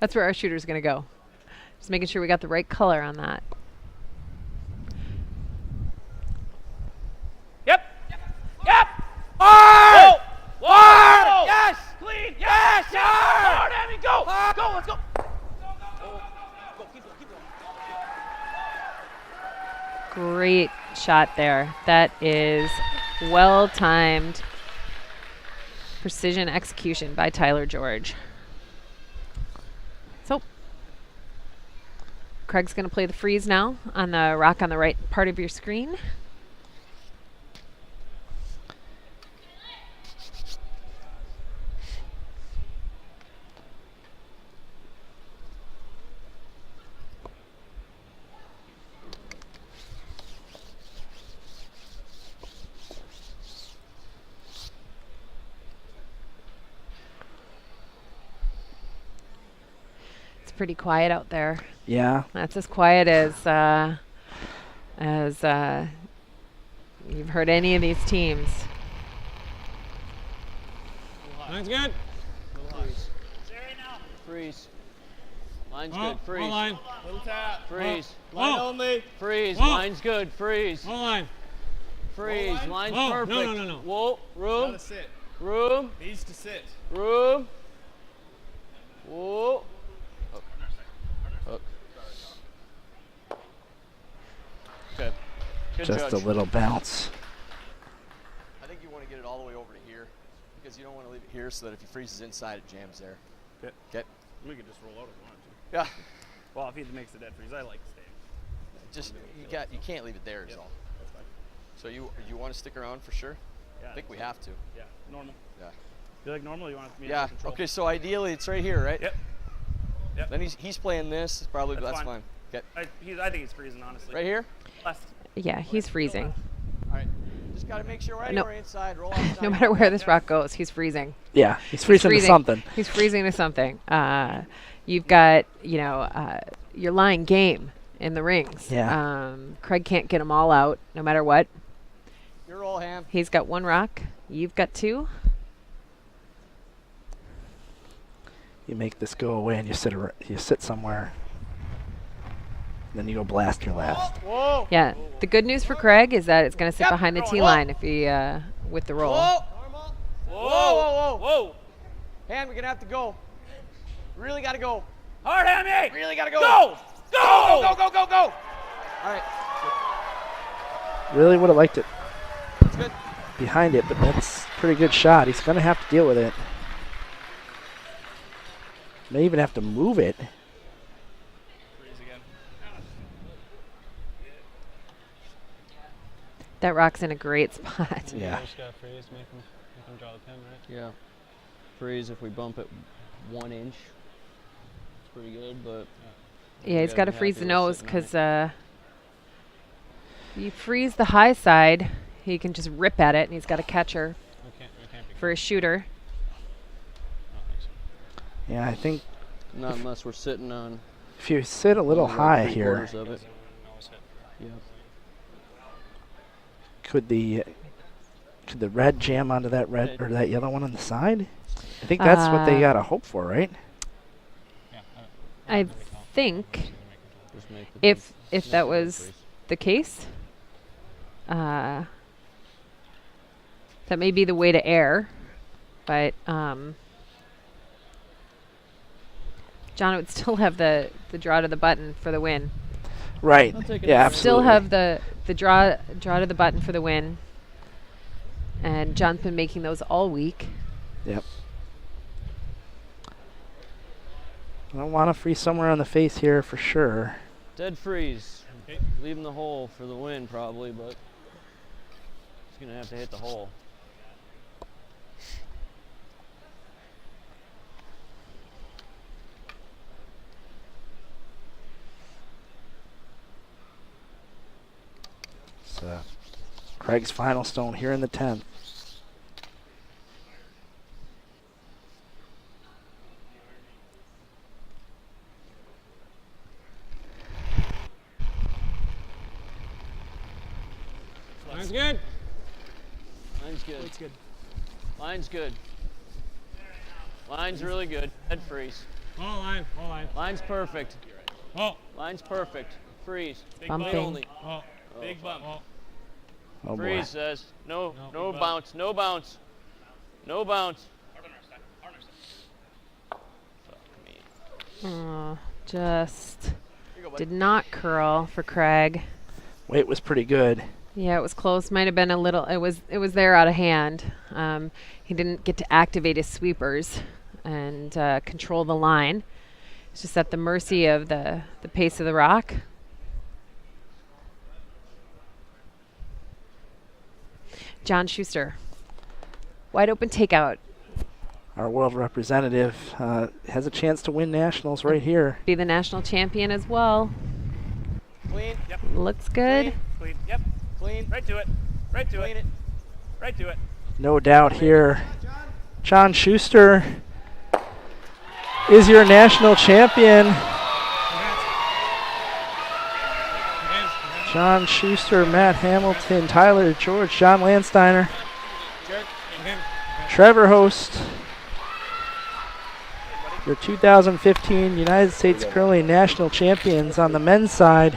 That's where our shooter's going to go. Just making sure we got the right color on that. Yep. Yep. Hard. Whoa. Hard. Yes. Clean. Yes. Yes. Hard, Hammy. Go. Go. Let's go. Go. Keep going. Great shot there. That is well-timed precision execution by Tyler George. So Craig's going to play the freeze now on the rock on the right part of your screen. Pretty quiet out there. Yeah. That's as quiet as you've heard any of these teams. Line's good. Freeze. Line's good. Freeze. Line. Little tap. Freeze. Line only. Freeze. Whoa. Line's good. Freeze. Line. Freeze. Line. Line's Whoa. perfect. No. Whoa. Room. Gotta sit. Room. Needs to sit. Room. Whoa. Okay. Good Just judge. a little bounce. I think you want to get it all the way over to here because you don't want to leave it here so that if he freezes inside, it jams there. Okay. Okay. We could just roll out if we wanted to. Yeah. Well, if he makes the dead freeze, I like staying. Just you can't leave it there. Is all. That's fine. So you want to stick around for sure? Yeah. I think we have to. Yeah. Normal. Yeah. You like normal? Or you want me to Yeah. control? Okay. So ideally, it's right here, right? Yep. Yep. Then he's playing this. Probably that's fine. Okay. I think he's freezing, honestly. Right here. Left. Yeah, he's freezing. All right. Just got to make sure right No. anywhere inside. Roll outside. No matter where this rock goes, he's freezing. Yeah, he's freezing to something. He's freezing to something. You've got, your line game in the rings. Yeah. Craig can't get them all out, no matter what. Your roll, Ham. He's got one rock. You've got two. You make this go away and you sit somewhere. Then you go blast your last. Whoa. Yeah. The good news for Craig is that it's going to sit behind the tee line if he with the roll. Whoa. Whoa. Ham, you're gonna have to go. Really gotta go. Hard, Hammy. Really gotta go. Go. Go. Go. All right. Really would have liked it That's good. behind it, but that's a pretty good shot. He's going to have to deal with it. May even have to move it. That rock's in a great spot. Yeah. Just gotta freeze, make him draw the pin, right? Yeah. Freeze if we bump it 1 inch. It's pretty good, but Yeah, he's gotta got to be freeze happy the we're nose sitting on because you freeze the high side, he can just rip at it, and he's got a catcher We can't be for a shooter. I don't think so. Yeah, I think not unless we're sitting on if you sit a little like high 3/4 here, of it. Nose hit. Yeah. could the red jam onto that red or that yellow one on the side? I think that's what they got to hope for, right? Yeah. I think Just make the if make that the was freeze. the case, that may be the way to err, but John would still have the draw to the button for the win. Right. I'll take it Yeah, as a absolutely. Still have the draw to the button for the win. And John's been making those all week. Yep. I don't want to freeze somewhere on the face here for sure. Dead freeze. Okay. Leaving the hole for the win probably, but he's gonna have to hit the hole. So Craig's final stone here in the 10th. Line's good. Line's good. It's good. Line's good. Line's really good. Dead freeze. Ball line. Ball line. Line's perfect. Ball. Line's perfect. Freeze. Big Bumping. Clean only. Ball. Big bump. Ball. Oh, boy. Freeze says no big bounce, no bounce. No bounce. Just did not curl for Craig. Weight was pretty good. Yeah, it was close. Might have been a little. It was there out of hand. He didn't get to activate his sweepers and control the line. It's just at the mercy of the pace of the rock. John Shuster, wide open takeout. Our world representative has a chance to win nationals right here. Be the national champion as well. Clean. Yep. Looks good. Clean. Yep. Clean. Right to it. Right to it. Right to it. No doubt here. John Shuster is your national champion. John Shuster, Matt Hamilton, Tyler George, John Landsteiner, Trevor Host, your 2015 United States Curling National Champions on the men's side.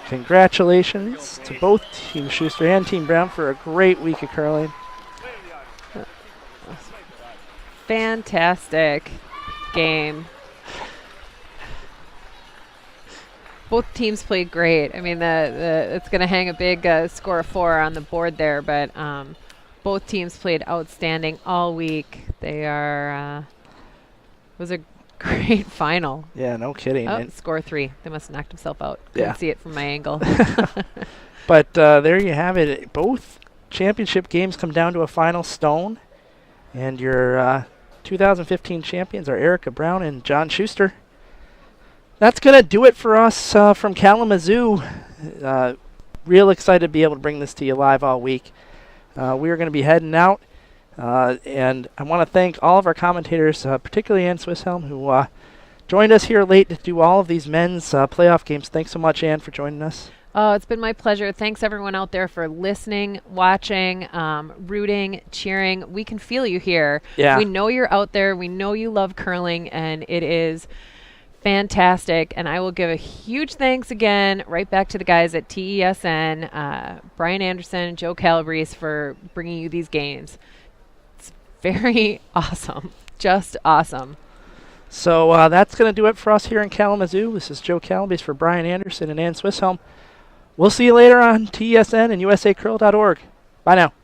Congratulations to both Team Shuster and Team Brown for a great week of curling. Fantastic game. Both teams played great. I mean, it's going to hang a big score of 4 on the board there, but both teams played outstanding all week. They are. It was a great final. Yeah, no kidding. Oh, score 3. They must have knocked himself out. Couldn't see it from my angle. But there you have it. Both championship games come down to a final stone, and your 2015 champions are Erica Brown and John Shuster. That's going to do it for us from Kalamazoo. Real excited to be able to bring this to you live all week. We are going to be heading out, and I want to thank all of our commentators, particularly Ann Swisshelm, who joined us here late to do all of these men's playoff games. Thanks so much, Ann, for joining us. Oh, it's been my pleasure. Thanks, everyone out there, for listening, watching, rooting, cheering. We can feel you here. Yeah. We know you're out there. We know you love curling, and it is fantastic. And I will give a huge thanks again right back to the guys at TESN, Brian Anderson, Joe Calabrese, for bringing you these games. It's very awesome. Just awesome. So that's going to do it for us here in Kalamazoo. This is Joe Calabrese for Brian Anderson and Ann Swisshelm. We'll see you later on TESN and usacurl.org. Bye now.